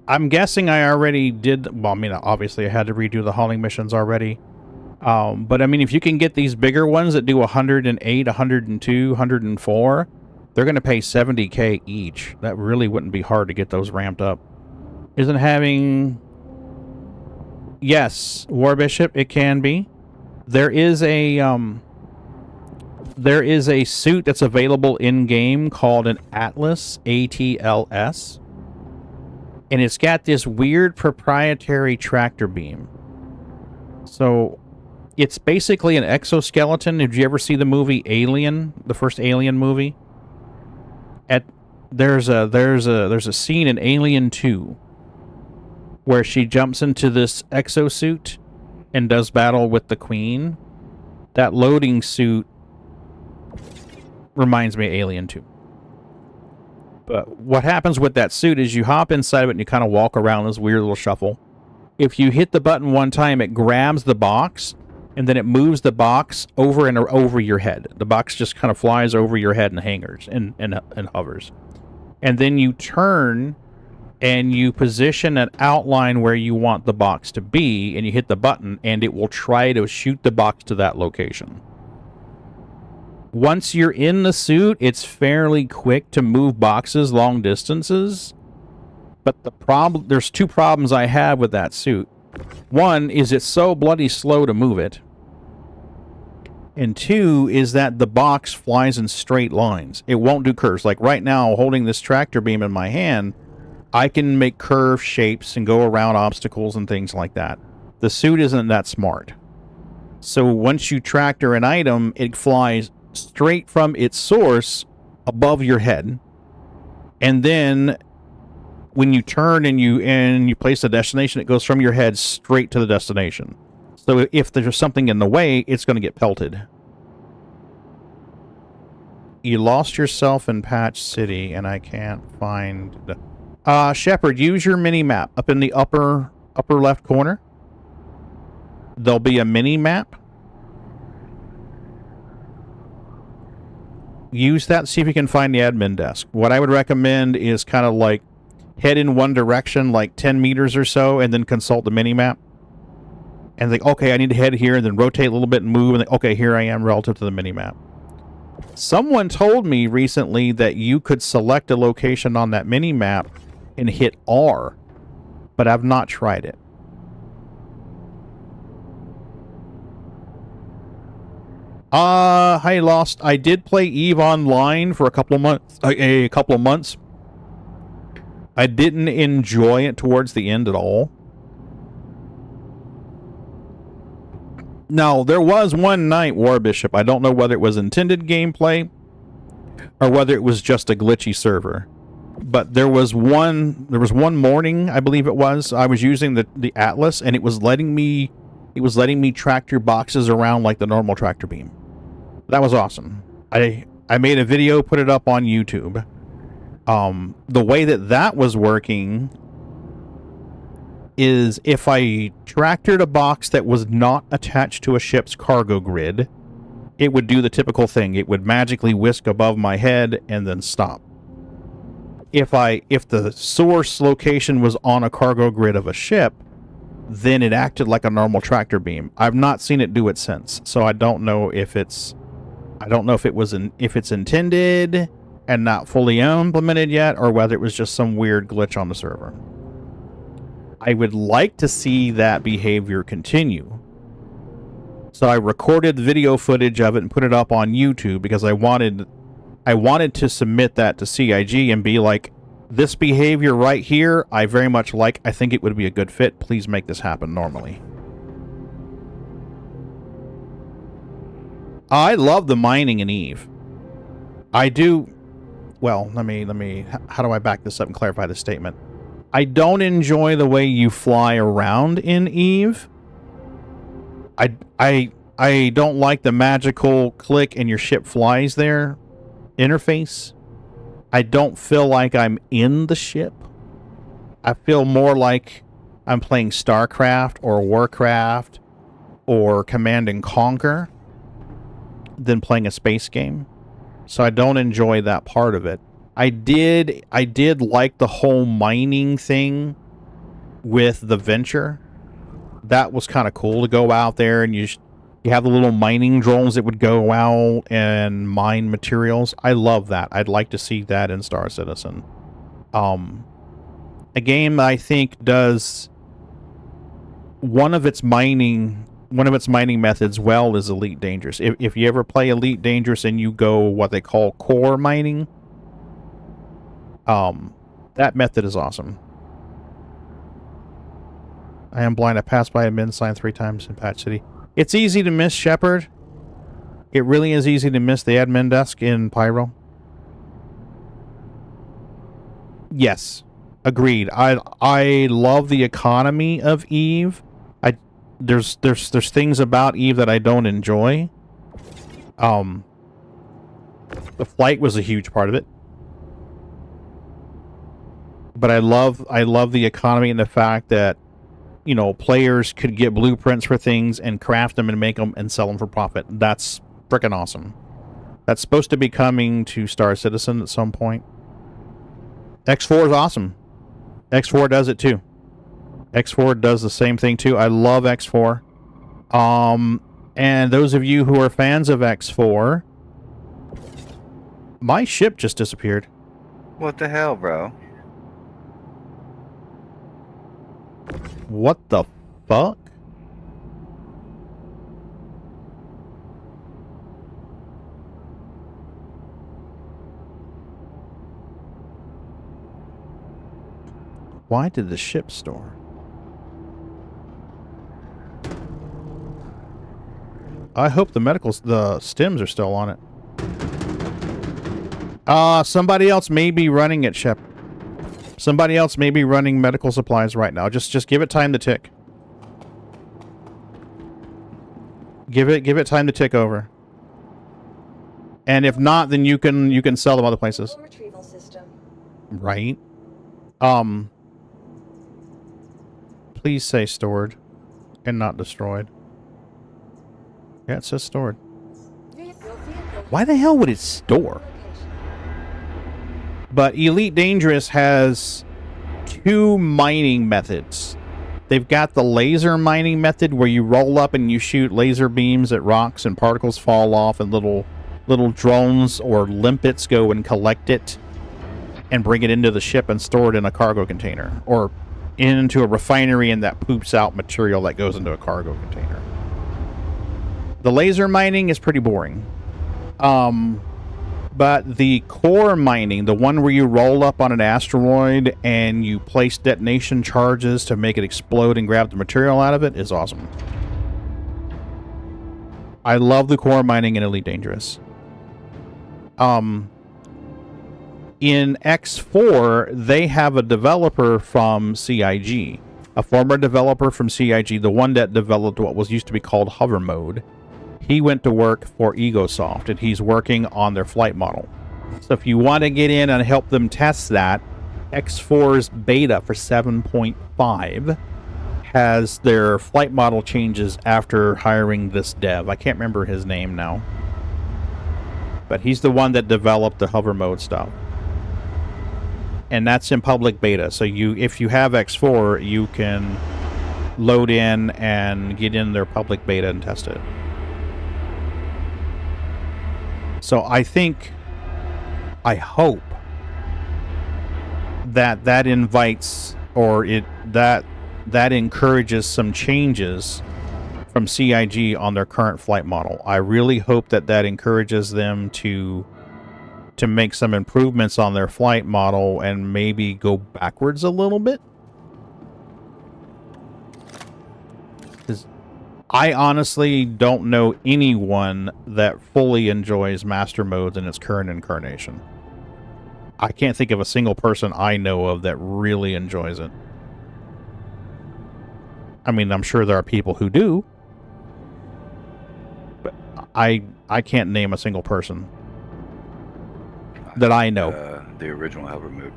I'm guessing I already did... Well, I mean, obviously I had to redo the hauling missions already. But, I mean, if you can get these bigger ones that do 108, 102, 104, they're going to pay 70K each. That really wouldn't be hard to get those ramped up. Isn't having... Yes, War Bishop, it can be. There is a suit that's available in-game called an Atlas, ATLS. And it's got this weird proprietary tractor beam. So, it's basically an exoskeleton. Did you ever see the movie Alien? The first Alien movie? There's a scene in Alien 2 where she jumps into this exosuit and does battle with the Queen. That loading suit reminds me of Alien 2. But what happens with that suit is you hop inside of it and you kind of walk around this weird little shuffle. If you hit the button one time, it grabs the box, and then it moves the box over and over your head. The box just kind of flies over your head and hangers and hovers. And then you turn and you position an outline where you want the box to be, and you hit the button, and it will try to shoot the box to that location. Once you're in the suit, it's fairly quick to move boxes long distances. But there's two problems I have with that suit. One is it's so bloody slow to move it. And two is that the box flies in straight lines. It won't do curves. Like right now, holding this tractor beam in my hand, I can make curved shapes and go around obstacles and things like that. The suit isn't that smart. So once you tractor an item, it flies straight from its source above your head. And then when you turn and you place a destination, it goes from your head straight to the destination. So if there's something in the way, it's going to get pelted. You lost yourself in Patch City, and I can't find the... Shepard, use your mini-map up in the upper left corner. There'll be a mini-map. use that. See if you can find the admin desk. What I would recommend is kind of like head in one direction, like 10 meters or so, and then consult the mini-map. And think, okay, I need to head here, and then rotate a little bit and move, and then, okay, here I am relative to the mini-map. Someone told me recently that you could select a location on that mini-map and hit R, but I've not tried it. Hi, Lost. I did play Eve online for a couple of months. I didn't enjoy it towards the end at all. Now, there was one night, War Bishop. I don't know whether it was intended gameplay or whether it was just a glitchy server. But there was one morning, I believe it was, I was using the Atlas, and it was letting me tractor boxes around like the normal tractor beam. That was awesome. I made a video, put it up on YouTube. The way that was working is if I tractored a box that was not attached to a ship's cargo grid, it would do the typical thing. It would magically whisk above my head and then stop. If the source location was on a cargo grid of a ship, then it acted like a normal tractor beam. I've not seen it do it since, so I don't know if it's intended and not fully implemented yet, or whether it was just some weird glitch on the server. I would like to see that behavior continue. So I recorded video footage of it and put it up on YouTube because I wanted to submit that to CIG and be like, this behavior right here, I very much like. I think it would be a good fit. Please make this happen normally. I love the mining in Eve. I do. Well, let me. How do I back this up and clarify the statement? I don't enjoy the way you fly around in Eve. I don't like the magical click and your ship flies there interface. I don't feel like I'm in the ship. I feel more like I'm playing StarCraft or Warcraft or Command and Conquer than playing a space game. So I don't enjoy that part of it. I did like the whole mining thing with the Venture. That was kind of cool to go out there and you have the little mining drones that would go out and mine materials. I love that. I'd like to see that in Star Citizen. A game I think does one of its mining methods well is Elite Dangerous. If you ever play Elite Dangerous and you go what they call core mining, that method is awesome. I am blind. I passed by a min sign 3 times in Patch City. It's easy to miss, Shepard. It really is easy to miss the admin desk in Pyro. Yes, agreed. I love the economy of Eve. There's things about Eve that I don't enjoy. The flight was a huge part of it. But I love the economy and the fact that, you know, players could get blueprints for things and craft them and make them and sell them for profit. That's freaking awesome. That's supposed to be coming to Star Citizen at some point. X4 is awesome. X4 does it too. X4 does the same thing too. I love X4. And those of you who are fans of X4, my ship just disappeared. What the hell, bro? What the fuck? Why did the ship store? I hope the stems are still on it. Somebody else may be running it, Shep. Somebody else may be running medical supplies right now. Just give it time to tick. Give it time to tick over. And if not, then you can sell them other places. Retrieval system. Right. Please say stored and not destroyed. Yeah, it says stored. Why the hell would it store? But Elite Dangerous has 2 mining methods. They've got the laser mining method where you roll up and you shoot laser beams at rocks and particles fall off and little drones or limpets go and collect it and bring it into the ship and store it in a cargo container, or into a refinery, and that poops out material that goes into a cargo container. The laser mining is pretty boring. But the core mining, the one where you roll up on an asteroid and you place detonation charges to make it explode and grab the material out of it, is awesome. I love the core mining in Elite Dangerous. In X4, they have a developer from CIG. A former developer from CIG, the one that developed what was used to be called hover mode. He went to work for Egosoft, and he's working on their flight model. So if you want to get in and help them test that, X4's beta for 7.5 has their flight model changes after hiring this dev. I can't remember his name now. But he's the one that developed the hover mode stuff. And that's in public beta. So if you have X4, you can load in and get in their public beta and test it. So I hope that invites, or that encourages some changes from CIG on their current flight model. I really hope that encourages them to make some improvements on their flight model and maybe go backwards a little bit. Because I honestly don't know anyone that fully enjoys master modes in its current incarnation. I can't think of a single person I know of that really enjoys it. I mean, I'm sure there are people who do, but I can't name a single person that I know. The original hover mode.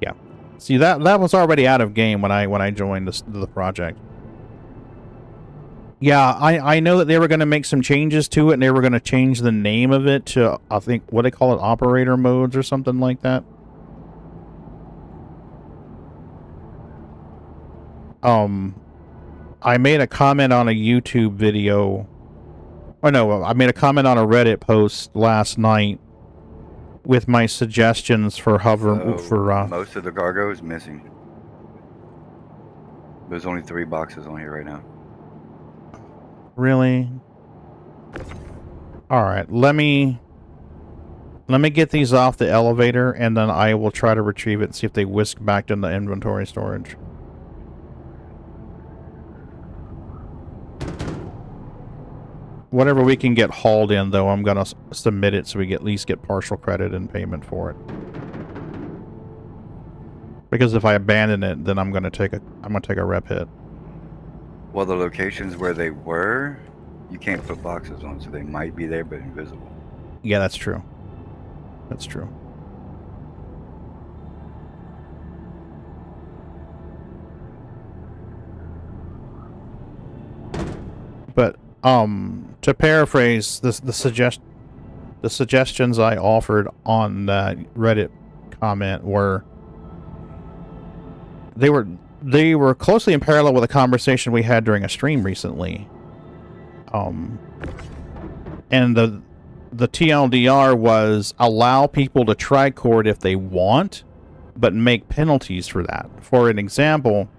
Yeah. See, that was already out of game when I joined the project. Yeah, I know that they were going to make some changes to it, and they were going to change the name of it to, I think, what they call it, operator modes or something like that. I made a comment on a YouTube video. Oh no, I made a comment on a Reddit post last night with my suggestions for hover most of the cargo is missing. There's only 3 boxes on here right now. Really? All right, let me get these off the elevator, and then I will try to retrieve it and see if they whisk back in the inventory storage. Whatever we can get hauled in, though, I'm gonna submit it so we at least get partial credit and payment for it. Because if I abandon it, then I'm gonna take a rep hit. Well, the locations where they were, you can't put boxes on, so they might be there but invisible. Yeah, that's true. That's true. But to paraphrase the suggestions I offered on that Reddit comment were they were closely in parallel with a conversation we had during a stream recently. And the TLDR was allow people to tricord if they want, but make penalties for that. For an example,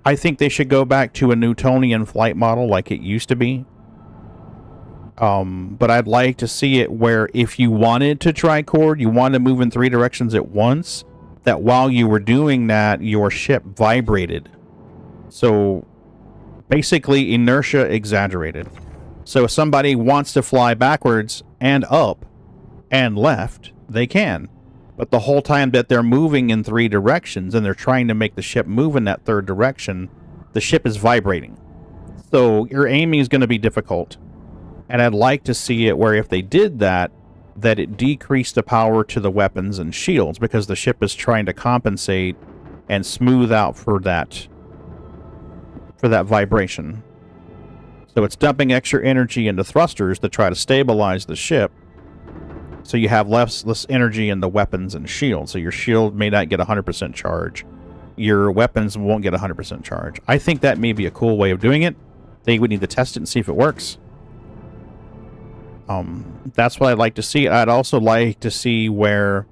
I think they should go back to a Newtonian flight model like it used to be. But I'd like to see it where if you wanted to tricord, you wanted to move in 3 directions at once, that while you were doing that, your ship vibrated. So basically inertia exaggerated. So if somebody wants to fly backwards and up and left, they can. But the whole time that they're moving in 3 directions and they're trying to make the ship move in that 3rd direction, the ship is vibrating. So your aiming is going to be difficult. And I'd like to see it where if they did that, that it decreased the power to the weapons and shields because the ship is trying to compensate and smooth out for that vibration. So it's dumping extra energy into thrusters to try to stabilize the ship. So you have less energy in the weapons and shields. So your shield may not get 100% charge. Your weapons won't get 100% charge. I think that may be a cool way of doing it. They would need to test it and see if it works. That's what I'd like to see. I'd also like to see where,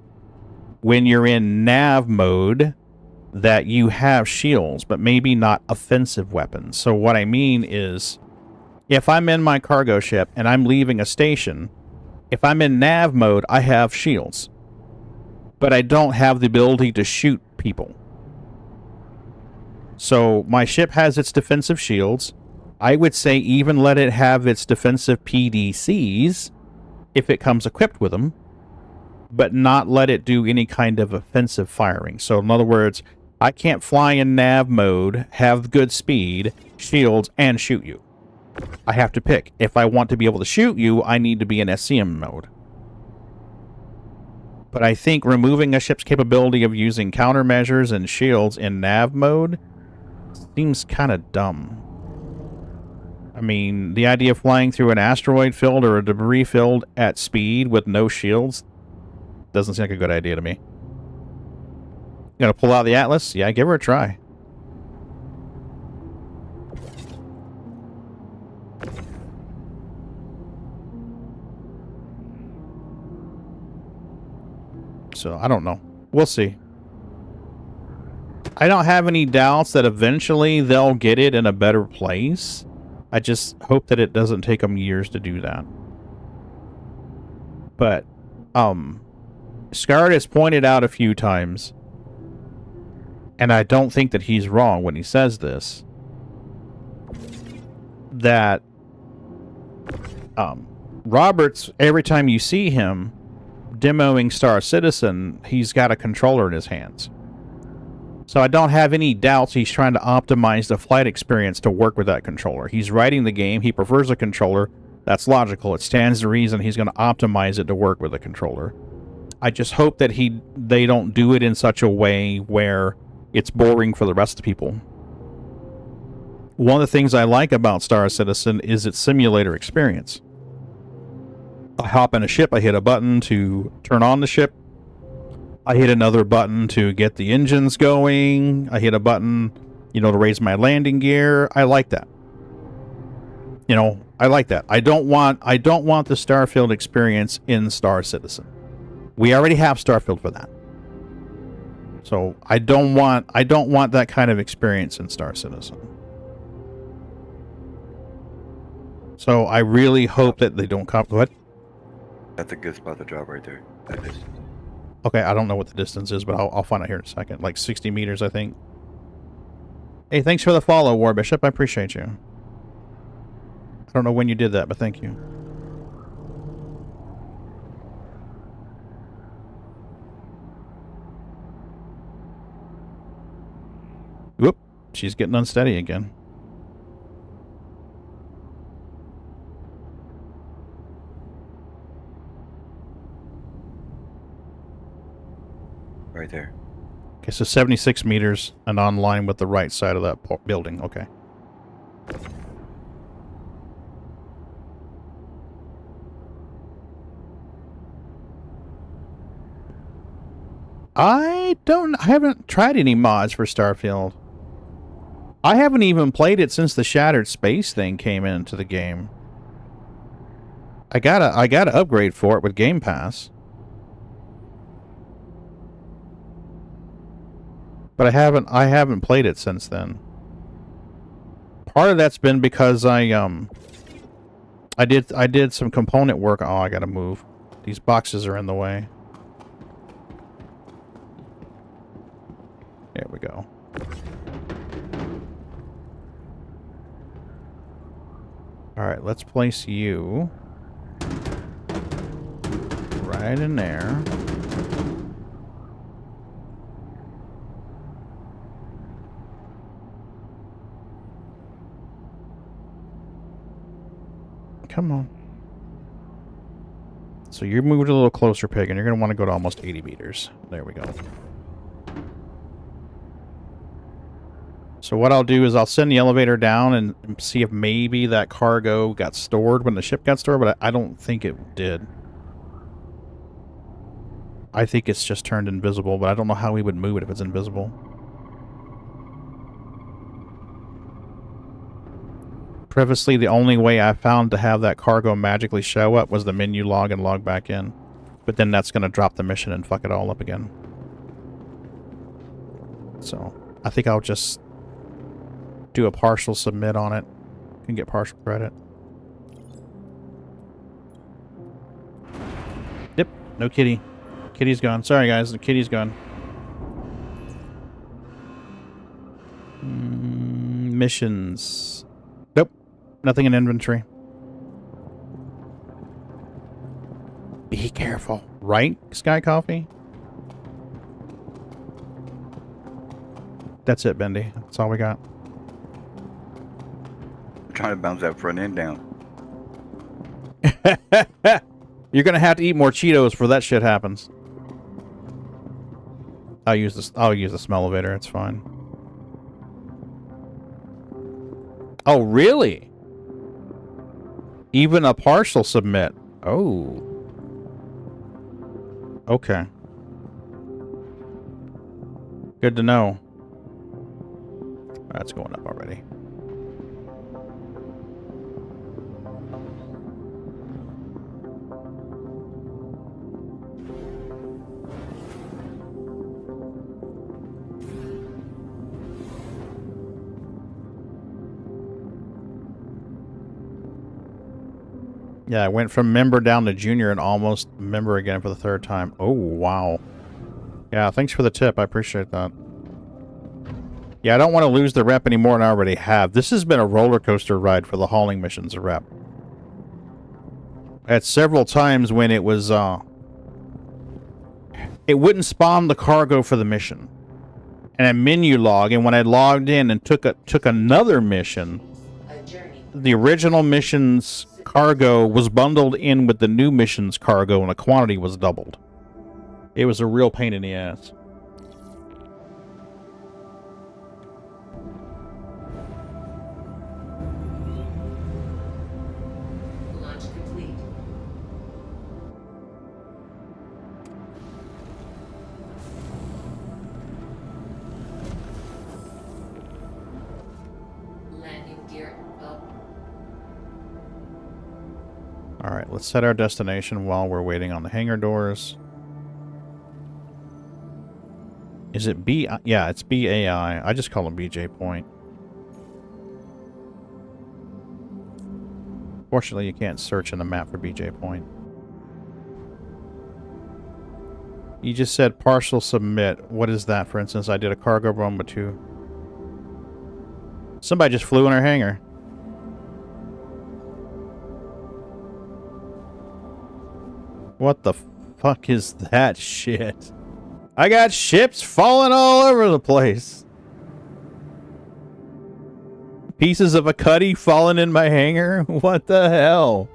when you're in nav mode, that you have shields, but maybe not offensive weapons. So what I mean is, if I'm in my cargo ship and I'm leaving a station, if I'm in nav mode, I have shields, but I don't have the ability to shoot people. So my ship has its defensive shields. I would say even let it have its defensive PDCs if it comes equipped with them, but not let it do any kind of offensive firing. So in other words, I can't fly in nav mode, have good speed, shields, and shoot you. I have to pick. If I want to be able to shoot you, I need to be in SCM mode. But I think removing a ship's capability of using countermeasures and shields in nav mode seems kind of dumb. I mean, the idea of flying through an asteroid field or a debris field at speed with no shields doesn't seem like a good idea to me. You gonna pull out the Atlas? Yeah, give her a try. So, I don't know. We'll see. I don't have any doubts that eventually they'll get it in a better place. I just hope that it doesn't take them years to do that. But, Scard has pointed out a few times, and I don't think that he's wrong when he says this, that Roberts, every time you see him demoing Star Citizen, he's got a controller in his hands. So I don't have any doubts he's trying to optimize the flight experience to work with that controller. He's writing the game, he prefers a controller. That's logical. It stands to reason he's going to optimize it to work with a controller. I just hope that they don't do it in such a way where it's boring for the rest of the people. One of the things I like about Star Citizen is its simulator experience. I hop in a ship, I hit a button to turn on the ship. I hit another button to get the engines going. I hit a button, to raise my landing gear. I like that. I like that. I don't want the Starfield experience in Star Citizen. We already have Starfield for that. So I don't want that kind of experience in Star Citizen. So I really hope that they don't come. Go ahead. That's a good spot to drop right there. That is. Okay, I don't know what the distance is, but I'll find out here in a second. Like 60 meters, I think. Hey, thanks for the follow, War Bishop. I appreciate you. I don't know when you did that, but thank you. Whoop, she's getting unsteady again. Right there. Okay, so 76 meters and on line with the right side of that building. Okay. I haven't tried any mods for Starfield. I haven't even played it since the Shattered Space thing came into the game. I gotta upgrade for it with Game Pass. But I haven't played it since then. Part of that's been because I did some component work. Oh, I gotta move. These boxes are in the way. There we go. Alright, let's place you right in there. Come on. So you're moved a little closer, Pig, and you're going to want to go to almost 80 meters. There we go. So what I'll do is I'll send the elevator down and see if maybe that cargo got stored when the ship got stored, but I don't think it did. I think it's just turned invisible, but I don't know how we would move it if it's invisible. Previously, the only way I found to have that cargo magically show up was the menu log and log back in. But then that's going to drop the mission and fuck it all up again. So, I think I'll just do a partial submit on it and get partial credit. Yep, no kitty. Kitty's gone. Sorry, guys, the kitty's gone. Missions. Nope. Nothing in inventory. Be careful. Right, Sky Coffee? That's it, Bendy. That's all we got. I'm trying to bounce that front end down. You're gonna have to eat more Cheetos before that shit happens. I'll use the smellovator, it's fine. Oh, really? Even a partial submit. Oh. Okay. Good to know. That's going up already. Yeah, I went from member down to junior and almost member again for the third time. Oh, wow. Yeah, thanks for the tip. I appreciate that. Yeah, I don't want to lose the rep anymore, and I already have. This has been a roller coaster ride for the hauling missions rep. At several times when it was, it wouldn't spawn the cargo for the mission. And a menu log, and when I logged in and took another mission, the original mission's cargo was bundled in with the new mission's cargo, and the quantity was doubled. It was a real pain in the ass. Launch complete. Landing gear up. Alright, let's set our destination while we're waiting on the hangar doors. Is it B? Yeah, it's BAI. I just call them BJ Point. Fortunately, you can't search in the map for BJ Point. You just said partial submit. What is that, for instance? I did a cargo run with 2. Somebody just flew in our hangar. What the fuck is that shit? I got ships falling all over the place. Pieces of a cutty falling in my hangar? What the hell?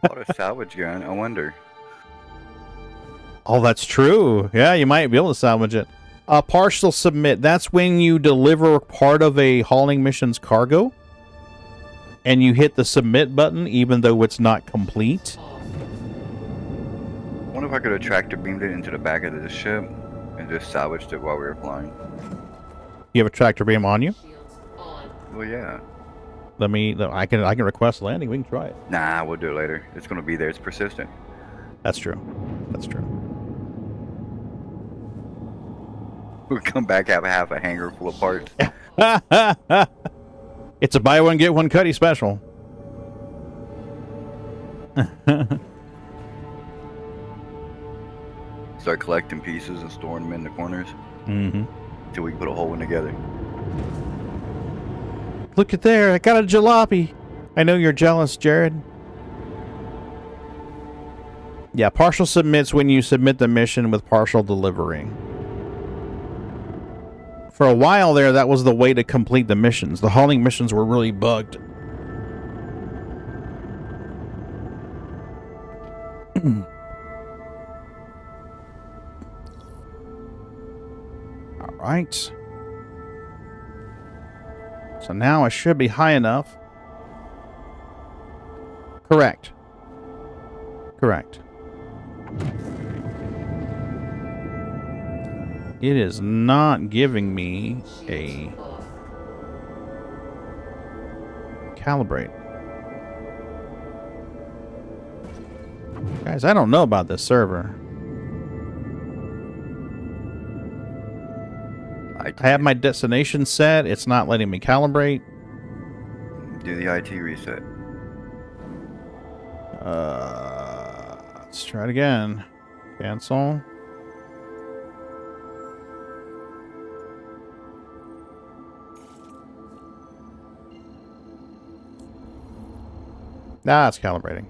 Bought a salvage gun, I wonder. Oh, that's true. Yeah, you might be able to salvage it. Partial submit. That's when you deliver part of a hauling mission's cargo. And you hit the submit button even though it's not complete. I wonder if I could have tractor beamed it into the back of the ship and just salvaged it while we were flying. You have a tractor beam on you? Well, yeah. I can request landing. We can try it. Nah, we'll do it later. It's gonna be there. It's persistent. That's true. That's true. We'll come back, have half a hangar full of parts. It's a buy one get one cutty special. Start collecting pieces and storing them in the corners. Mm-hmm. Till we put a whole one together. Look at there, I got a jalopy. I know you're jealous, Jared. Yeah, partial submits when you submit the mission with partial delivery. For a while there, that was the way to complete the missions. The hauling missions were really bugged. Right. So now I should be high enough. Correct. Correct. It is not giving me a calibrate. Guys, I don't know about this server. I have my destination set. It's not letting me calibrate. Do the IT reset. Let's try it again. Cancel. Nah, it's calibrating.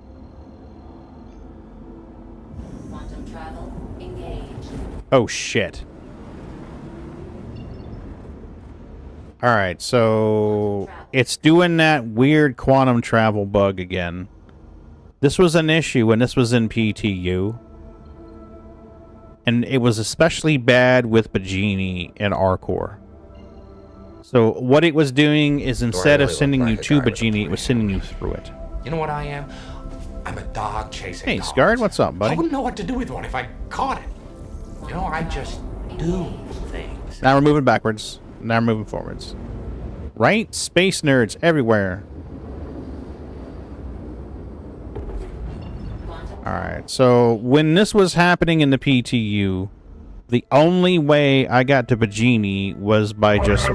Quantum travel engaged. Oh, shit. Alright, so it's doing that weird quantum travel bug again. This was an issue when this was in PTU. And it was especially bad with Bagini and Arcor. So what it was doing is instead of sending you to Bagini, it was sending you through it. You know what I am? I'm a dog chasing Hey, dogs. Scarred, what's up, buddy? I wouldn't know what to do with one if I caught it. You know, I just do things. Now we're moving backwards. Now we're moving forwards. Right? Space nerds everywhere. Alright, so when this was happening in the PTU, the only way I got to Bagini was by just...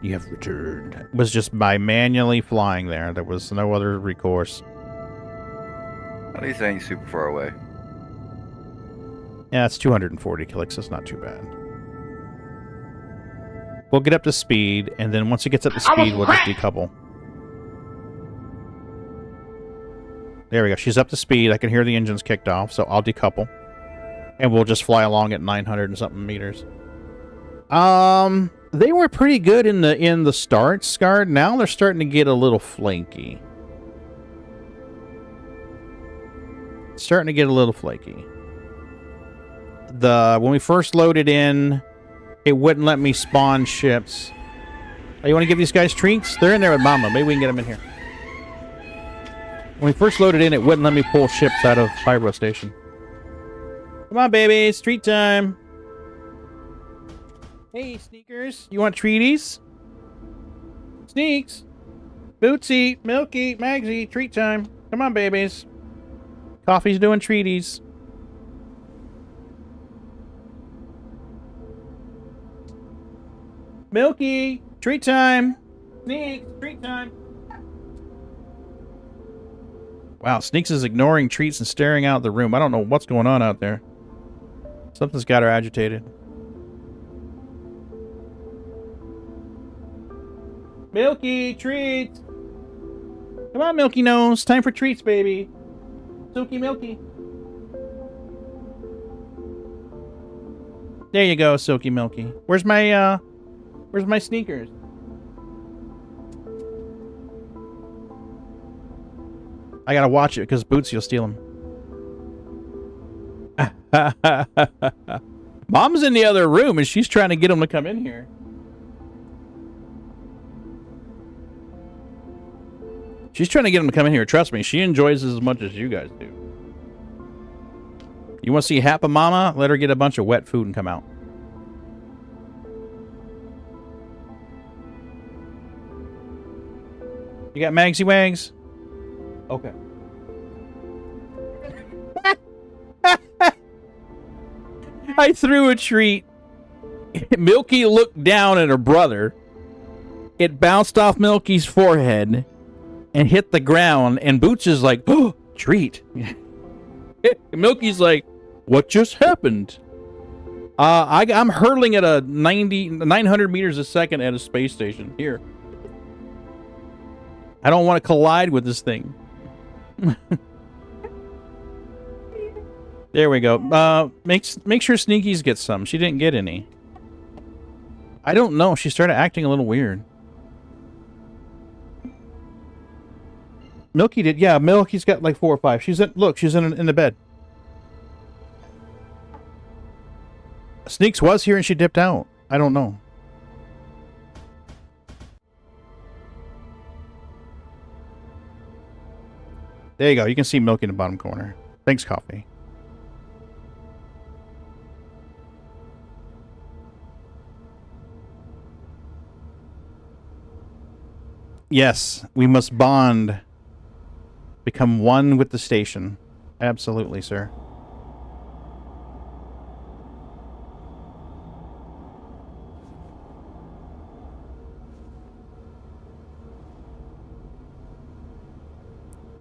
You have returned. Was just by manually flying there. There was no other recourse. At least it ain't super far away. Yeah, it's 240 clicks. That's not too bad. We'll get up to speed, and then once it gets up to speed, we'll just decouple. There we go. She's up to speed. I can hear the engines kicked off, so I'll decouple. And we'll just fly along at 900 and something meters. They were pretty good in the start, Scarred. Now they're starting to get a little flaky. Starting to get a little flaky. When we first loaded in, it wouldn't let me spawn ships. Oh, you want to give these guys treats? They're in there with Mama. Maybe we can get them in here. When we first loaded in, it wouldn't let me pull ships out of Pyro Station. Come on, babies. Treat time. Hey, Sneakers. You want treaties? Sneaks. Bootsy, Milky, Magsy, treat time. Come on, babies. Coffee's doing treaties. Milky, treat time. Sneaks, treat time. Wow, Sneaks is ignoring treats and staring out the room. I don't know what's going on out there. Something's got her agitated. Milky, treats. Come on, Milky Nose. Time for treats, baby. Silky Milky. There you go, Silky Milky. Where's my sneakers? I gotta watch it because Bootsy will steal them. Mom's in the other room and she's trying to get him to come in here. She's trying to get him to come in here. Trust me, she enjoys this as much as you guys do. You want to see Happa Mama? Let her get a bunch of wet food and come out. You got Magsy Wags? Okay. I threw a treat. Milky looked down at her brother. It bounced off Milky's forehead and hit the ground, and Boots is like, oh, treat. Milky's like, what just happened? I'm hurtling at a 900 meters a second at a space station. Here. I don't want to collide with this thing. There we go. Make sure Sneakies gets some. She didn't get any. I don't know. She started acting a little weird. Milky did. Yeah, Milky's got like 4 or 5. She's in. Look, she's in the bed. Sneaks was here and she dipped out. I don't know. There you go. You can see milk in the bottom corner. Thanks, coffee. Yes, we must bond. Become one with the station. Absolutely, sir.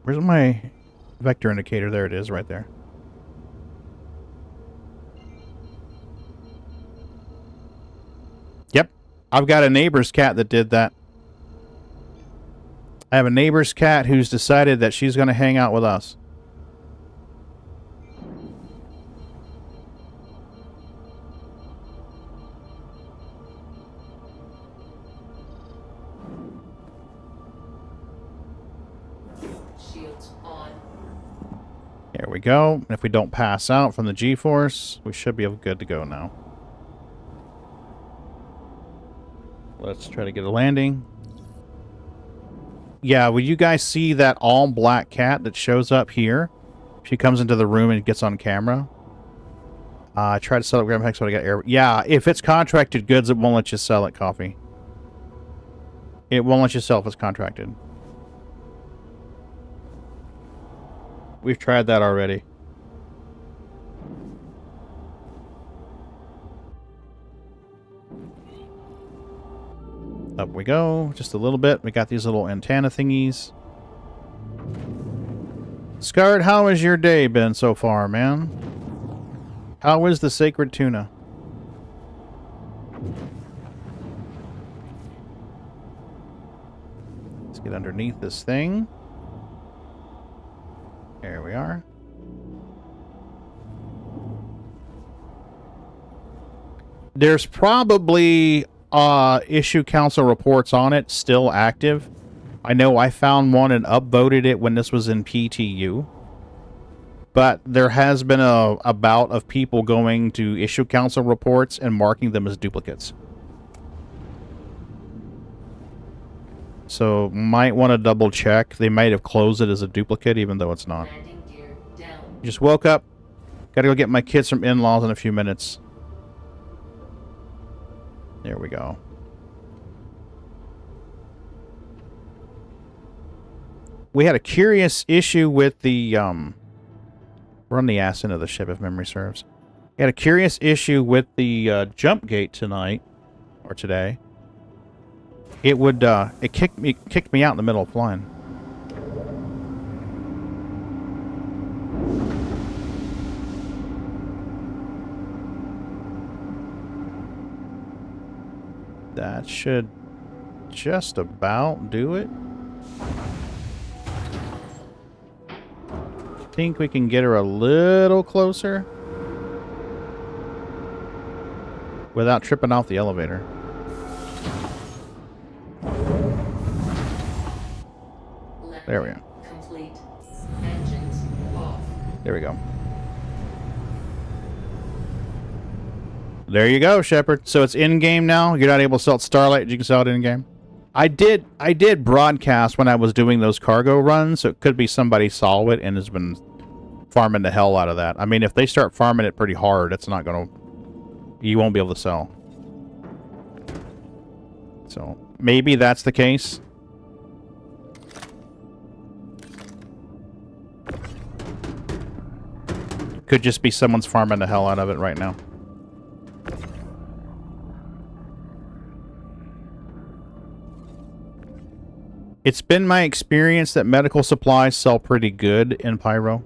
Where's my vector indicator? There it is, right there. Yep. I've got a neighbor's cat that did that. I have a neighbor's cat who's decided that she's going to hang out with us. Shields on. There we go. And if we don't pass out from the G-force, we should be good to go now. Let's try to get a landing. Yeah, will you guys see that all black cat that shows up here? She comes into the room and gets on camera. I tried to sell it Graham Hex, but I got air. Yeah, if it's contracted goods, it won't let you sell it, coffee. It won't let you sell if it's contracted. We've tried that already. Up we go, just a little bit. We got these little antenna thingies. Scarred, how has your day been so far, man? How is the sacred tuna? Let's get underneath this thing. There we are. There's probably issue council reports on it still active. I know I found one and upvoted it when this was in PTU. But there has been a bout of people going to issue council reports and marking them as duplicates. So might want to double check. They might have closed it as a duplicate even though it's not. Just woke up. Gotta go get my kids from in-laws in a few minutes. There we go. We had a curious issue with the, we're on the ass end of the ship if memory serves. We had a curious issue with the jump gate tonight, or today. It would, it kicked me out in the middle of flying. That should just about do it. Think we can get her a little closer without tripping off the elevator. There we go. Complete. Engines off. There we go. There you go, Shepard. So it's in-game now? You're not able to sell it Starlight, you can sell it in-game? I did broadcast when I was doing those cargo runs, so it could be somebody saw it and has been farming the hell out of that. I mean, if they start farming it pretty hard, it's not gonna... You won't be able to sell. So, maybe that's the case. Could just be someone's farming the hell out of it right now. It's been my experience that medical supplies sell pretty good in Pyro.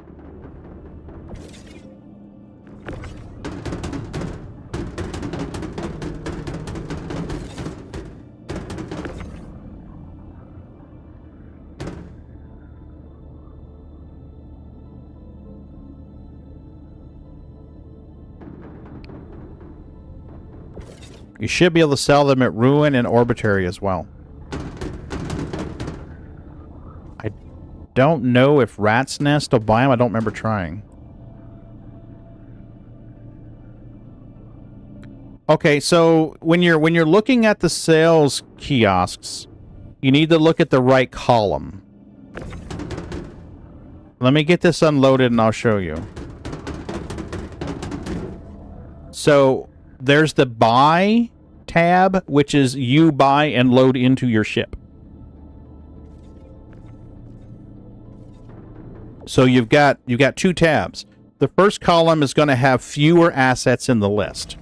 You should be able to sell them at Ruin and Orbitary as well. I don't know if Rat's Nest will buy them. I don't remember trying. Okay, so when you're looking at the sales kiosks, you need to look at the right column. Let me get this unloaded and I'll show you. So there's the buy tab, which is you buy and load into your ship. So you've got two tabs. The first column is going to have fewer assets in the list.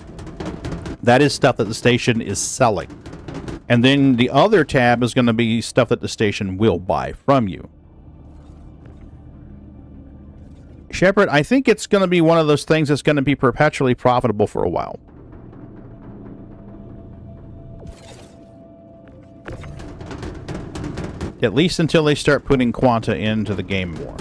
That is stuff that the station is selling. And then the other tab is going to be stuff that the station will buy from you. Shepard, I think it's going to be one of those things that's going to be perpetually profitable for a while. At least until they start putting Quanta into the game more.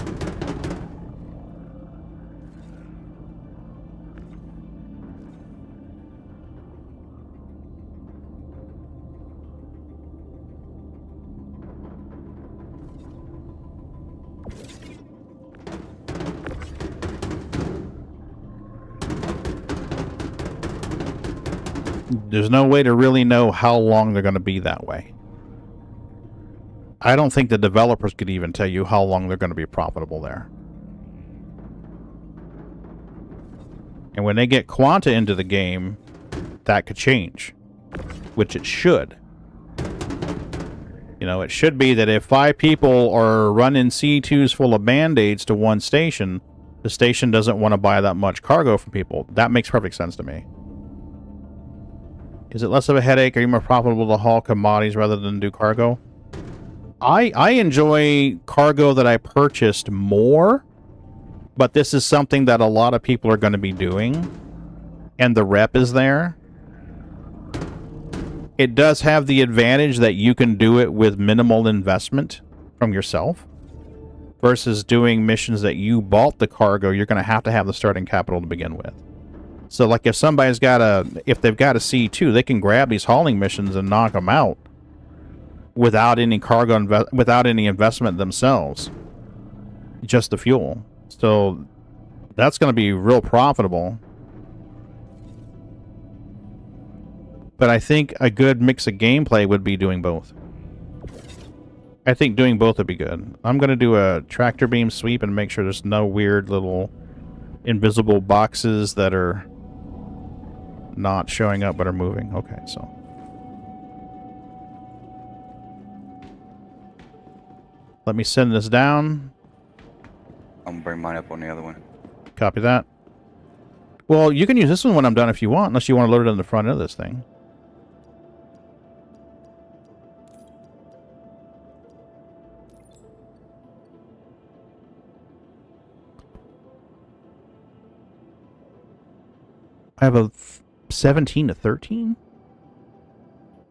There's no way to really know how long they're going to be that way. I don't think the developers could even tell you how long they're going to be profitable there. And when they get Quanta into the game, that could change. Which it should. You know, it should be that if 5 people are running C2s full of Band-Aids to one station, the station doesn't want to buy that much cargo from people. That makes perfect sense to me. Is it less of a headache? Are you more profitable to haul commodities rather than do cargo? I enjoy cargo that I purchased more, but this is something that a lot of people are going to be doing, and the rep is there. It does have the advantage that you can do it with minimal investment from yourself, versus doing missions that you bought the cargo, you're going to have the starting capital to begin with. So, like, if somebody's got if they've got a C2, they can grab these hauling missions and knock them out without any cargo, without any investment themselves. Just the fuel. So, that's going to be real profitable. But I think a good mix of gameplay would be doing both. I think doing both would be good. I'm going to do a tractor beam sweep and make sure there's no weird little invisible boxes that are not showing up but are moving. Okay, so let me send this down. I'm gonna bring mine up on the other one. Copy that. Well, you can use this one when I'm done if you want, unless you want to load it on the front of this thing. I have a 17 to 13?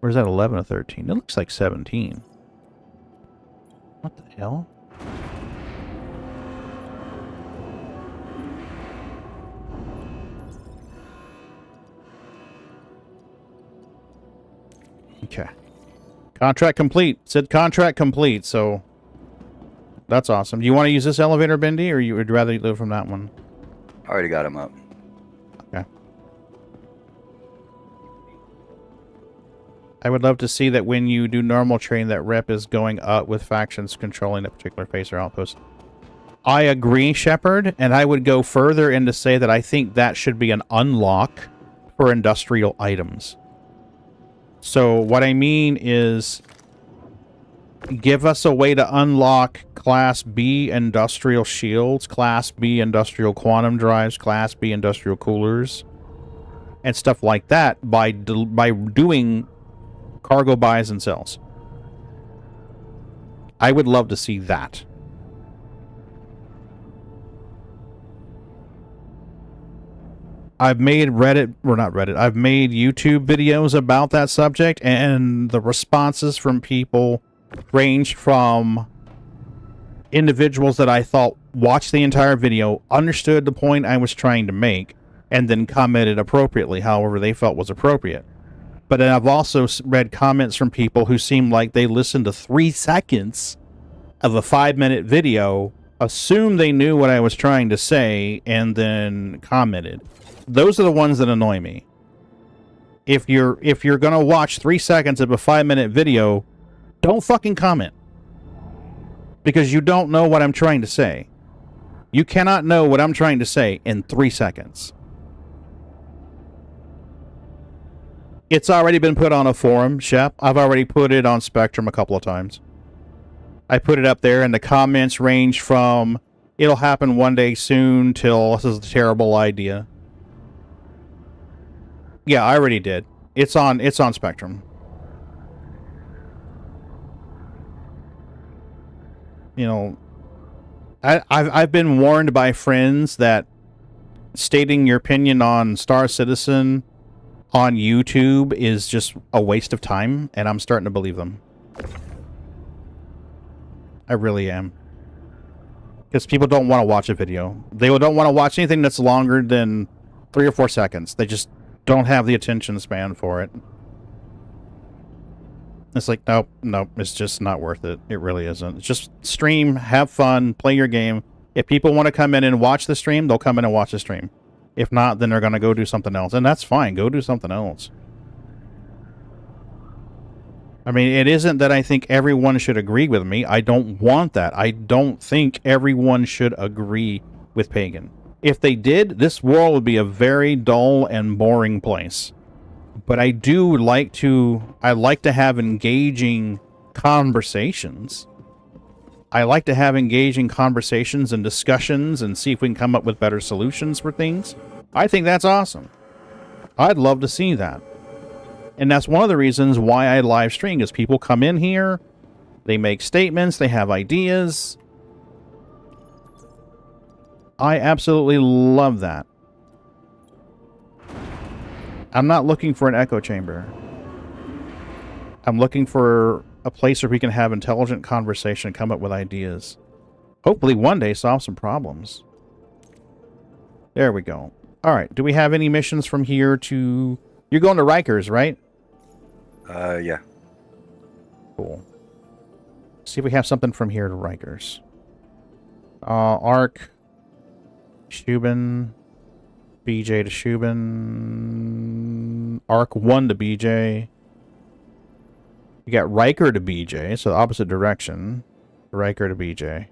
Or is that 11 to 13? It looks like 17. What the hell? Okay. Contract complete. It said contract complete, so that's awesome. Do you want to use this elevator, Bendy, or you would rather live from that one? I already got him up. Okay. I would love to see that when you do normal train, that rep is going up with factions controlling a particular base or outpost. I agree, Shepard, and I would go further in to say that I think that should be an unlock for industrial items. So what I mean is, give us a way to unlock Class B industrial shields, Class B industrial quantum drives, Class B industrial coolers, and stuff like that by doing cargo buys and sells. I would love to see that. I've made I've made YouTube videos about that subject, and the responses from people ranged from individuals that I thought watched the entire video, understood the point I was trying to make, and then commented appropriately, however they felt was appropriate. But then I've also read comments from people who seemed like they listened to 3 seconds of a 5-minute video, assumed they knew what I was trying to say, and then commented. Those are the ones that annoy me. if you're gonna watch 3 seconds of a 5-minute video, don't fucking comment. Because you don't know what I'm trying to say. You cannot know what I'm trying to say in 3 seconds. It's already been put on a forum, Shep. I've already put it on Spectrum a couple of times. I put it up there, and the comments range from, it'll happen one day soon, till this is a terrible idea. Yeah, I already did. It's on Spectrum. You know, I've been warned by friends that stating your opinion on Star Citizen on YouTube is just a waste of time, and I'm starting to believe them. I really am. Because people don't want to watch a video. They don't want to watch anything that's longer than 3 or 4 seconds. They just don't have the attention span for it. It's like, nope, it's just not worth it. It really isn't. It's just stream, have fun, play your game. If people want to come in and watch the stream, they'll come in and watch the stream. If not, then they're going to go do something else. And that's fine. Go do something else. I mean, it isn't that I think everyone should agree with me. I don't want that. I don't think everyone should agree with Pagan. If they did, this world would be a very dull and boring place. But I do like to have engaging conversations. I like to have engaging conversations and discussions and see if we can come up with better solutions for things. I think that's awesome. I'd love to see that. And that's one of the reasons why I live stream, is people come in here, they make statements, they have ideas. I absolutely love that. I'm not looking for an echo chamber. I'm looking for a place where we can have intelligent conversation, come up with ideas. Hopefully one day solve some problems. There we go. Alright, do we have any missions from here to... You're going to Rikers, right? Yeah. Cool. See if we have something from here to Rikers. Arc. Shubin. BJ to Shubin. Arc 1 to BJ. We got Riker to BJ, so the opposite direction. Riker to BJ.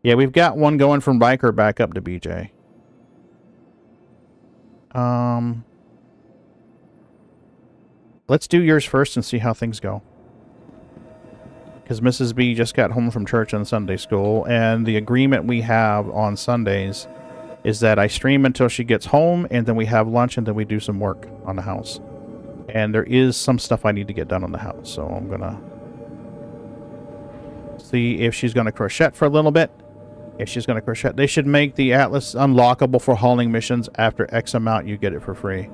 Yeah, we've got one going from Riker back up to BJ. Let's do yours first and see how things go. Because Mrs. B just got home from church and Sunday school, and the agreement we have on Sundays is that I stream until she gets home, and then we have lunch, and then we do some work on the house. And there is some stuff I need to get done on the house, so I'm gonna see if she's gonna crochet for a little bit. If she's gonna crochet, they should make the Atlas unlockable for hauling missions. After X amount, you get it for free.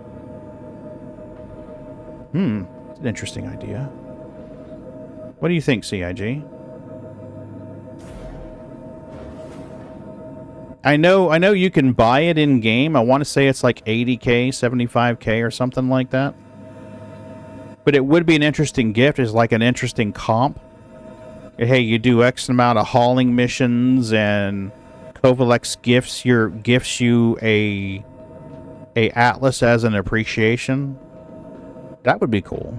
It's an interesting idea. What do you think, CIG? I know you can buy it in game. I want to say it's like 80k, 75k or something like that. But it would be an interesting gift, is like an interesting comp. Hey, you do X amount of hauling missions, and Kovalex gifts you a Atlas as an appreciation. That would be cool.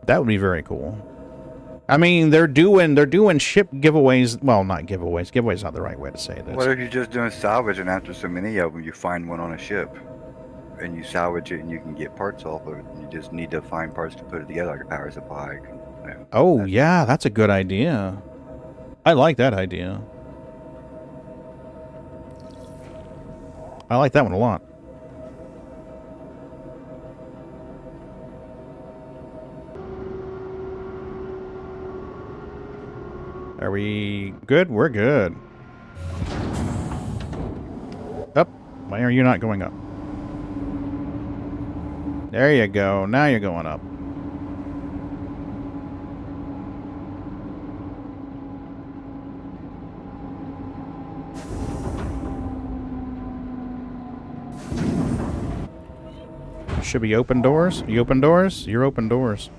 That would be very cool. I mean, they're doing ship giveaways. Well, not giveaways. Giveaways not the right way to say this. What if you're just doing salvage, and after so many of them, you find one on a ship, and you salvage it, and you can get parts off of it. You just need to find parts to put it together, like a power supply. You know, oh yeah, that's a good idea. I like that idea. I like that one a lot. Are we good? We're good. Up. Why are you not going up? There you go. Now you're going up. Should be open doors. You open doors? You're open doors.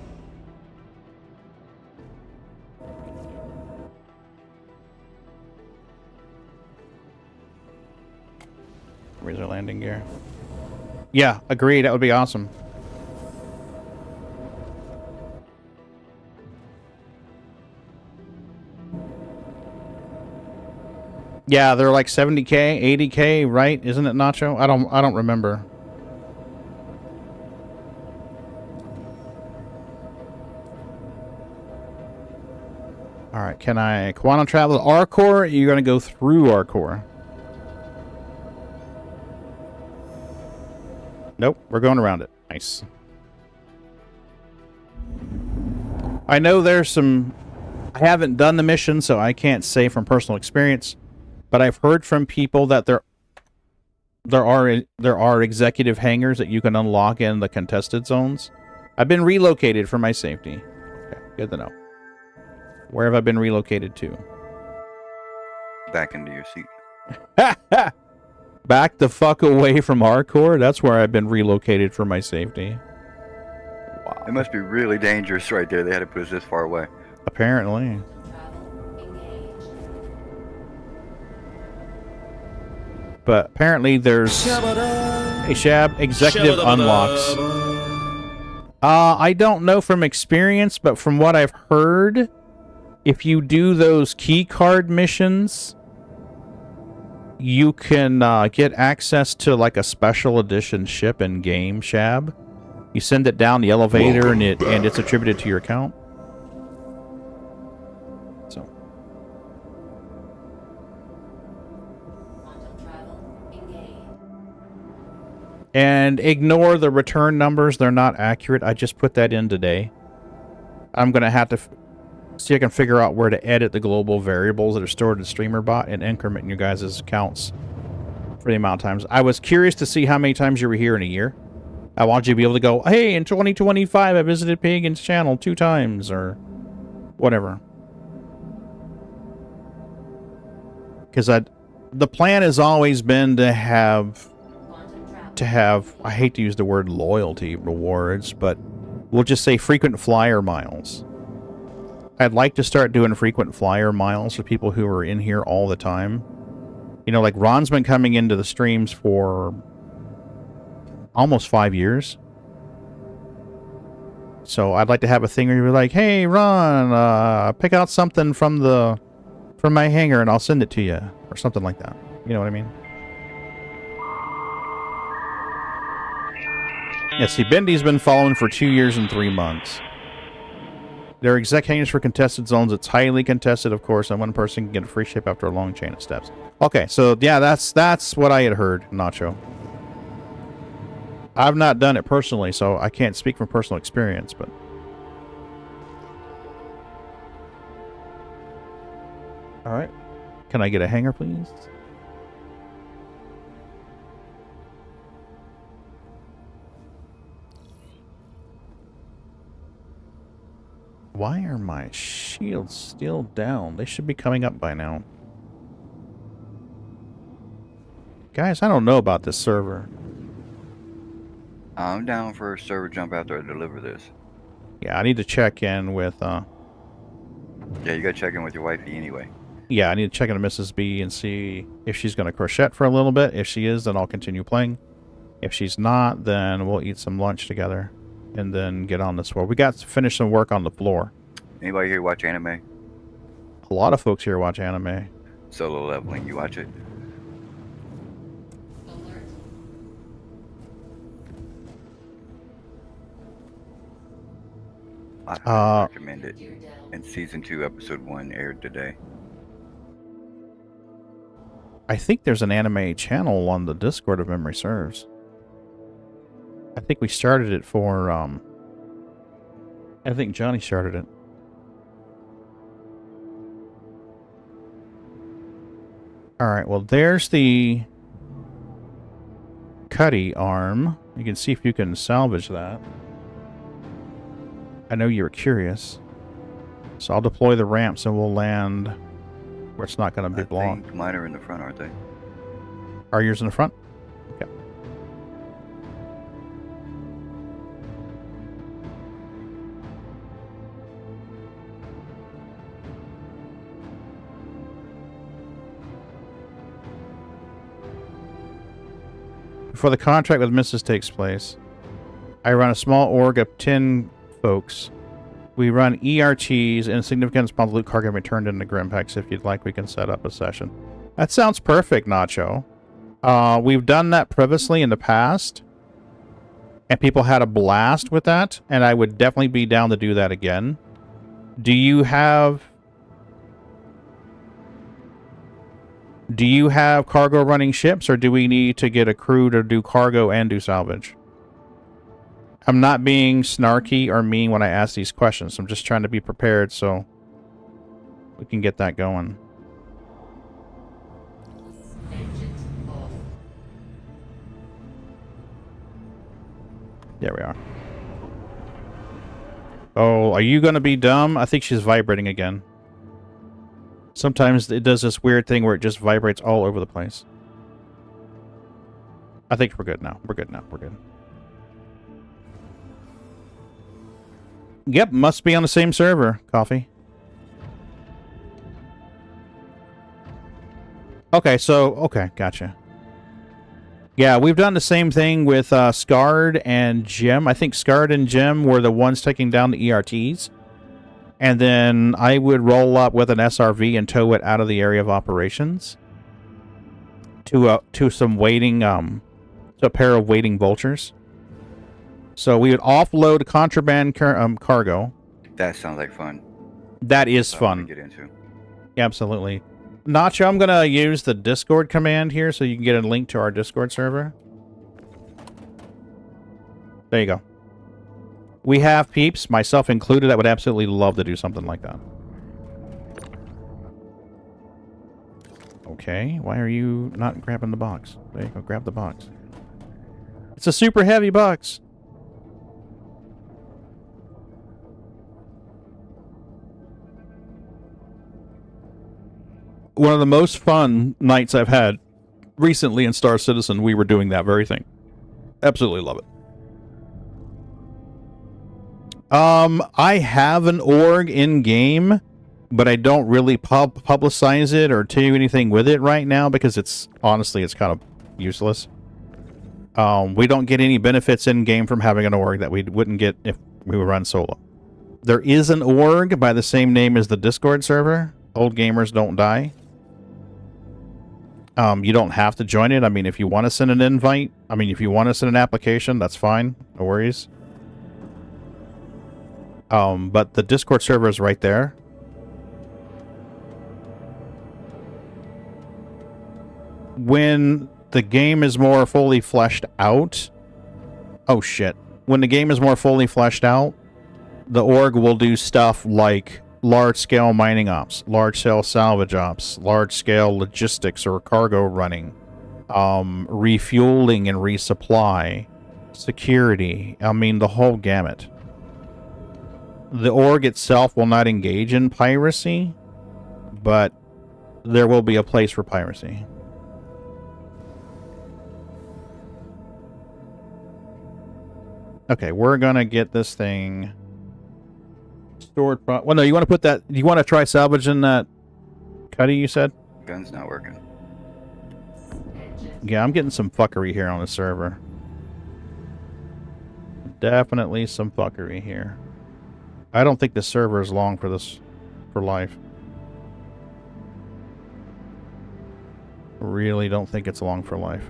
raise our landing gear. Yeah, agreed. That would be awesome. Yeah, they're like 70K, 80K, right? Isn't it, Nacho? I don't remember. All right, can I quantum travel to our core? You're going to go through our core. Nope, we're going around it. Nice. I know there's some... I haven't done the mission, so I can't say from personal experience, but I've heard from people that there are executive hangars that you can unlock in the contested zones. I've been relocated for my safety. Okay, good to know. Where have I been relocated to? Back into your seat. Back the fuck away from our core? That's where I've been relocated for my safety. Wow. It must be really dangerous right there. They had to put us this far away. Apparently. But apparently there's a Shab executive unlocks. I don't know from experience, but from what I've heard, if you do those key card missions, you can get access to like a special edition ship in game Shab. You send it down the elevator and it's attributed to your account. So and ignore the return numbers, they're not accurate. I just put that in today. I'm gonna have to see if I can figure out where to edit the global variables that are stored in StreamerBot and increment in your guys' accounts for the amount of times. I was curious to see how many times you were here in a year. I want you to be able to go, hey, in 2025 I visited Pagan's channel 2 times or whatever. Because the plan has always been to have, I hate to use the word loyalty rewards, but we'll just say frequent flyer miles. I'd like to start doing frequent flyer miles for people who are in here all the time. You know, like Ron's been coming into the streams for almost 5 years. So I'd like to have a thing where you're like, hey, Ron, pick out something from my hangar and I'll send it to you. Or something like that. You know what I mean? Yeah, see, Bendy's been following for 2 years and 3 months. There are exec hangars for contested zones. It's highly contested, of course, and one person can get a free ship after a long chain of steps. Okay, so yeah, that's what I had heard, Nacho. I've not done it personally, so I can't speak from personal experience, but... Alright. Can I get a hangar, please? Why are my shields still down? They should be coming up by now. Guys, I don't know about this server. I'm down for a server jump after I deliver this. Yeah, I need to check in with, Yeah, you gotta check in with your wifey anyway. Yeah, I need to check in with Mrs. B and see if she's gonna crochet for a little bit. If she is, then I'll continue playing. If she's not, then we'll eat some lunch together. And then get on this floor. We got to finish some work on the floor. Anybody here watch anime? A lot of folks here watch anime. Solo Leveling, you watch it? I highly recommend it. And season 2, episode 1 aired today. I think there's an anime channel on the Discord if memory serves. I think we started it for, I think Johnny started it. Alright, well there's the Cuddy arm. You can see if you can salvage that. I know you were curious. So I'll deploy the ramps and we'll land where it's not going to be blocked. I think mine are in the front, aren't they? Are yours in the front? Okay. before the contract with Mrs. takes place, I run a small org of 10 folks. We run ERTs and significant amount of loot cargo returned into Grimpax. If you'd like, we can set up a session. That sounds perfect, Nacho. We've done that previously in the past, and people had a blast with that, and I would definitely be down to do that again. Do you have cargo running ships, or do we need to get a crew to do cargo and do salvage? I'm not being snarky or mean when I ask these questions. I'm just trying to be prepared so we can get that going. There we are. Oh, are you going to be dumb? I think she's vibrating again. Sometimes it does this weird thing where it just vibrates all over the place. I think we're good now. We're good now. We're good. Yep, must be on the same server, Coffee. Okay, gotcha. Yeah, we've done the same thing with Scarred and Jim. I think Scarred and Jim were the ones taking down the ERTs. And then I would roll up with an SRV and tow it out of the area of operations to some waiting, to a pair of waiting vultures. So we would offload contraband cargo. That sounds like fun. That is fun. To get into. Yeah, absolutely. Nacho, I'm going to use the Discord command here so you can get a link to our Discord server. There you go. We have peeps, myself included, that would absolutely love to do something like that. Okay, why are you not grabbing the box? There you go, grab the box. It's a super heavy box. One of the most fun nights I've had recently in Star Citizen, we were doing that very thing. Absolutely love it. I have an org in-game, but I don't really publicize it or do anything with it right now because it's, honestly, it's kind of useless. We don't get any benefits in-game from having an org that we wouldn't get if we would run solo. There is an org by the same name as the Discord server. Old Gamers Don't Die. You don't have to join it. I mean, if you want to send an invite, if you want to send an application, that's fine. No worries. But the Discord server is right there. When the game is more fully fleshed out... Oh, shit. When the game is more fully fleshed out, the org will do stuff like large-scale mining ops, large-scale salvage ops, large-scale logistics or cargo running, refueling and resupply, security. The whole gamut. The org itself will not engage in piracy, but there will be a place for piracy. Okay, we're gonna get this thing stored. Well, no, you want to put that. You want to try salvaging that Cuddy? You said gun's not working. Yeah, I'm getting some fuckery here on the server. Definitely some fuckery here. I don't think the server is long for this, for life. Really don't think it's long for life.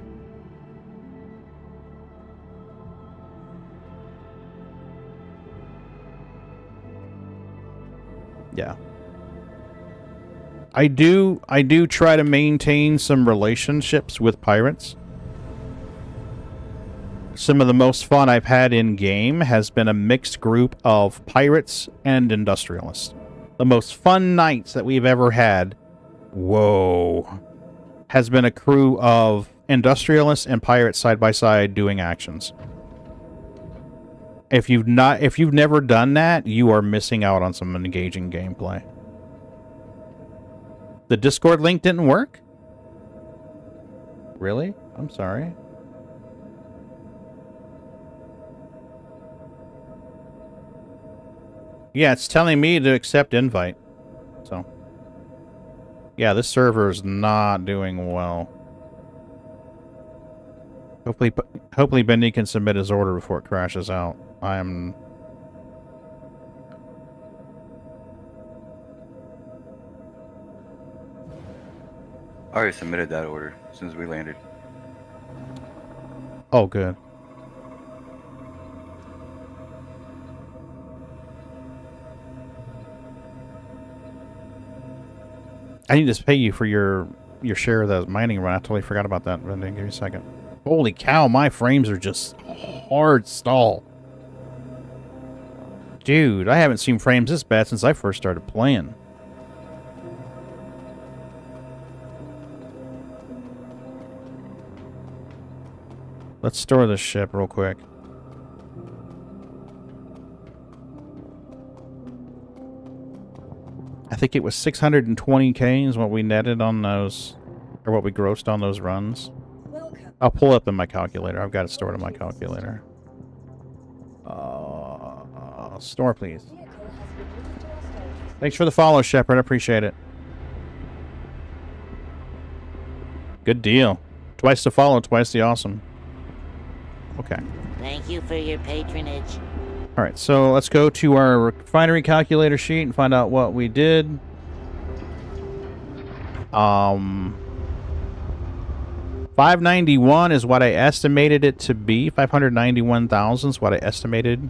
Yeah. I do try to maintain some relationships with pirates. Some of the most fun I've had in-game has been a mixed group of pirates and industrialists. The most fun nights that we've ever had, whoa, has been a crew of industrialists and pirates side by side doing actions. If you've never done that, you are missing out on some engaging gameplay. The Discord link didn't work? Really? I'm sorry. Yeah, it's telling me to accept invite. So, yeah, this server is not doing well. Hopefully Bendy can submit his order before it crashes out. I already submitted that order as soon as we landed. Oh, good. I need to pay you for your share of the mining run. I totally forgot about that. Bendy, give me a second. Holy cow, my frames are just hard stall. Dude, I haven't seen frames this bad since I first started playing. Let's store this ship real quick. I think it was 620K is what we netted on those, or what we grossed on those runs. I'll pull up in my calculator. I've got it stored in my calculator. Store, please. Thanks for the follow, Shepard. I appreciate it. Good deal. Twice the follow, twice the awesome. Okay. Thank you for your patronage. All right, so let's go to our refinery calculator sheet and find out what we did. 591 is what I estimated it to be. 591,000 is what I estimated.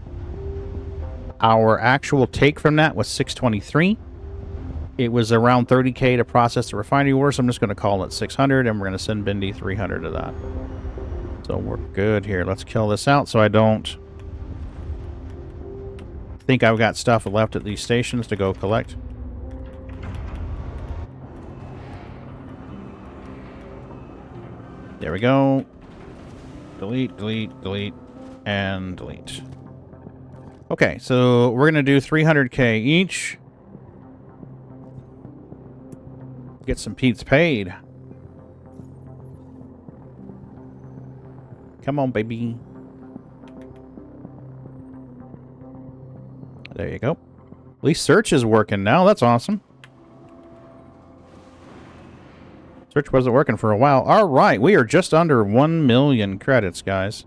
Our actual take from that was 623. It was around 30K to process the refinery order, so I'm just going to call it 600, and we're going to send Bendy 300 of that. So we're good here. Let's kill this out so I don't think I've got stuff left at these stations to go collect. There we go. Delete, delete, delete, and delete. Okay, so we're going to do 300K each. Get some Pete's paid. Come on, baby. There you go. At least search is working now. That's awesome. Search wasn't working for a while. All right, we are just under 1 million credits, guys.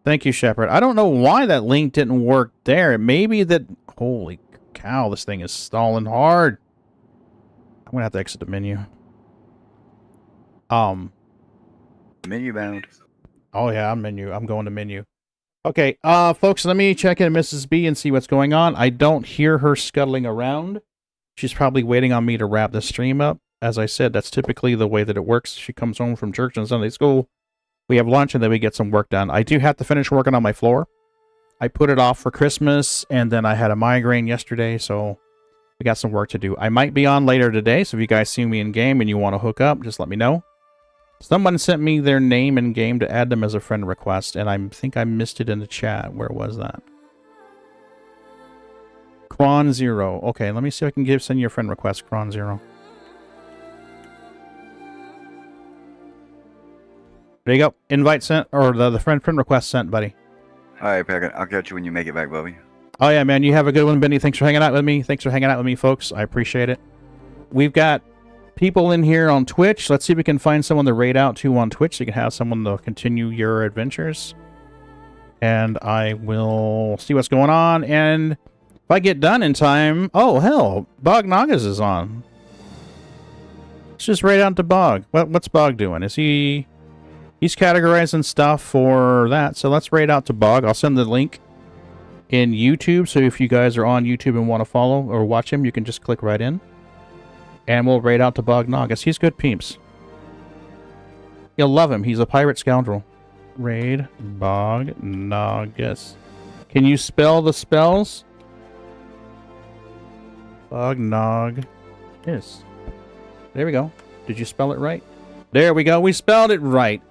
Thank you, Shepard. I don't know why that link didn't work there. It may be that... Holy cow, this thing is stalling hard. I'm going to have to exit the menu. Menu bound. Oh, yeah, I'm menu. I'm going to menu. Okay, folks, let me check in Mrs. B and see what's going on. I don't hear her scuttling around. She's probably waiting on me to wrap the stream up. As I said, that's typically the way that it works. She comes home from church and Sunday school. We have lunch, and then we get some work done. I do have to finish working on my floor. I put it off for Christmas, and then I had a migraine yesterday, so we got some work to do. I might be on later today, so if you guys see me in-game and you want to hook up, just let me know. Someone sent me their name in-game to add them as a friend request, and I think I missed it in the chat. Where was that? Cron0. Okay, let me see if I can send you a friend request, Cron0. There you go. Invite sent, or the friend request sent, buddy. All right, Pagan. I'll catch you when you make it back, Bobby. Oh, yeah, man. You have a good one, Benny. Thanks for hanging out with me. Thanks for hanging out with me, folks. I appreciate it. We've got people in here on Twitch. Let's see if we can find someone to raid out to on Twitch so you can have someone to continue your adventures. And I will see what's going on. And if I get done in time... Oh, hell. Bog Nagas is on. Let's just raid out to Bog. What's Bog doing? Is he... He's categorizing stuff for that, so let's raid out to Bog. I'll send the link in YouTube, so if you guys are on YouTube and want to follow or watch him, you can just click right in. And we'll raid out to Bog Nagas. He's good peeps. You'll love him. He's a pirate scoundrel. Raid Bog Nagas. Can you spell the spells? Bog Nog. Yes. There we go. Did you spell it right? There we go. We spelled it right.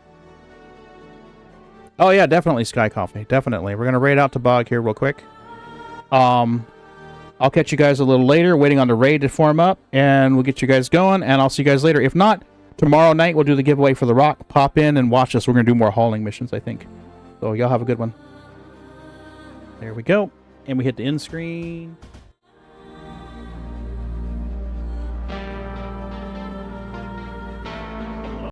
Oh, yeah, definitely Sky Coffee. Definitely. We're going to raid out to Bog here real quick. I'll catch you guys a little later, waiting on the raid to form up, and we'll get you guys going, and I'll see you guys later. If not, tomorrow night we'll do the giveaway for the rock. Pop in and watch us. We're going to do more hauling missions, I think. So y'all have a good one. There we go. And we hit the end screen.